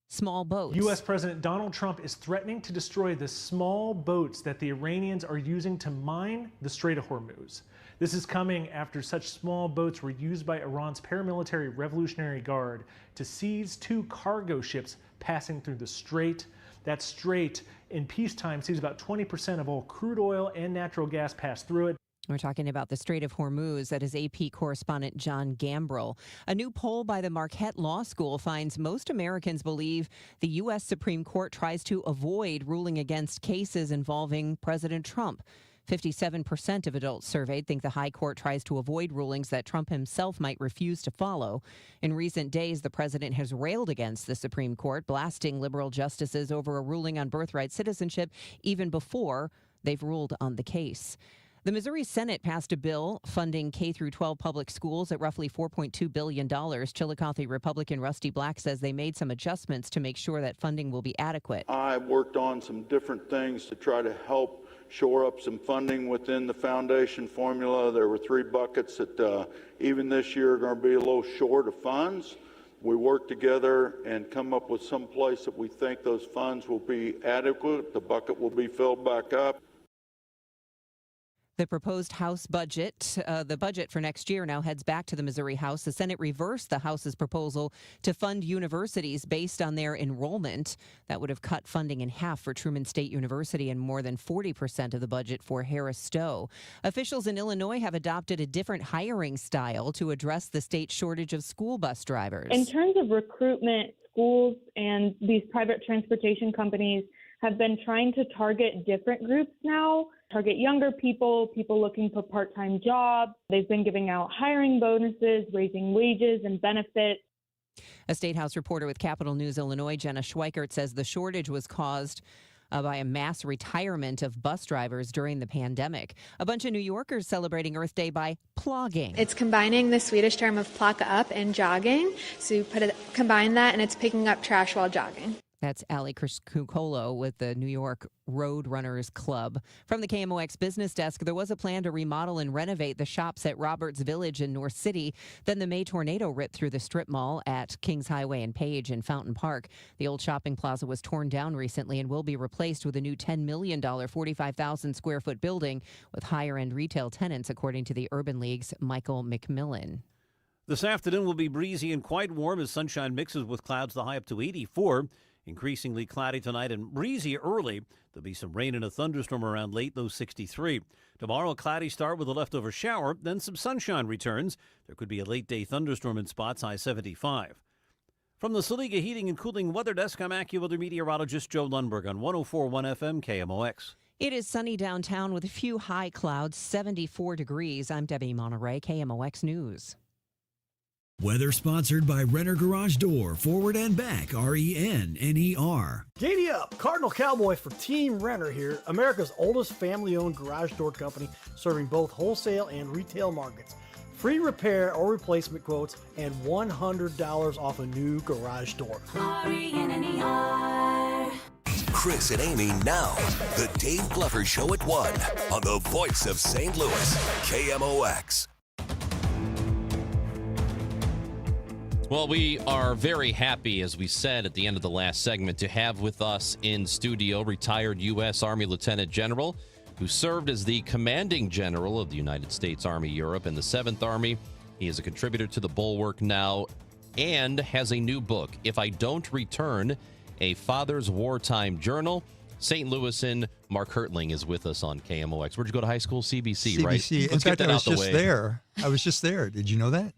small boats. U.S. President Donald Trump is threatening to destroy the small boats that the Iranians are using to mine the Strait of Hormuz. This is coming after such small boats were used by Iran's paramilitary Revolutionary Guard to seize 2 cargo ships passing through the strait. That strait in peacetime sees about 20% of all crude oil and natural gas pass through it. We're talking about the Strait of Hormuz. That is AP correspondent John Gambrill. A new poll by the Marquette Law School finds most Americans believe the U.S. Supreme Court tries to avoid ruling against cases involving President Trump. 57% of adults surveyed think the high court tries to avoid rulings that Trump himself might refuse to follow. In recent days, the president has railed against the Supreme Court, blasting liberal justices over a ruling on birthright citizenship even before they've ruled on the case. The Missouri Senate passed a bill funding K-12 public schools at roughly $4.2 billion. Chillicothe Republican Rusty Black says they made some adjustments to make sure that funding will be adequate. I worked on some different things to try to help shore up some funding within the foundation formula. There were 3 buckets that even this year are going to be a little short of funds. We worked together and come up with some place that we think those funds will be adequate. The bucket will be filled back up. The proposed House budget, the budget for next year now heads back to the Missouri House. The Senate reversed the House's proposal to fund universities based on their enrollment. That would have cut funding in half for Truman State University and more than 40% of the budget for Harris Stowe. Officials in Illinois have adopted a different hiring style to address the state's shortage of school bus drivers. In terms of recruitment, schools and these private transportation companies have been trying to target different groups now, target younger people, people looking for part-time jobs. They've been giving out hiring bonuses, raising wages and benefits. A State House reporter with Capital News Illinois, Jenna Schweikert, says the shortage was caused by a mass retirement of bus drivers during the pandemic. A bunch of New Yorkers celebrating Earth Day by plogging. It's combining the Swedish term of plocka up and jogging. So you combine that and it's picking up trash while jogging. That's Ali Cucolo with the New York Road Runners Club. From the KMOX business desk, there was a plan to remodel and renovate the shops at Roberts Village in North City. Then the May tornado ripped through the strip mall at Kings Highway and Page in Fountain Park. The old shopping plaza was torn down recently and will be replaced with a new $10 million, 45,000 square foot building with higher end retail tenants, according to the Urban League's Michael McMillan. This afternoon will be breezy and quite warm as sunshine mixes with clouds, the high up to 84. Increasingly cloudy tonight and breezy early. There'll be some rain and a thunderstorm around late, low 63. Tomorrow, a cloudy start with a leftover shower, then some sunshine returns. There could be a late-day thunderstorm in spots, high 75. From the Saliga Heating and Cooling Weather Desk, I'm AccuWeather meteorologist Joe Lundberg on 104.1 FM KMOX. It is sunny downtown with a few high clouds, 74 degrees. I'm Debbie Monterey, KMOX News. Weather sponsored by Renner Garage Door, forward and back, RENNER. Giddy up! Cardinal Cowboy for Team Renner here, America's oldest family-owned garage door company serving both wholesale and retail markets. Free repair or replacement quotes and $100 off a new garage door. RENNER. Chris and Amy now. The Dave Glover Show at 1 on the voice of St. Louis, KMOX. Well, we are very happy, as we said at the end of the last segment, to have with us in studio retired U.S. Army Lieutenant General who served as the commanding general of the United States Army Europe and the 7th Army. He is a contributor to the Bulwark now and has a new book, If I Don't Return, A Father's Wartime Journal. St. Louisan Mark Hertling is with us on KMOX. Where'd you go to high school? CBC, right? CBC. In fact, I was just there. I was just there. Did you know that?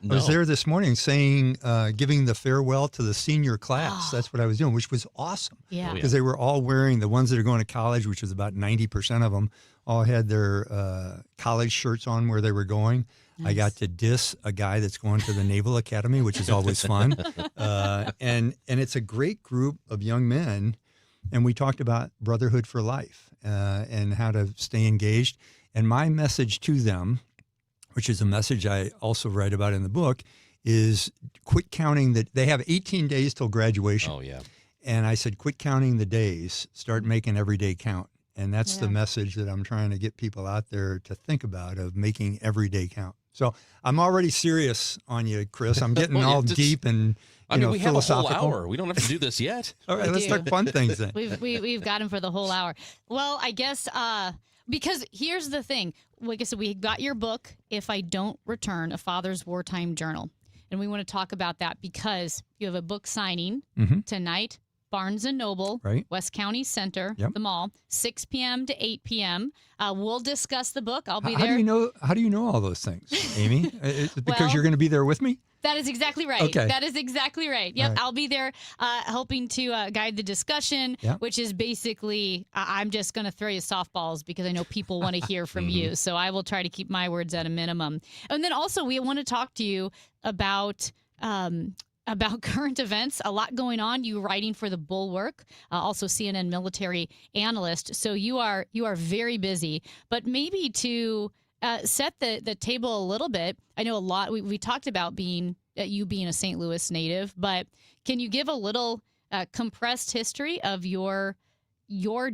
No. I was there this morning saying, giving the farewell to the senior class. That's what I was doing, which was awesome. Yeah. Because they were all wearing, the ones that are going to college, which was about 90% of them, all had their college shirts on where they were going. Nice. I got to diss a guy that's going to the Naval Academy, which is always fun. And it's a great group of young men. And we talked about brotherhood for life and how to stay engaged. And my message to them, which is a message I also write about in the book, is quit counting that they have 18 days till graduation. Oh, yeah. And I said, quit counting the days, start making every day count. And that's the message that I'm trying to get people out there to think about, of making every day count. So I'm already serious on you, Chris. I'm getting all deep and we have a whole philosophical. hour. We don't have to do this yet. All right, let's talk fun things then. We've got him for the whole hour. Well, I guess Because here's the thing. Like I said, we got your book, If I Don't Return, A Father's Wartime Journal. And we want to talk about that because you have a book signing tonight, Barnes & Noble, Right. West County Center, Yep. the mall, 6 p.m. to 8 p.m. We'll discuss the book. I'll be How there. do you know all those things, Amy? Is it because Well- you're going to be there with me? That is exactly right. Okay. That is exactly right. Yep. All right. I'll be there helping to guide the discussion, Yep. which is basically I'm just going to throw you softballs because I know people want to hear from you. So I will try to keep my words at a minimum. And then also we want to talk to you about current events, a lot going on. You writing for the Bulwark, also CNN military analyst. So you are very busy, but maybe to set the table a little bit. I know a lot. We talked about you being a St. Louis native, but can you give a little compressed history of your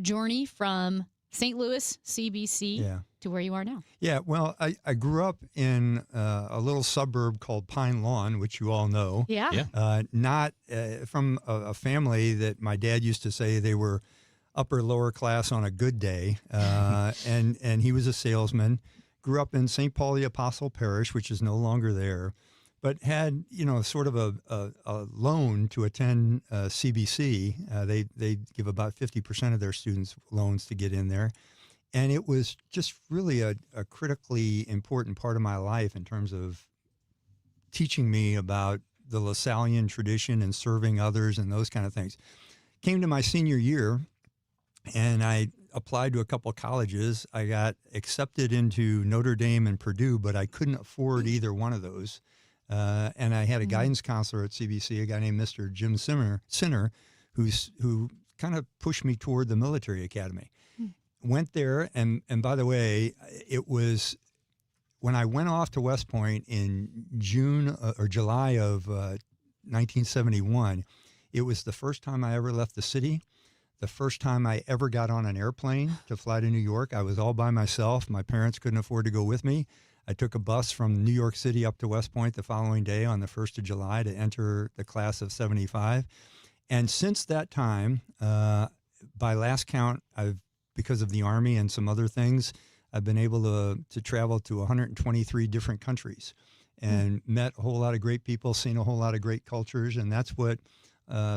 journey from St. Louis, CBC, to where you are now? Yeah, well, I grew up in a little suburb called Pine Lawn, which you all know. Yeah. Not from a family that my dad used to say they were upper lower class on a good day, and he was a salesman. Grew up in St. Paul the Apostle Parish, which is no longer there, but had sort of a loan to attend CBC. They give about 50% of their students loans to get in there, and it was just really a critically important part of my life in terms of teaching me about the LaSallian tradition and serving others and those kind of things. Came to my senior year, and I applied to a couple of colleges. I got accepted into Notre Dame and Purdue, but I couldn't afford either one of those. And I had a guidance counselor at CBC, a guy named Mr. Jim Sinner, who kind of pushed me toward the military academy. Went there, and by the way, it was when I went off to West Point in June or July of 1971, it was the first time I ever left the city. The first time I ever got on an airplane to fly to New York. I was all by myself. My parents couldn't afford to go with me. I took a bus from New York City up to West Point the following day on the 1st of July to enter the class of 75. And since that time, by last count, because of the Army and some other things, I've been able to travel to 123 different countries and met a whole lot of great people, seen a whole lot of great cultures, and that's what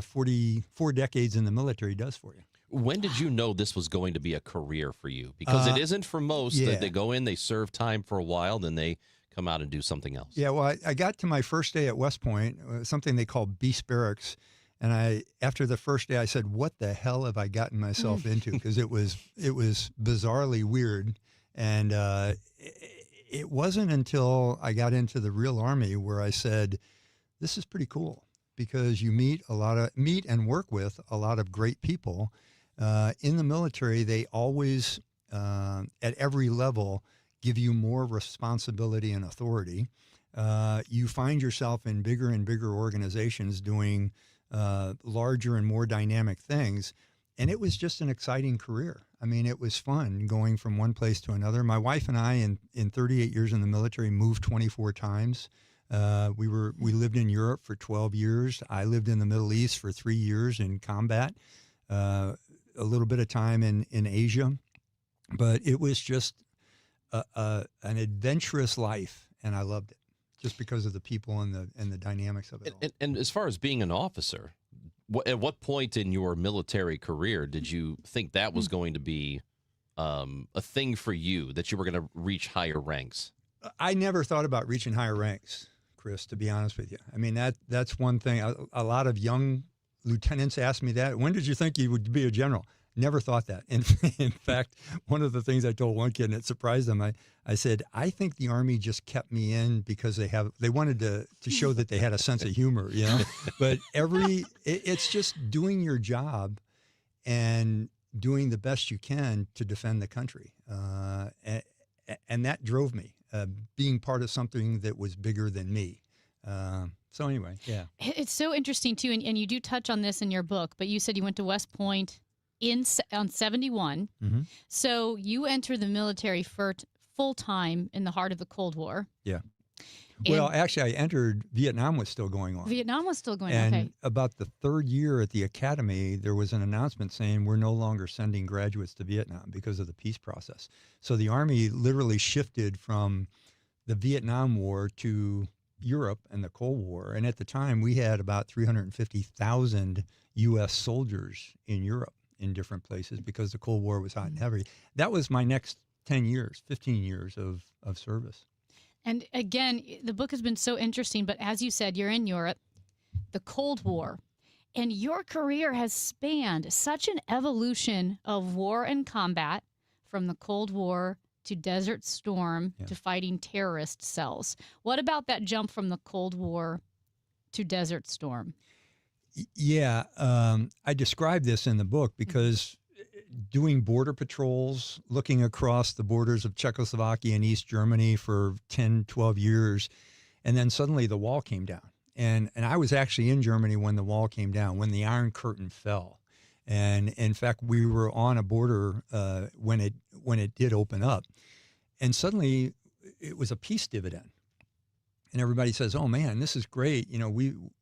44 decades in the military does for you. When did you know this was going to be a career for you? Because it isn't for most. That they go in, they serve time for a while, then they come out and do something else. Yeah, well, I got to my first day at West Point, something they call Beast Barracks, and after the first day, I said, "What the hell have I gotten myself into?" Because it was bizarrely weird, and it wasn't until I got into the real Army where I said, "This is pretty cool." Because you meet and work with a lot of great people. In the military, they always, at every level, give you more responsibility and authority. You find yourself in bigger and bigger organizations doing larger and more dynamic things. And it was just an exciting career. I mean, it was fun going from one place to another. My wife and I, in 38 years in the military, moved 24 times. We lived in Europe for 12 years. I lived in the Middle East for 3 years in combat, a little bit of time in Asia, but it was just an adventurous life, and I loved it just because of the people and the dynamics of it all. And as far as being an officer, at what point in your military career did you think that was going to be a thing for you, that you were going to reach higher ranks? I never thought about reaching higher ranks, Chris, to be honest with you. I mean, that's one thing. A lot of young lieutenants ask me that. When did you think you would be a general? Never thought that. In fact, one of the things I told one kid, and it surprised them, I said, I think the Army just kept me in because they wanted to show that they had a sense of humor, you know? But it's just doing your job and doing the best you can to defend the country. And that drove me. Being part of something that was bigger than me. So anyway, yeah. It's so interesting, too, and you do touch on this in your book, but you said you went to West Point on 71. Mm-hmm. So you entered the military full-time in the heart of the Cold War. Yeah. Well, actually, I entered, Vietnam was still going on. Vietnam was still going on. And Okay. about the third year at the academy, there was an announcement saying we're no longer sending graduates to Vietnam because of the peace process. So the Army literally shifted from the Vietnam War to Europe and the Cold War. And at the time, we had about 350,000 U.S. soldiers in Europe in different places because the Cold War was hot and heavy. That was my next 10 years, 15 years of service. And again, the book has been so interesting, but as you said, you're in Europe, the Cold War, and your career has spanned such an evolution of war and combat from the Cold War to Desert Storm to fighting terrorist cells. What about that jump from the Cold War to Desert Storm? Yeah, I describe this in the book because doing border patrols, looking across the borders of Czechoslovakia and East Germany for 10, 12 years, and then suddenly the wall came down. And I was actually in Germany when the wall came down, when the Iron Curtain fell. And in fact, we were on a border when it did open up. And suddenly it was a peace dividend. And everybody says, oh, man, this is great. You know,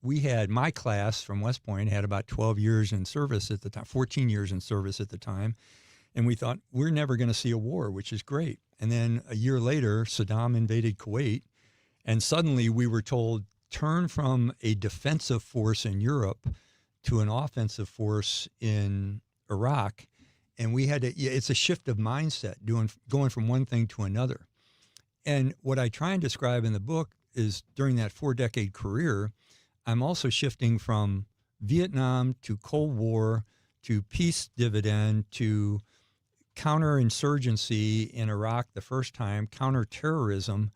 we had, my class from West Point had about 12 years in service at the time, 14 years in service at the time. And we thought, we're never going to see a war, which is great. And then a year later, Saddam invaded Kuwait. And suddenly we were told, turn from a defensive force in Europe to an offensive force in Iraq. And we had to, it's a shift of mindset, going from one thing to another. And what I try and describe in the book is during that 4-decade career, I'm also shifting from Vietnam to Cold War to peace dividend to counterinsurgency in Iraq the first time, counterterrorism.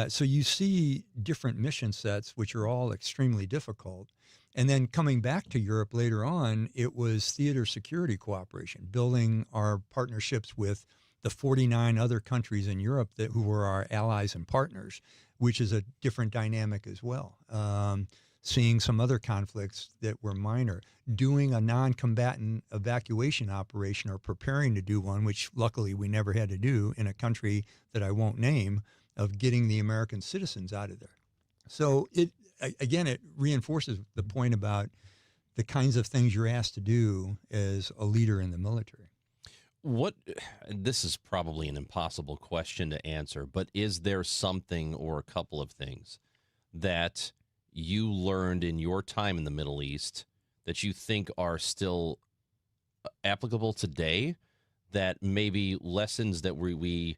So you see different mission sets, which are all extremely difficult. And then coming back to Europe later on, it was theater security cooperation, building our partnerships with the 49 other countries in Europe who were our allies and partners, which is a different dynamic as well. Seeing some other conflicts that were minor, doing a non-combatant evacuation operation or preparing to do one, which luckily we never had to do in a country that I won't name, of getting the American citizens out of there. So it reinforces the point about the kinds of things you're asked to do as a leader in the military. This is probably an impossible question to answer, but is there something or a couple of things that you learned in your time in the Middle East that you think are still applicable today, that maybe lessons that we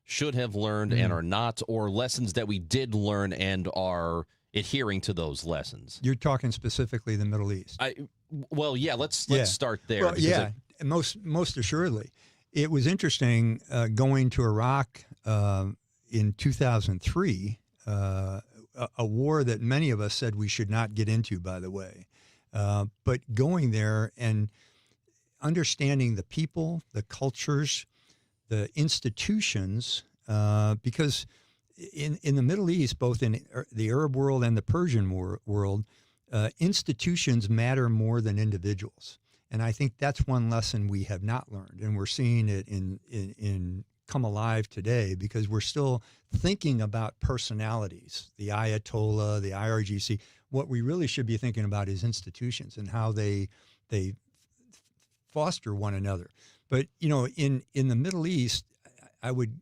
should have learned and are not, or lessons that we did learn and are adhering to those lessons? You're talking specifically the Middle East. Let's start there. Well, most assuredly. It was interesting going to Iraq in 2003, a war that many of us said we should not get into, by the way. But going there and understanding the people, the cultures, the institutions, because in the Middle East, both in the Arab world and the Persian world, institutions matter more than individuals. And I think that's one lesson we have not learned, and we're seeing it in come alive today because we're still thinking about personalities, the Ayatollah, the IRGC. What we really should be thinking about is institutions and how they foster one another. But, you know, in the Middle East, I would,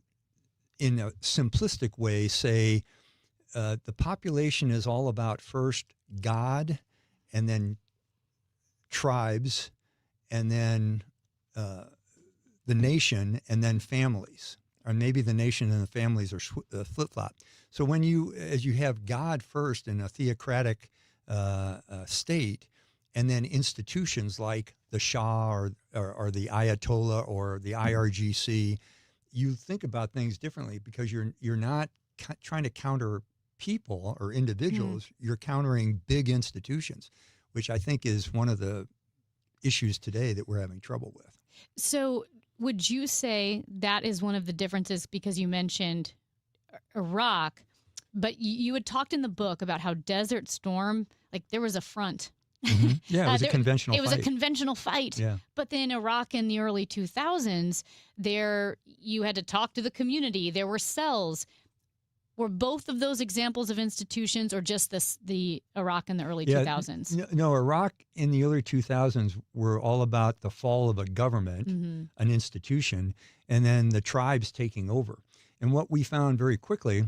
in a simplistic way, say the population is all about first God and then tribes and then the nation and then families. Or maybe the nation and the families are flip-flop. So as you have God first in a theocratic state, and then institutions like the Shah or the Ayatollah or the IRGC, you think about things differently because you're not trying to counter people or individuals. You're countering big institutions, which I think is one of the issues today that we're having trouble with. So would you say that is one of the differences, because you mentioned Iraq, but you had talked in the book about how Desert Storm, like there was a front. Mm-hmm. Yeah, it was a conventional fight. It was a conventional fight. Yeah. But then Iraq in the early 2000s, you had to talk to the community. There were cells. Were both of those examples of institutions, or just the Iraq in the early 2000s? No, Iraq in the early 2000s were all about the fall of a government, an institution, and then the tribes taking over. And what we found very quickly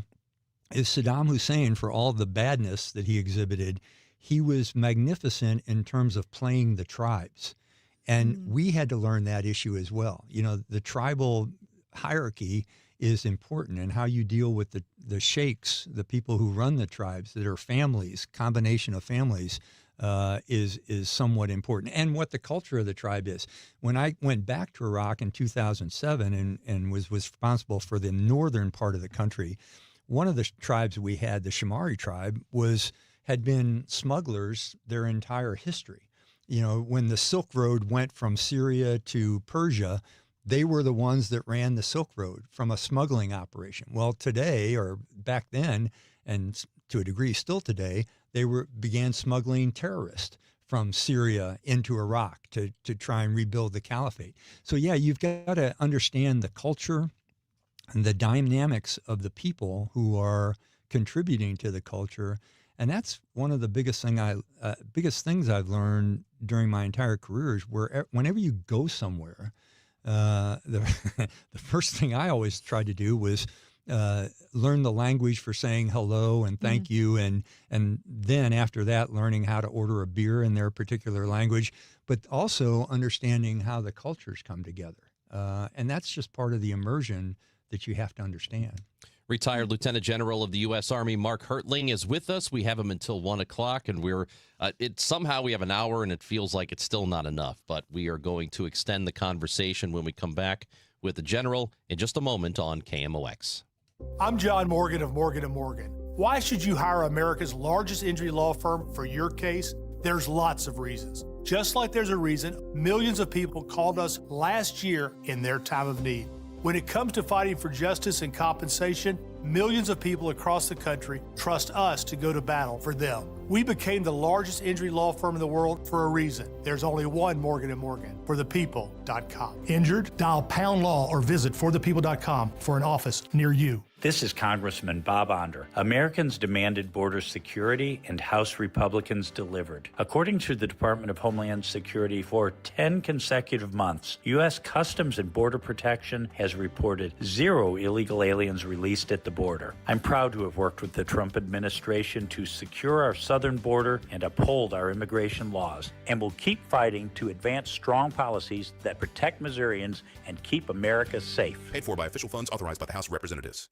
is Saddam Hussein, for all the badness that he exhibited, he was magnificent in terms of playing the tribes. And we had to learn that issue as well. You know, the tribal hierarchy is important, and how you deal with the sheikhs, the people who run the tribes that are families, combination of families, is somewhat important, and what the culture of the tribe is. When I went back to Iraq in 2007 and was responsible for the northern part of the country, one of the tribes we had, the Shamari tribe, had been smugglers their entire history. You know, when the Silk Road went from Syria to Persia, they were the ones that ran the Silk Road from a smuggling operation. Well, today, or back then, and to a degree still today, they began smuggling terrorists from Syria into Iraq to try and rebuild the caliphate. So yeah, you've got to understand the culture and the dynamics of the people who are contributing to the culture. And that's one of the biggest things I've learned during my entire career is whenever you go somewhere, the first thing I always tried to do was learn the language for saying hello and thank you, and then after that, learning how to order a beer in their particular language, but also understanding how the cultures come together. And that's just part of the immersion that you have to understand. Retired Lieutenant General of the U.S. Army Mark Hertling is with us. We have him until 1 o'clock, and somehow we have an hour, and it feels like it's still not enough. But we are going to extend the conversation when we come back with the General in just a moment on KMOX. I'm John Morgan of Morgan & Morgan. Why should you hire America's largest injury law firm for your case? There's lots of reasons. Just like there's a reason millions of people called us last year in their time of need. When it comes to fighting for justice and compensation, millions of people across the country trust us to go to battle for them. We became the largest injury law firm in the world for a reason. There's only one Morgan & Morgan, forthepeople.com. Injured? Dial #law or visit forthepeople.com for an office near you. This is Congressman Bob Onder. Americans demanded border security, and House Republicans delivered. According to the Department of Homeland Security, for 10 consecutive months, U.S. Customs and Border Protection has reported 0 illegal aliens released at the border. I'm proud to have worked with the Trump administration to secure our southern border and uphold our immigration laws, and will keep fighting to advance strong policies that protect Missourians and keep America safe. Paid for by official funds authorized by the House of Representatives.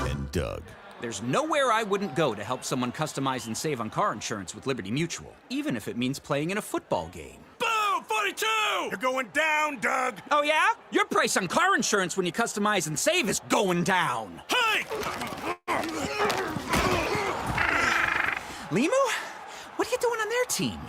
And Doug. There's nowhere I wouldn't go to help someone customize and save on car insurance with Liberty Mutual, even if it means playing in a football game. Boom! 42! You're going down, Doug! Oh, yeah? Your price on car insurance when you customize and save is going down. Hey! Limu? What are you doing on their team?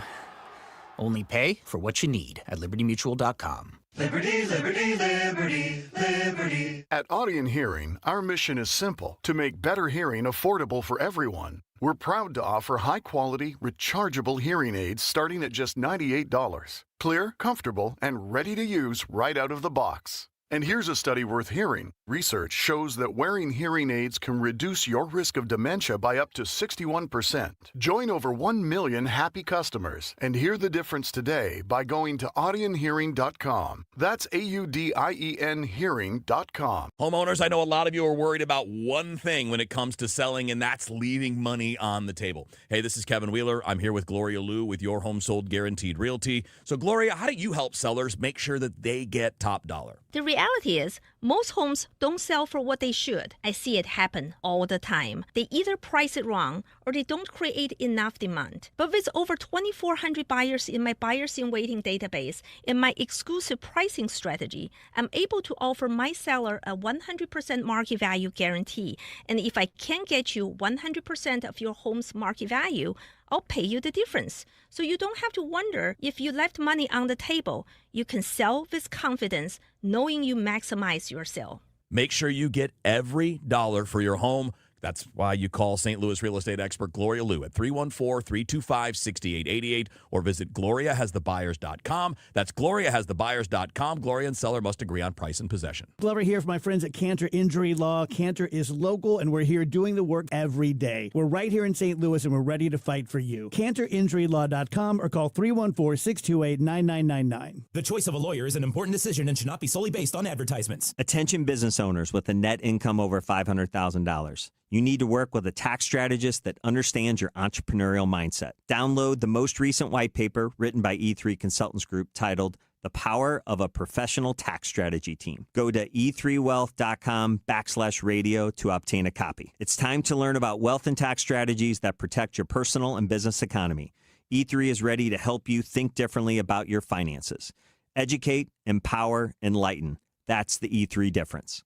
Only pay for what you need at libertymutual.com. Liberty, liberty, liberty, liberty. At Audion Hearing, our mission is simple: to make better hearing affordable for everyone. We're proud to offer high-quality, rechargeable hearing aids starting at just $98. Clear, comfortable, and ready to use right out of the box. And here's a study worth hearing. Research shows that wearing hearing aids can reduce your risk of dementia by up to 61%. Join over 1 million happy customers and hear the difference today by going to audionhearing.com. That's AUDIEN hearing.com. Homeowners, I know a lot of you are worried about one thing when it comes to selling, and that's leaving money on the table. Hey, this is Kevin Wheeler. I'm here with Gloria Liu with Your Home Sold Guaranteed Realty. So, Gloria, how do you help sellers make sure that they get top dollar? The reality is, most homes don't sell for what they should. I see it happen all the time. They either price it wrong or they don't create enough demand. But with over 2,400 buyers in my buyers in waiting database and my exclusive pricing strategy, I'm able to offer my seller a 100% market value guarantee. And if I can get you 100% of your home's market value, I'll pay you the difference. So you don't have to wonder if you left money on the table. You can sell with confidence, knowing you maximize your sale. Make sure you get every dollar for your home. That's why you call St. Louis real estate expert Gloria Liu at 314-325-6888 or visit GloriaHasTheBuyers.com. That's GloriaHasTheBuyers.com. Gloria and seller must agree on price and possession. Glover here for my friends at Cantor Injury Law. Cantor is local, and we're here doing the work every day. We're right here in St. Louis, and we're ready to fight for you. CantorInjuryLaw.com or call 314-628-9999. The choice of a lawyer is an important decision and should not be solely based on advertisements. Attention business owners with a net income over $500,000. You need to work with a tax strategist that understands your entrepreneurial mindset. Download the most recent white paper written by E3 Consultants Group titled The Power of a Professional Tax Strategy Team. Go to e3wealth.com/radio to obtain a copy. It's time to learn about wealth and tax strategies that protect your personal and business economy. E3 is ready to help you think differently about your finances. Educate, empower, enlighten. That's the E3 difference.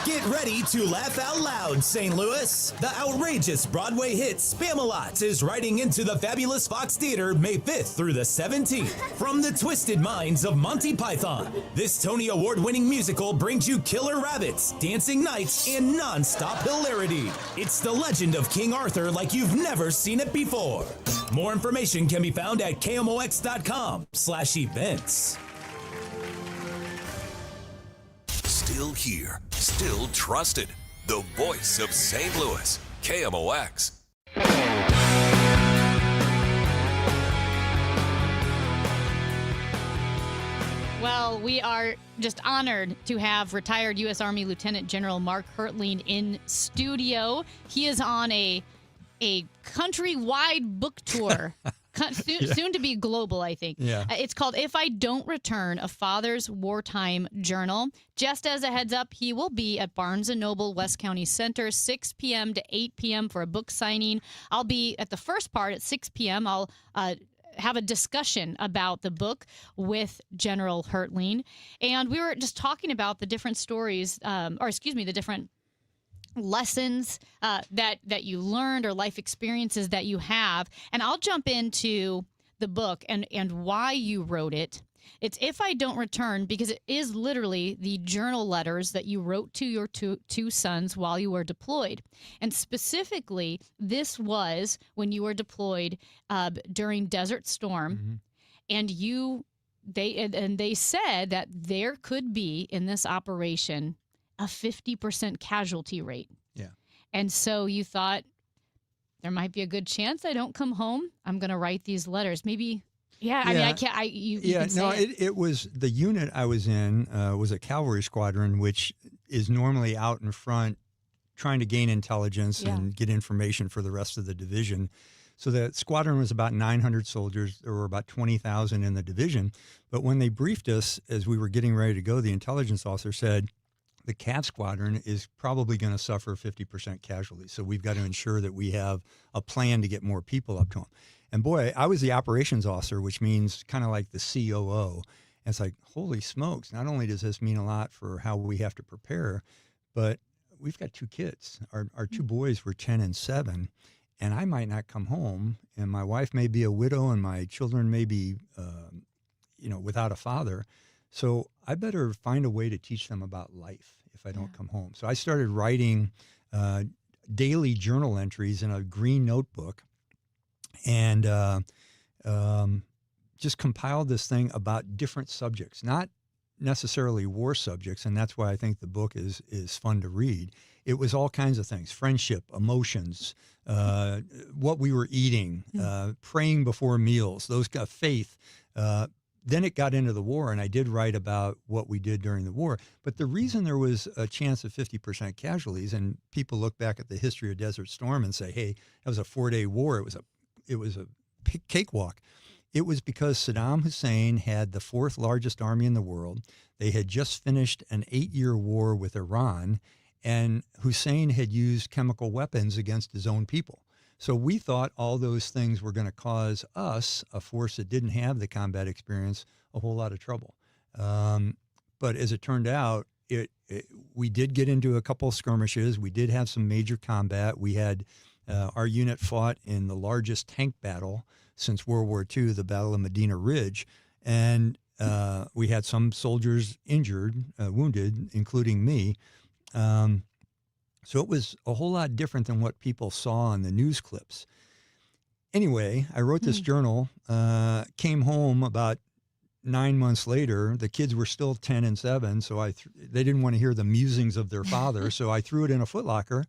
Get ready to laugh out loud, St. Louis. The outrageous Broadway hit Spamalot is riding into the fabulous Fox Theater May 5th through the 17th. From the twisted minds of Monty Python, this Tony Award-winning musical brings you killer rabbits, dancing knights, and non-stop hilarity. It's the legend of King Arthur like you've never seen it before. More information can be found at KMOX.com/events. Still here, still trusted. The voice of St. Louis, KMOX. Well, we are just honored to have retired U.S. Army Lieutenant General Mark Hertling in studio. He is on a countrywide book tour. Soon to be global, I think. Yeah. It's called If I Don't Return, A Father's Wartime Journal. Just as a heads up, he will be at Barnes & Noble West County Center, 6 p.m. to 8 p.m. for a book signing. I'll be at the first part at 6 p.m. I'll have a discussion about the book with General Hertling. And we were just talking about the different stories, the different lessons that you learned or life experiences that you have. And I'll jump into the book and why you wrote it. It's If I Don't Return, because it is literally the journal letters that you wrote to your two sons while you were deployed. And specifically, this was when you were deployed during Desert Storm. Mm-hmm. And they said that there could be in this operation a 50% casualty rate. Yeah. And so you thought, there might be a good chance I don't come home. I'm going to write these letters. Maybe, I mean, I can't, you can say it. It was the unit I was in was a cavalry squadron, which is normally out in front trying to gain intelligence and get information for the rest of the division. So the squadron was about 900 soldiers. There were about 20,000 in the division. But when they briefed us as we were getting ready to go, the intelligence officer said, the Cav squadron is probably going to suffer 50% casualties. So we've got to ensure that we have a plan to get more people up to them. And boy, I was the operations officer, which means kind of like the COO. And it's like, holy smokes, not only does this mean a lot for how we have to prepare, but we've got two kids. Our two boys were 10 and 7, and I might not come home, and my wife may be a widow, and my children may be, without a father. So I better find a way to teach them about life if I don't come home. So I started writing daily journal entries in a green notebook and just compiled this thing about different subjects, not necessarily war subjects, and that's why I think the book is fun to read. It was all kinds of things: friendship, emotions, what we were eating, praying before meals, those got faith. Then it got into the war, and I did write about what we did during the war. But the reason there was a chance of 50% casualties, and people look back at the history of Desert Storm and say, hey, that was a 4-day war. It was a cakewalk. It was because Saddam Hussein had the 4th largest army in the world. They had just finished an 8-year war with Iran, and Hussein had used chemical weapons against his own people. So we thought all those things were going to cause us, a force that didn't have the combat experience, a whole lot of trouble. But as it turned out, we did get into a couple of skirmishes. We did have some major combat. We had our unit fought in the largest tank battle since World War II, the Battle of Medina Ridge. And we had some soldiers injured, wounded, including me. So it was a whole lot different than what people saw on the news clips. Anyway, I wrote this journal, came home about 9 months later. The kids were still 10 and 7, so they didn't want to hear the musings of their father, so I threw it in a footlocker.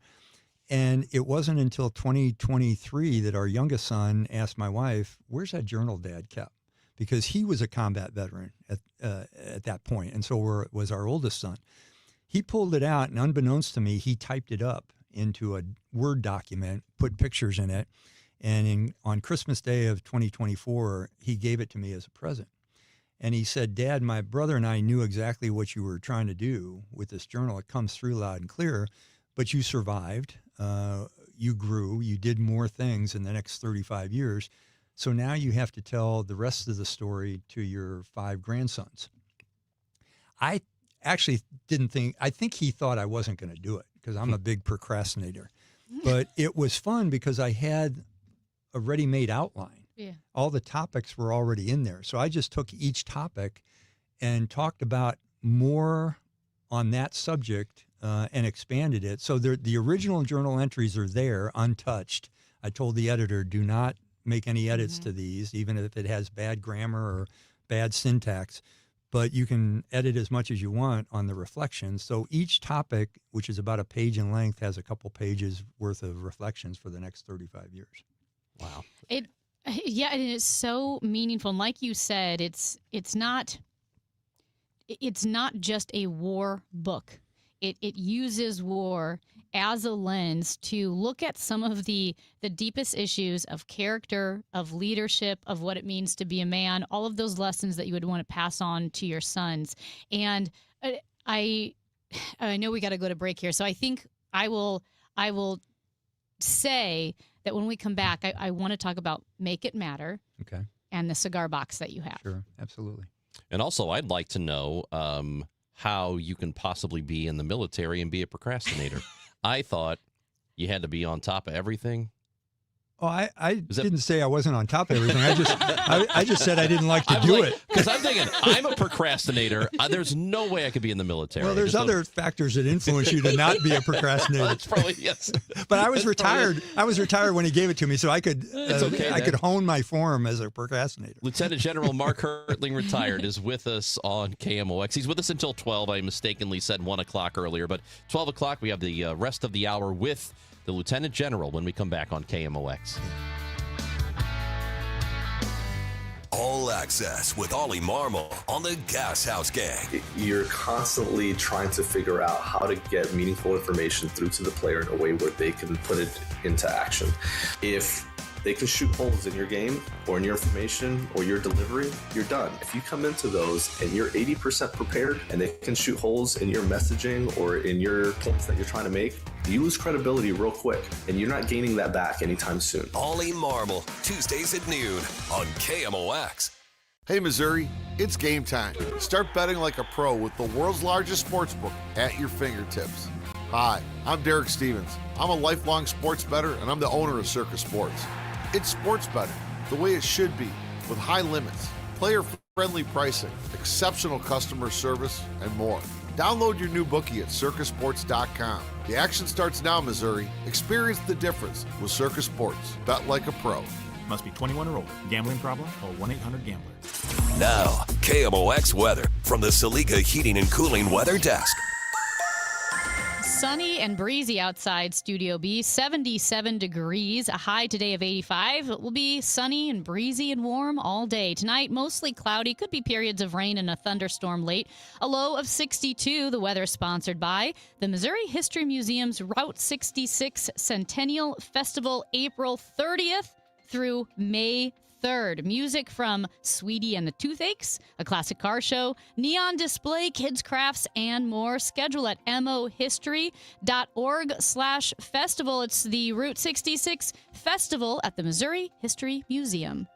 And it wasn't until 2023 that our youngest son asked my wife, "Where's that journal Dad kept?" Because he was a combat veteran at that point, and so was our oldest son. He pulled it out, and unbeknownst to me, he typed it up into a Word document, put pictures in it, and on Christmas Day of 2024, he gave it to me as a present. And he said, "Dad, my brother and I knew exactly what you were trying to do with this journal. It comes through loud and clear, but you survived. You grew. You did more things in the next 35 years. So now you have to tell the rest of the story to your 5 grandsons." I actually I think he thought I wasn't going to do it because I'm a big procrastinator. But it was fun because I had a ready-made outline. Yeah. All the topics were already in there. So I just took each topic and talked about more on that subject and expanded it. So the original journal entries are there, untouched. I told the editor, do not make any edits to these, even if it has bad grammar or bad syntax. But you can edit as much as you want on the reflections. So each topic, which is about a page in length, has a couple pages worth of reflections for the next 35 years. Wow. Yeah, and it's so meaningful. And like you said, it's not just a war book. It uses war as a lens to look at some of the deepest issues of character, of leadership, of what it means to be a man, all of those lessons that you would want to pass on to your sons. And I know we got to go to break here, so I think I will say that when we come back, I want to talk about Make It Matter. Okay. And the cigar box that you have. Sure, absolutely. And also, I'd like to know how you can possibly be in the military and be a procrastinator. I thought you had to be on top of everything. Oh, I didn't say I wasn't on top of everything. I just said I didn't like to do it. Because I'm thinking, I'm a procrastinator. There's no way I could be in the military. Well, there's other factors that influence you to not be a procrastinator. That's probably, yes. But I was retired. I was retired when he gave it to me, so I could I could hone my form as a procrastinator. Lieutenant General Mark Hertling, retired, is with us on KMOX. He's with us until 12. I mistakenly said 1 o'clock earlier, but 12 o'clock, we have the rest of the hour with the Lieutenant General when we come back on KMOX. All Access with Ollie Marmol on the Gas House Gang. You're constantly trying to figure out how to get meaningful information through to the player in a way where they can put it into action. If they can shoot holes in your game or in your information or your delivery, you're done. If you come into those and you're 80% prepared and they can shoot holes in your messaging or in your points that you're trying to make, you lose credibility real quick, and you're not gaining that back anytime soon. Ollie Marmol, Tuesdays at noon on KMOX. Hey Missouri, it's game time. Start betting like a pro with the world's largest sportsbook at your fingertips. Hi, I'm Derek Stevens. I'm a lifelong sports bettor, and I'm the owner of Circus Sports. It's sports betting the way it should be, with high limits, player-friendly pricing, exceptional customer service, and more. Download your new bookie at circusports.com. The action starts now, Missouri. Experience the difference with Circus Sports. Bet like a pro. Must be 21 or older. Gambling problem? Call 1-800-GAMBLER. Now, KMOX weather from the Saliga Heating and Cooling Weather Desk. Sunny and breezy outside Studio B, 77 degrees, a high today of 85. It will be sunny and breezy and warm all day. Tonight, mostly cloudy, could be periods of rain and a thunderstorm late. A low of 62. The weather sponsored by the Missouri History Museum's Route 66 Centennial Festival, April 30th through May 3rd. Music from Sweetie and the Toothaches, a classic car show, neon display, kids crafts, and more. Schedule at mohistory.org/festival. It's the Route 66 Festival at the Missouri History Museum.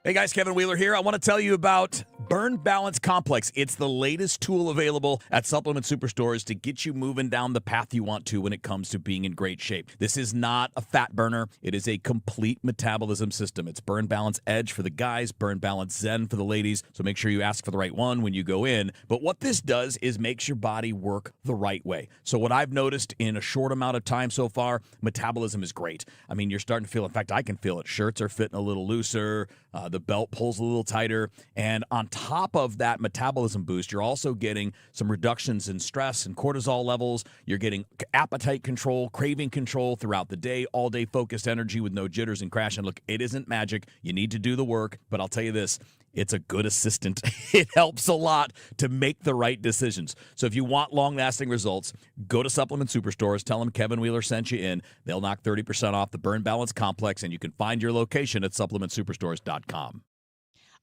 Hey guys, Kevin Wheeler here. I want to tell you about Burn Balance Complex. It's the latest tool available at supplement superstores to get you moving down the path you want to when it comes to being in great shape. This is not a fat burner. It is a complete metabolism system. It's Burn Balance Edge for the guys, Burn Balance Zen for the ladies. So make sure you ask for the right one when you go in. But what this does is makes your body work the right way. So what I've noticed in a short amount of time so far, metabolism is great. I mean, you're starting to feel, in fact, I can feel it. Shirts are fitting a little looser. The belt pulls a little tighter. And on top of that metabolism boost, you're also getting some reductions in stress and cortisol levels. You're getting appetite control, craving control throughout the day, all day focused energy with no jitters and crash. And look, it isn't magic. You need to do the work. But I'll tell you this, it's a good assistant. It helps a lot to make the right decisions. So if you want long-lasting results, go to Supplement Superstores. Tell them Kevin Wheeler sent you in. They'll knock 30% off the Burn Balance Complex, and you can find your location at supplementsuperstores.com.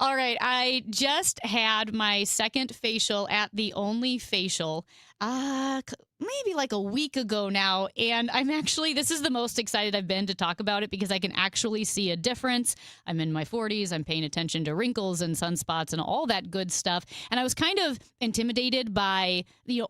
All right, I just had my second facial at the Only Facial, maybe like a week ago now, and this is the most excited I've been to talk about it because I can actually see a difference. I'm in my 40s, I'm paying attention to wrinkles and sunspots and all that good stuff, and I was kind of intimidated by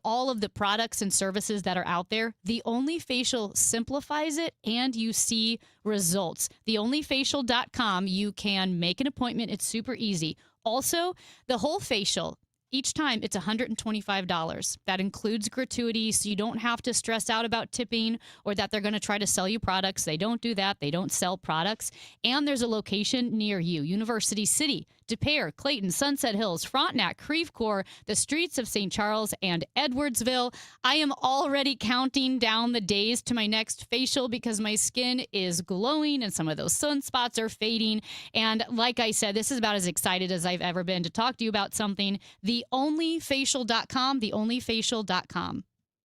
all of the products and services that are out there. The Only Facial simplifies it, and you see results. TheOnlyFacial.com, you can make an appointment. It's super easy. Also, the whole facial, each time it's $125. That includes gratuity, so you don't have to stress out about tipping or that they're going to try to sell you products. They don't do that. They don't sell products. And there's a location near you. University City, De Pere, Clayton, Sunset Hills, Frontenac, Creve Coeur, the streets of St. Charles, and Edwardsville. I am already counting down the days to my next facial because my skin is glowing and some of those sunspots are fading. And like I said, this is about as excited as I've ever been to talk to you about something. TheOnlyFacial.com, TheOnlyFacial.com.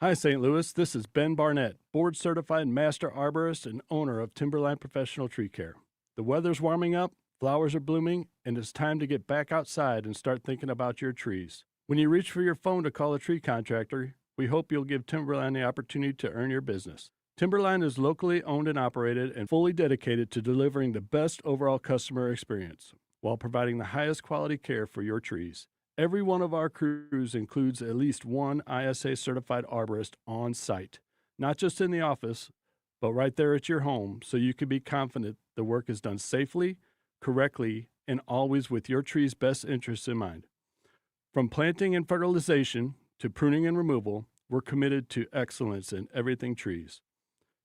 Hi, St. Louis. This is Ben Barnett, board-certified master arborist and owner of Timberline Professional Tree Care. The weather's warming up, flowers are blooming, and it's time to get back outside and start thinking about your trees. When you reach for your phone to call a tree contractor, we hope you'll give Timberline the opportunity to earn your business. Timberline is locally owned and operated and fully dedicated to delivering the best overall customer experience while providing the highest quality care for your trees. Every one of our crews includes at least one ISA-certified arborist on site, not just in the office, but right there at your home, so you can be confident the work is done safely, correctly, and always with your tree's best interests in mind. From planting and fertilization to pruning and removal, we're committed to excellence in everything trees.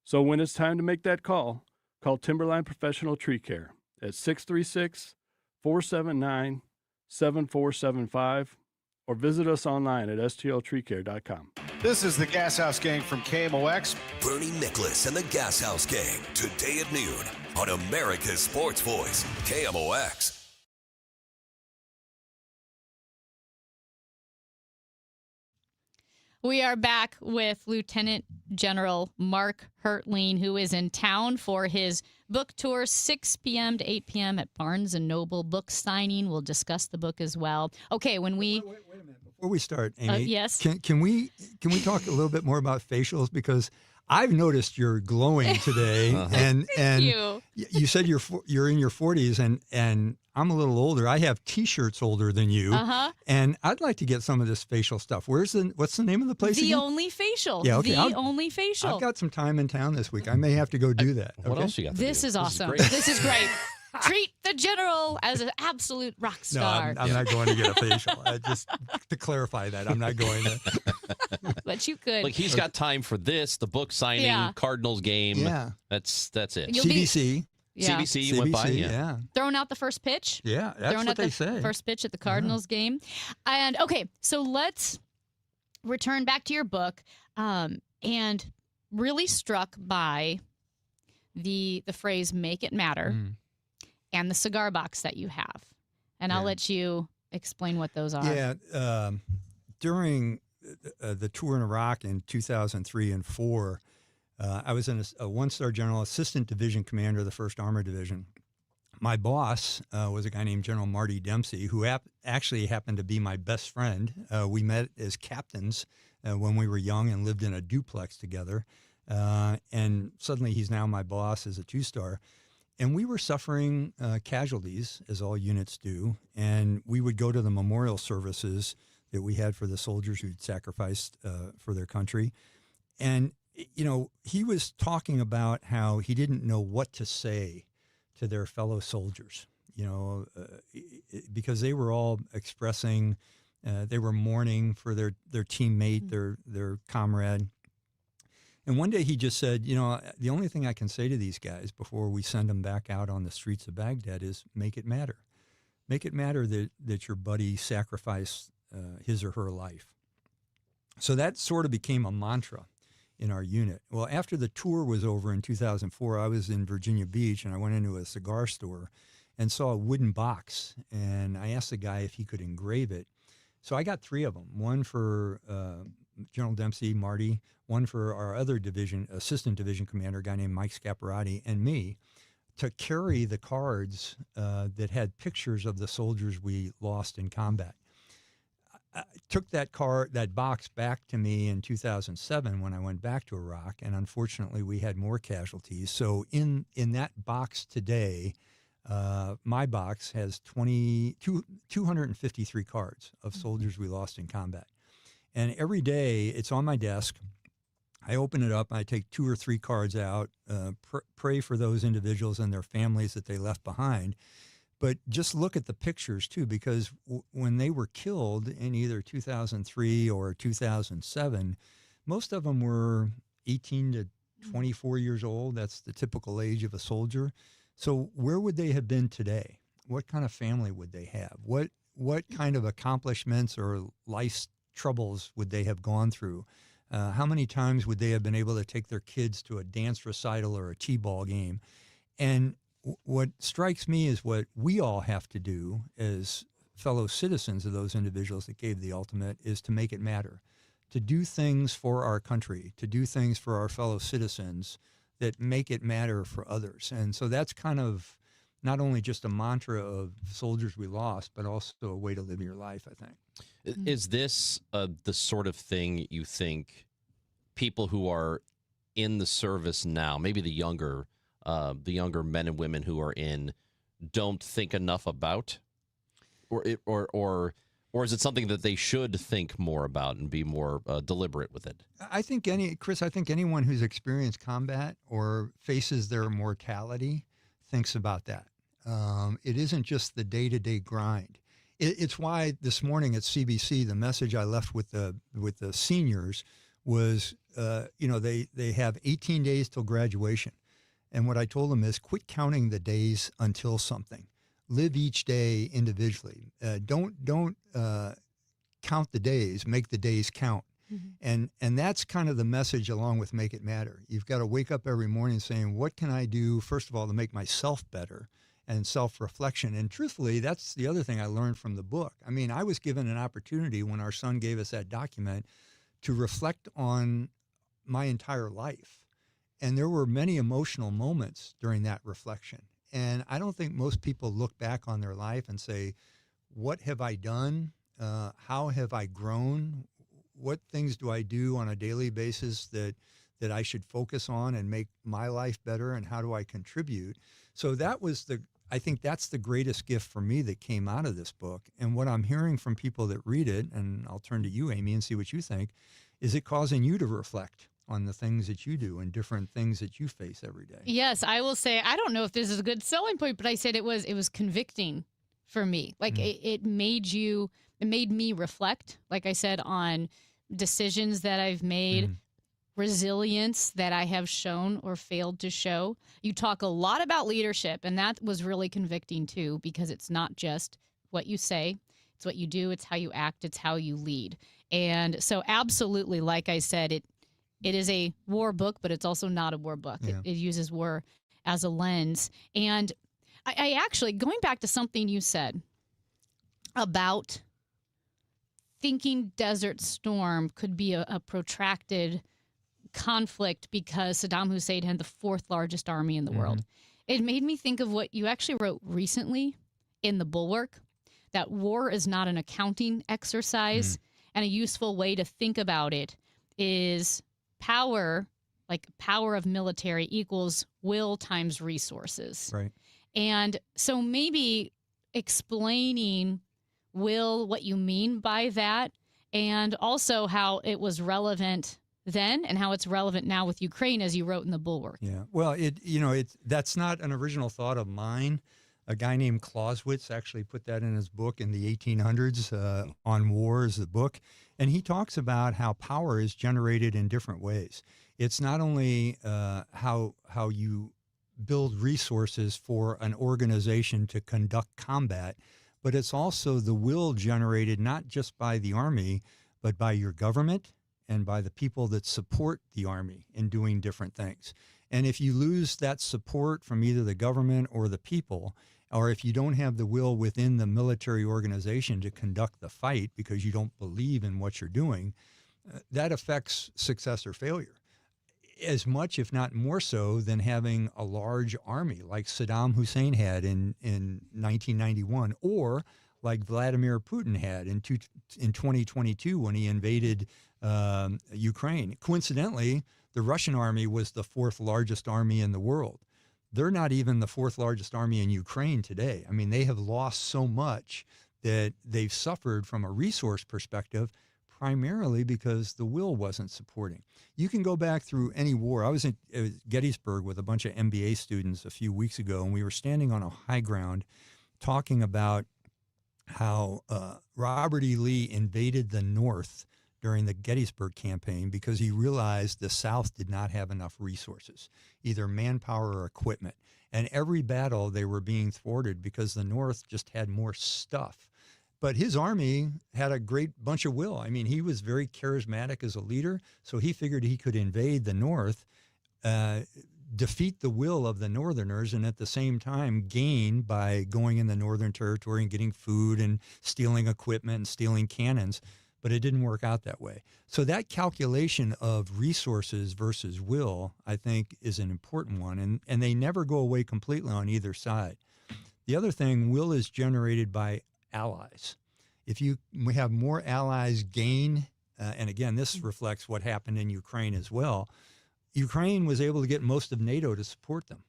So when it's time to make that call Timberline Professional Tree Care at 636-479-7475 or visit us online at stltreecare.com. This is the Gas House Gang from KMOX. Bernie Nicholas and the Gas House Gang, today at noon on America's Sports Voice, KMOX. We are back with Lieutenant General Mark Hertling, who is in town for his book tour, 6 p.m. to 8 p.m. at Barnes & Noble book signing. We'll discuss the book as well. Okay, when we... Wait a minute. Before we start, Amy, yes? Can we talk a little bit more about facials? Because I've noticed you're glowing today, and you said you're in your 40s, and I'm a little older. I have T-shirts older than you, and I'd like to get some of this facial stuff. what's the name of the place? The again? Only Facial. Yeah, okay. Only Facial. I've got some time in town this week. I may have to go do that. What else you got? This is awesome. This is great. Treat the general as an absolute rock star. No, I'm not going to get a facial. Just to clarify that, I'm not going to. But you could. Like he's got time for this, the book signing, Cardinals game. Yeah. That's it. CBC. Yeah. CBC, you went by? Yeah. Throwing out the first pitch. Yeah, that's what they say. First pitch at the Cardinals game. And, okay, so let's return back to your book and really struck by the phrase, make it matter, and the cigar box that you have. And I'll let you explain what those are. Yeah. During the tour in Iraq in 2003 and 2004, I was in a one-star general assistant division commander of the 1st Armored Division. My boss was a guy named General Marty Dempsey, who actually happened to be my best friend. We met as captains when we were young and lived in a duplex together. And suddenly he's now my boss as a 2-star. And we were suffering casualties, as all units do, and we would go to the memorial services that we had for the soldiers who'd sacrificed for their country. And, you know, he was talking about how he didn't know what to say to their fellow soldiers, you know, because they were all expressing, they were mourning for their teammate, their comrade. And one day he just said, you know, the only thing I can say to these guys before we send them back out on the streets of Baghdad is make it matter. Make it matter that your buddy sacrificed his or her life. So that sort of became a mantra in our unit. Well, after the tour was over in 2004, I was in Virginia Beach, and I went into a cigar store and saw a wooden box. And I asked the guy if he could engrave it. So I got 3 of them, one for General Dempsey, Marty, one for our other division, assistant division commander, a guy named Mike Scaparrotti, and me, to carry the cards that had pictures of the soldiers we lost in combat. I took that box back to me in 2007 when I went back to Iraq, and unfortunately we had more casualties. So in that box today, my box has 253 cards of soldiers we lost in combat. And every day it's on my desk. I open it up, I take 2 or 3 cards out, pray for those individuals and their families that they left behind. But just look at the pictures, too, because when they were killed in either 2003 or 2007, most of them were 18 to 24 years old. That's the typical age of a soldier. So where would they have been today? What kind of family would they have? What kind of accomplishments or life's troubles would they have gone through? How many times would they have been able to take their kids to a dance recital or a t-ball game? And what strikes me is what we all have to do as fellow citizens of those individuals that gave the ultimate is to make it matter, to do things for our country, to do things for our fellow citizens that make it matter for others. And so that's kind of not only just a mantra of soldiers we lost, but also a way to live your life, I think. Is this the sort of thing you think people who are in the service now, maybe the younger men and women who are in, don't think enough about, or is it something that they should think more about and be more deliberate with it? I think anyone who's experienced combat or faces their mortality thinks about that. It isn't just the day-to-day grind. It's why this morning at CBC, the message I left with the seniors was, they have 18 days till graduation. And what I told them is quit counting the days until something. Live each day individually. Don't count the days, make the days count. Mm-hmm. And that's kind of the message along with Make It Matter. You've got to wake up every morning saying, what can I do, first of all, to make myself better? And self-reflection. And truthfully, that's the other thing I learned from the book. I mean, I was given an opportunity when our son gave us that document to reflect on my entire life. And there were many emotional moments during that reflection. And I don't think most people look back on their life and say, what have I done? How have I grown? What things do I do on a daily basis that I should focus on and make my life better? And how do I contribute? So I think that's the greatest gift for me that came out of this book. And what I'm hearing from people that read it, and I'll turn to you, Amy, and see what you think, is it causing you to reflect on the things that you do and different things that you face every day? Yes, I will say, I don't know if this is a good selling point, but I said it was convicting for me. Like it made me reflect, like I said, on decisions that I've made, resilience that I have shown or failed to show. You talk a lot about leadership, and that was really convicting too, because it's not just what you say, it's what you do, it's how you act, it's how you lead. And so absolutely, like I said, it is a war book, but it's also not a war book. Yeah. It uses war as a lens. And I actually, going back to something you said about thinking Desert Storm could be a protracted conflict because Saddam Hussein had the 4th largest army in the world. It made me think of what you actually wrote recently in The Bulwark, that war is not an accounting exercise, and a useful way to think about it is power like power of military equals will times resources. Right. And so maybe explaining, Will, what you mean by that, and also how it was relevant then and how it's relevant now with Ukraine, as you wrote in the Bulwark. Yeah. Well, that's not an original thought of mine. A guy named Clausewitz actually put that in his book in the 1800s, On War is the book. And he talks about how power is generated in different ways. It's not only how you build resources for an organization to conduct combat, but it's also the will generated not just by the Army, but by your government and by the people that support the Army in doing different things. And if you lose that support from either the government or the people, or if you don't have the will within the military organization to conduct the fight because you don't believe in what you're doing, that affects success or failure as much, if not more so, than having a large army like Saddam Hussein had in 1991, or like Vladimir Putin had in 2022 when he invaded Ukraine. Coincidentally, the Russian army was the fourth largest army in the world. They're not even the fourth largest army in Ukraine today. I mean, they have lost so much that they've suffered from a resource perspective, primarily because the will wasn't supporting. You can go back through any war. I was at Gettysburg with a bunch of MBA students a few weeks ago, and we were standing on a high ground talking about how Robert E. Lee invaded the North during the Gettysburg campaign because he realized the South did not have enough resources, either manpower or equipment. And every battle they were being thwarted because the North just had more stuff. But his army had a great bunch of will. I mean, he was very charismatic as a leader, so he figured he could invade the North, defeat the will of the Northerners, and at the same time gain by going in the Northern Territory and getting food and stealing equipment and stealing cannons. But it didn't work out that way. So that calculation of resources versus will, I think, is an important one, and they never go away completely on either side. The other thing, will is generated by allies. If we have more allies gain, and again, this reflects what happened in Ukraine as well, Ukraine was able to get most of NATO to support them.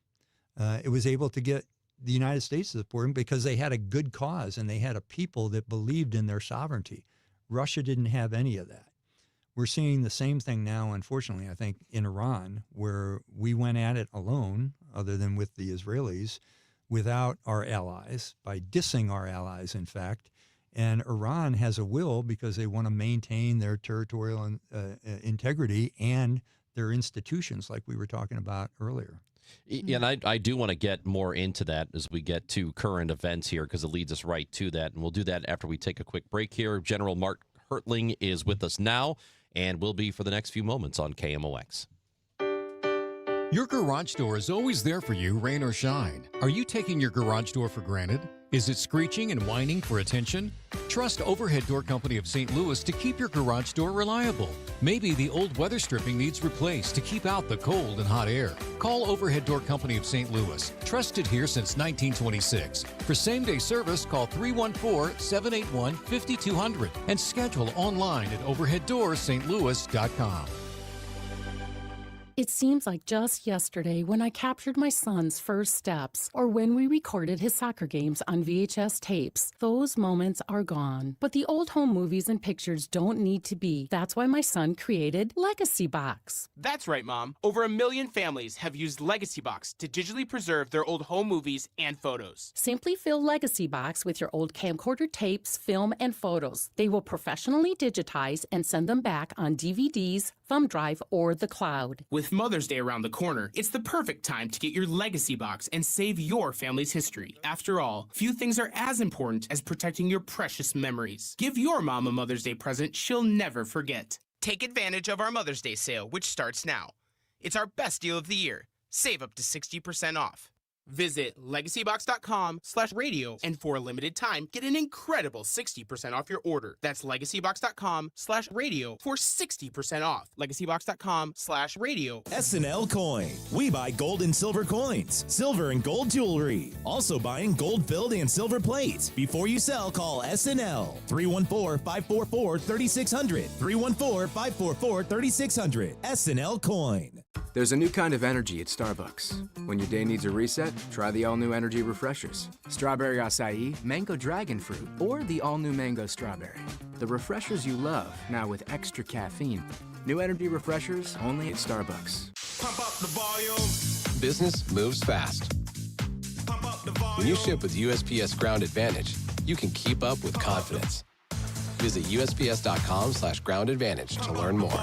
It was able to get the United States to support them because they had a good cause and they had a people that believed in their sovereignty. Russia didn't have any of that. We're seeing the same thing now, unfortunately, I think, in Iran, where we went at it alone, other than with the Israelis, without our allies, by dissing our allies, in fact. And Iran has a will because they want to maintain their territorial integrity and their institutions, like we were talking about earlier. And I do want to get more into that as we get to current events here, because it leads us right to that. And we'll do that after we take a quick break here. General Mark Hertling is with us now and will be for the next few moments on KMOX. Your garage door is always there for you, rain or shine. Are you taking your garage door for granted? Is it screeching and whining for attention? Trust Overhead Door Company of St. Louis to keep your garage door reliable. Maybe the old weather stripping needs replaced to keep out the cold and hot air. Call Overhead Door Company of St. Louis, trusted here since 1926. For same-day service, call 314-781-5200 and schedule online at overheaddoorsstlouis.com. It seems like just yesterday when I captured my son's first steps, or when we recorded his soccer games on VHS tapes. Those moments are gone. But the old home movies and pictures don't need to be. That's why my son created Legacy Box. That's right, Mom. Over 1 million families have used Legacy Box to digitally preserve their old home movies and photos. Simply fill Legacy Box with your old camcorder tapes, film, and photos. They will professionally digitize and send them back on DVDs, thumb drive, or the cloud. With Mother's Day around the corner, it's the perfect time to get your Legacy Box and save your family's history. After all, few things are as important as protecting your precious memories. Give your mom a Mother's Day present she'll never forget. Take advantage of our Mother's Day sale, which starts now. It's our best deal of the year. Save up to 60% off. Visit legacybox.com/radio and for a limited time, get an incredible 60% off your order. That's legacybox.com/radio for 60% off. Legacybox.com/radio. SNL Coin. We buy gold and silver coins, silver and gold jewelry. Also buying gold-filled and silver plates. Before you sell, call SNL. 314-544-3600. 314-544-3600. SNL Coin. There's a new kind of energy at Starbucks. When your day needs a reset, try the all-new energy refreshers. Strawberry acai, mango dragon fruit, or the all-new mango strawberry. The refreshers you love, now with extra caffeine. New energy refreshers only at Starbucks. Pump up the volume. Business moves fast. Pump up the volume. When you ship with USPS Ground Advantage, you can keep up with confidence. Visit USPS.com/Ground Advantage to learn more.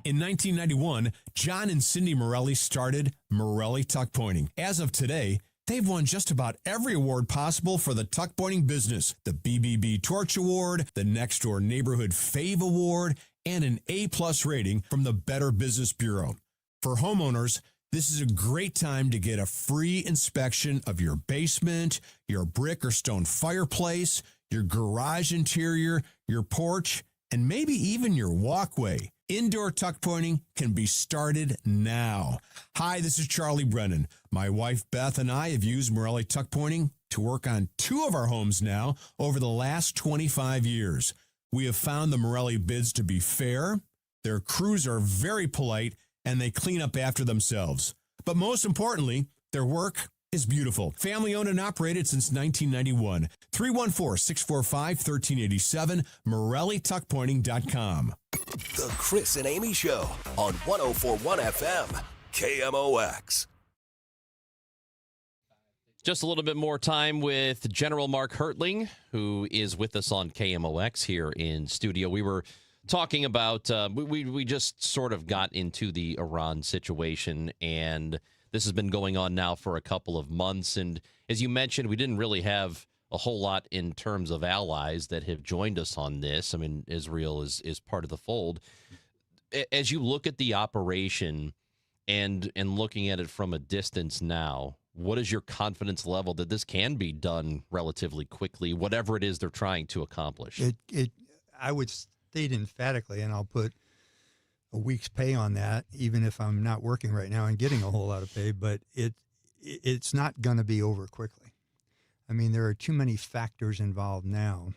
In 1991, John and Cindy Morelli started Morelli Tuck Pointing. As of today, they've won just about every award possible for the tuck pointing business. The BBB Torch Award, the Next Door Neighborhood Fave Award, and an A+ rating from the Better Business Bureau. For homeowners, this is a great time to get a free inspection of your basement, your brick or stone fireplace, your garage interior, your porch, and maybe even your walkway. Indoor tuck pointing can be started now. Hi, this is Charlie Brennan. My wife Beth and I have used Morelli Tuck Pointing to work on 2 of our homes now over the last 25 years. We have found the Morelli bids to be fair, their crews are very polite, and they clean up after themselves. But most importantly, their work is beautiful. Family owned and operated since 1991. 314-645-1387, MorelliTuckPointing.com. The Chris and Amy Show on 104.1 FM, KMOX. Just a little bit more time with General Mark Hertling, who is with us on KMOX here in studio. We were talking about, we just sort of got into the Iran situation, and this has been going on now for a couple of months. And as you mentioned, we didn't really have a whole lot in terms of allies that have joined us on this. I mean, Israel is part of the fold. As you look at the operation and looking at it from a distance now, what is your confidence level that this can be done relatively quickly, whatever it is they're trying to accomplish? I would state emphatically, and I'll put a week's pay on that, even if I'm not working right now and getting a whole lot of pay, but it's not going to be over quickly. I mean, there are too many factors involved now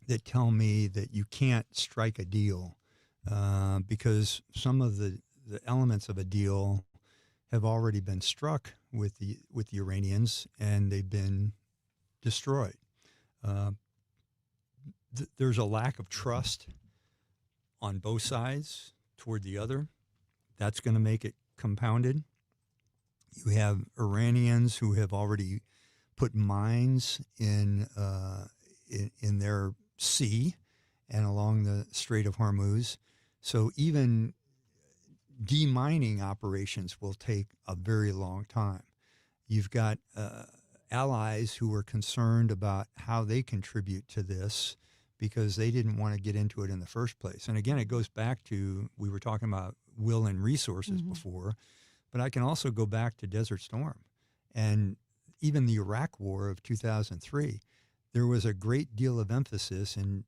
that tell me that you can't strike a deal because some of the elements of a deal have already been struck with the Iranians, and they've been destroyed. There's a lack of trust on both sides toward the other. That's going to make it compounded. You have Iranians who have already put mines in their sea and along the Strait of Hormuz. So even demining operations will take a very long time. You've got allies who are concerned about how they contribute to this because they didn't want to get into it in the first place. And again, it goes back to, we were talking about will and resources before, but I can also go back to Desert Storm and even the Iraq War of 2003. There was a great deal of emphasis in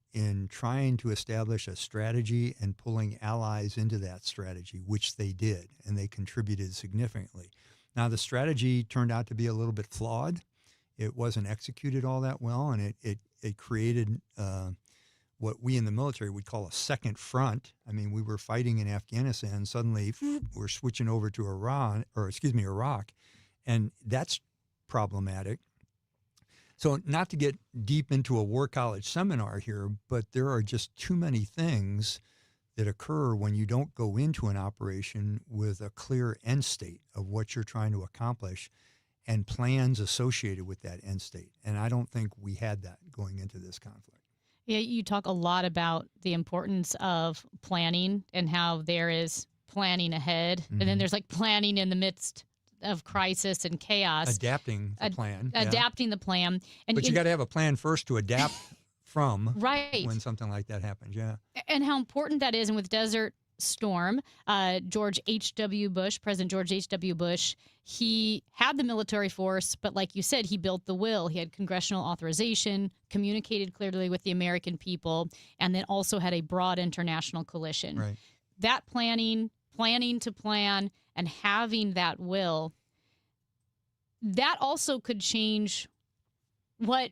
trying to establish a strategy and pulling allies into that strategy, which they did, and they contributed significantly. Now, the strategy turned out to be a little bit flawed. It wasn't executed all that well, and it created what we in the military would call a second front. I mean, we were fighting in Afghanistan. Suddenly, we're switching over to Iraq, and that's problematic. So not to get deep into a war college seminar here, but there are just too many things that occur when you don't go into an operation with a clear end state of what you're trying to accomplish and plans associated with that end state. And I don't think we had that going into this conflict. Yeah, you talk a lot about the importance of planning and how there is planning ahead, and then there's like planning in the midst of crisis and chaos. Adapting the plan. Adapting the plan. But you got to have a plan first to adapt from right when something like that happens, And how important that is. And with Desert Storm, George H.W. Bush, President George H.W. Bush, he had the military force, but like you said, he built the will. He had congressional authorization, communicated clearly with the American people, and then also had a broad international coalition. Right. That planning to plan, and having that will, that also could change what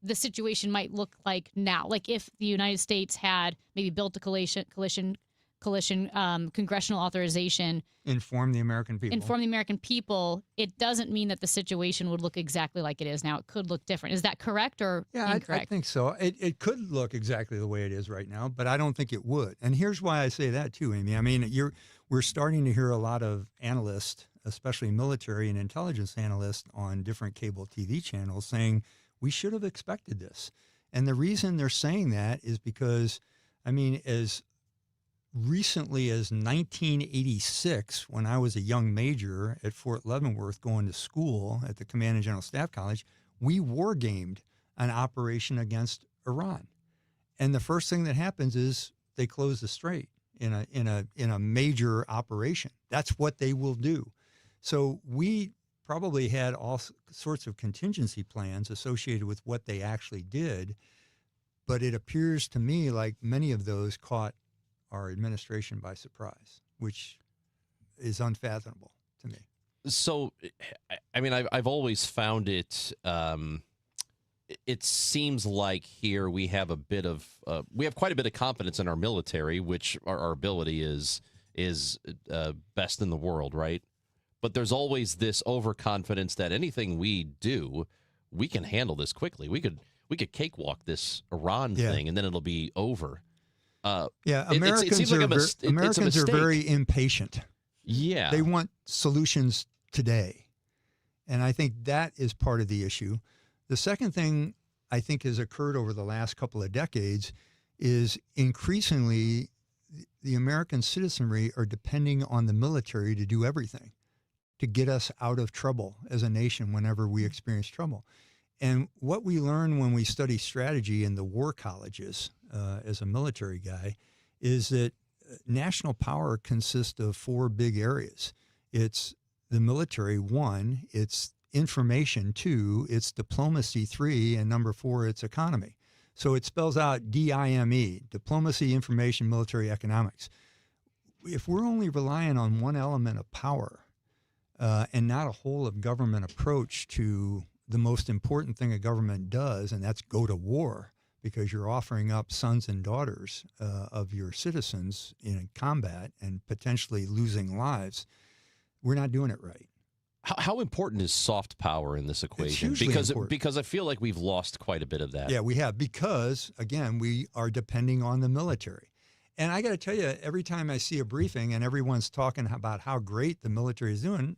the situation might look like now. Like if the United States had maybe built a coalition, coalition congressional authorization. Inform the American people. Inform the American people. It doesn't mean that the situation would look exactly like it is now. It could look different. Is that correct or incorrect? I think so. It could look exactly the way it is right now, but I don't think it would. And here's why I say that too, Amy. I mean, we're starting to hear a lot of analysts, especially military and intelligence analysts on different cable TV channels saying we should have expected this. And the reason they're saying that is because, I mean, as recently as 1986, when I was a young major at Fort Leavenworth going to school at the Command and General Staff College, we war gamed an operation against Iran. And the first thing that happens is they close the strait in a major operation. That's what they will do. So we probably had all sorts of contingency plans associated with what they actually did, but it appears to me like many of those caught our administration by surprise, which is unfathomable to me. So, I mean, I've always found it. It seems like here we have quite a bit of confidence in our military, which our ability is best in the world, right? But there's always this overconfidence that anything we do, we can handle this quickly. We could cakewalk this Iran thing, and then it'll be over. Americans are very impatient. Yeah. They want solutions today. And I think that is part of the issue. The second thing I think has occurred over the last couple of decades is increasingly the American citizenry are depending on the military to do everything, to get us out of trouble as a nation whenever we experience trouble. And what we learn when we study strategy in the war colleges as a military guy is that national power consists of four big areas. It's the military, 1, it's information, 2, it's diplomacy, 3, and number 4, it's economy. So it spells out DIME, diplomacy, information, military, economics. If we're only relying on one element of power and not a whole of government approach to the most important thing a government does, and that's go to war, because you're offering up sons and daughters of your citizens in combat and potentially losing lives, we're not doing it right. How important is soft power in this equation? It's hugely important. Because I feel like we've lost quite a bit of that. Yeah, we have, because, again, we are depending on the military. And I got to tell you, every time I see a briefing and everyone's talking about how great the military is doing,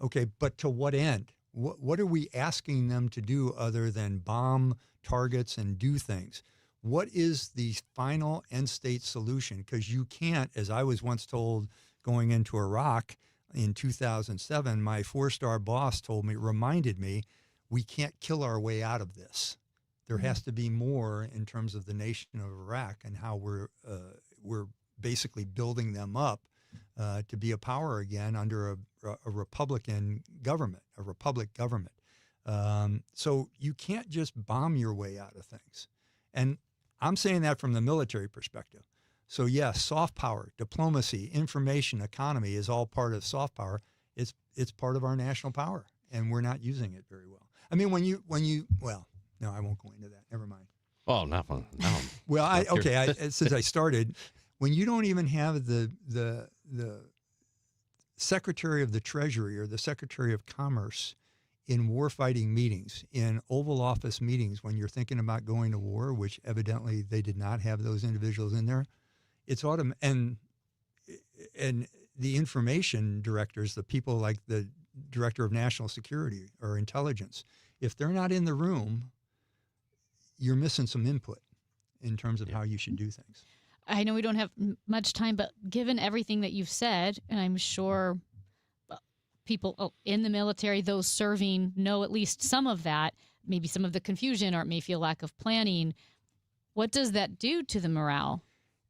okay, but to what end? What are we asking them to do other than bomb targets and do things? What is the final end state solution? Because you can't, as I was once told going into Iraq in 2007, my 4-star boss reminded me, we can't kill our way out of this. There has to be more in terms of the nation of Iraq and how we're basically building them up to be a power again under a Republican government, a republic government. So you can't just bomb your way out of things. And I'm saying that from the military perspective. So yes, soft power, diplomacy, information, economy is all part of soft power. It's part of our national power, and we're not using it very well. I mean, no, I won't go into that. Never mind. Oh, no. Well, since I started, when you don't even have the Secretary of the Treasury or the Secretary of Commerce in warfighting meetings, in Oval Office meetings, when you're thinking about going to war, which evidently they did not have those individuals in there, it's and the information directors, the people like the Director of National Security or Intelligence, if they're not in the room, you're missing some input in terms of how you should do things. I know we don't have much time, but given everything that you've said, and I'm sure people in the military, those serving, know at least some of that, maybe some of the confusion, or it may feel lack of planning. What does that do to the morale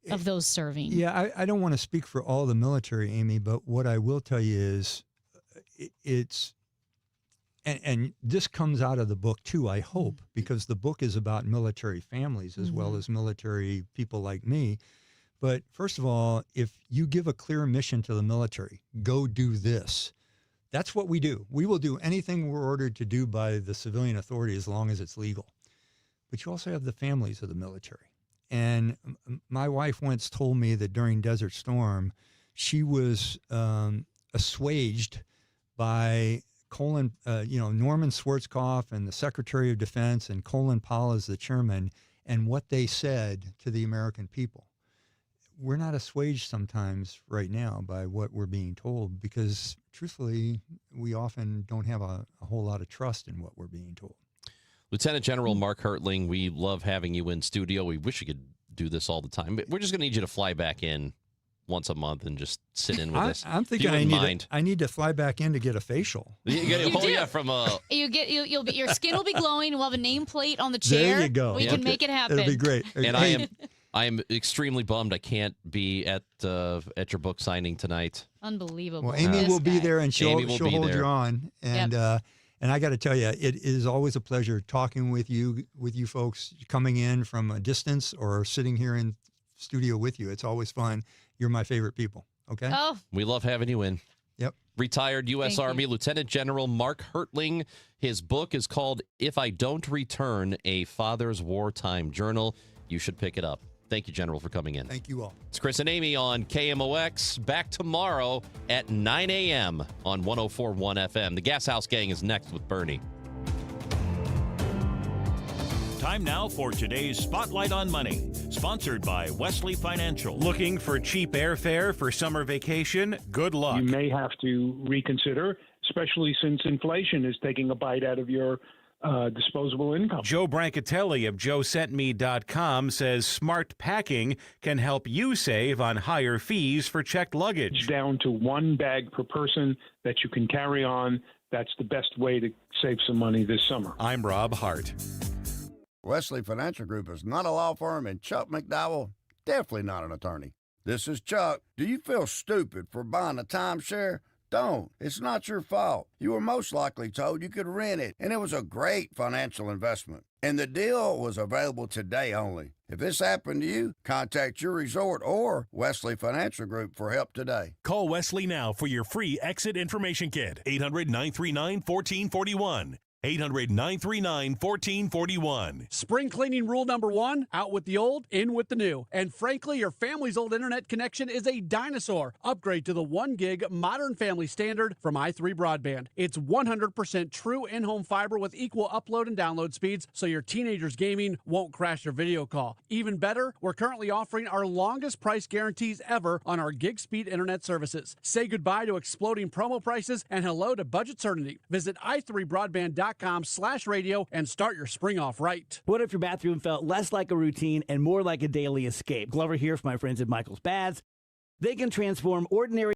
of those serving? Yeah, I don't want to speak for all the military, Amy, but what I will tell you is and this comes out of the book too, I hope, because the book is about military families as well as military people like me. But first of all, if you give a clear mission to the military, go do this, that's what we do. We will do anything we're ordered to do by the civilian authority as long as it's legal. But you also have the families of the military. And my wife once told me that during Desert Storm, she was assuaged by Norman Schwarzkopf and the Secretary of Defense and Colin Powell as the chairman, and what they said to the American people. We're not assuaged sometimes right now by what we're being told because, truthfully, we often don't have a whole lot of trust in what we're being told. Lieutenant General Mark Hertling, we love having you in studio. We wish you could do this all the time, but we're just going to need you to fly back in once a month and just sit in with us. I'm thinking I need to fly back in to get a facial. From your skin will be glowing. We'll have a nameplate on the chair. There you go. We can make it happen. It'll be great. And I am extremely bummed I can't be at your book signing tonight. Unbelievable. Well, Amy will be there, and she'll hold there. you on. And I got to tell you, it is always a pleasure talking with you folks, coming in from a distance or sitting here in studio with you. It's always fun. You're my favorite people. Okay. Oh, we love having you in. Yep. Retired U.S. Army Lieutenant General Mark Hertling. His book is called "If I Don't Return: A Father's Wartime Journal." You should pick it up. Thank you, General, for coming in. Thank you all. It's Chris and Amy on KMOX. Back tomorrow at 9 a.m. on 104.1 FM. The Gas House Gang is next with Bernie. Time now for today's Spotlight on Money, sponsored by Wesley Financial. Looking for cheap airfare for summer vacation? Good luck. You may have to reconsider, especially since inflation is taking a bite out of your disposable income. Joe Brancatelli of JoeSentMe.com says smart packing can help you save on higher fees for checked luggage. It's down to one bag per person that you can carry on. That's the best way to save some money this summer. I'm Rob Hart. Wesley Financial Group is not a law firm, and Chuck McDowell, definitely not an attorney. This is Chuck. Do you feel stupid for buying a timeshare? Don't. It's not your fault. You were most likely told you could rent it, and it was a great financial investment. And the deal was available today only. If this happened to you, contact your resort or Wesley Financial Group for help today. Call Wesley now for your free exit information kit. 800-939-1441. 800-939-1441. Spring cleaning rule number 1, out with the old, in with the new. And frankly, your family's old internet connection is a dinosaur. Upgrade to the 1 gig modern family standard from i3 Broadband. It's 100% true in-home fiber with equal upload and download speeds, so your teenager's gaming won't crash your video call. Even better, we're currently offering our longest price guarantees ever on our gig speed internet services. Say goodbye to exploding promo prices and hello to budget certainty. Visit i3broadband.com/radio and start your spring off right. What if your bathroom felt less like a routine and more like a daily escape? Glover here for my friends at Michael's Baths. They can transform ordinary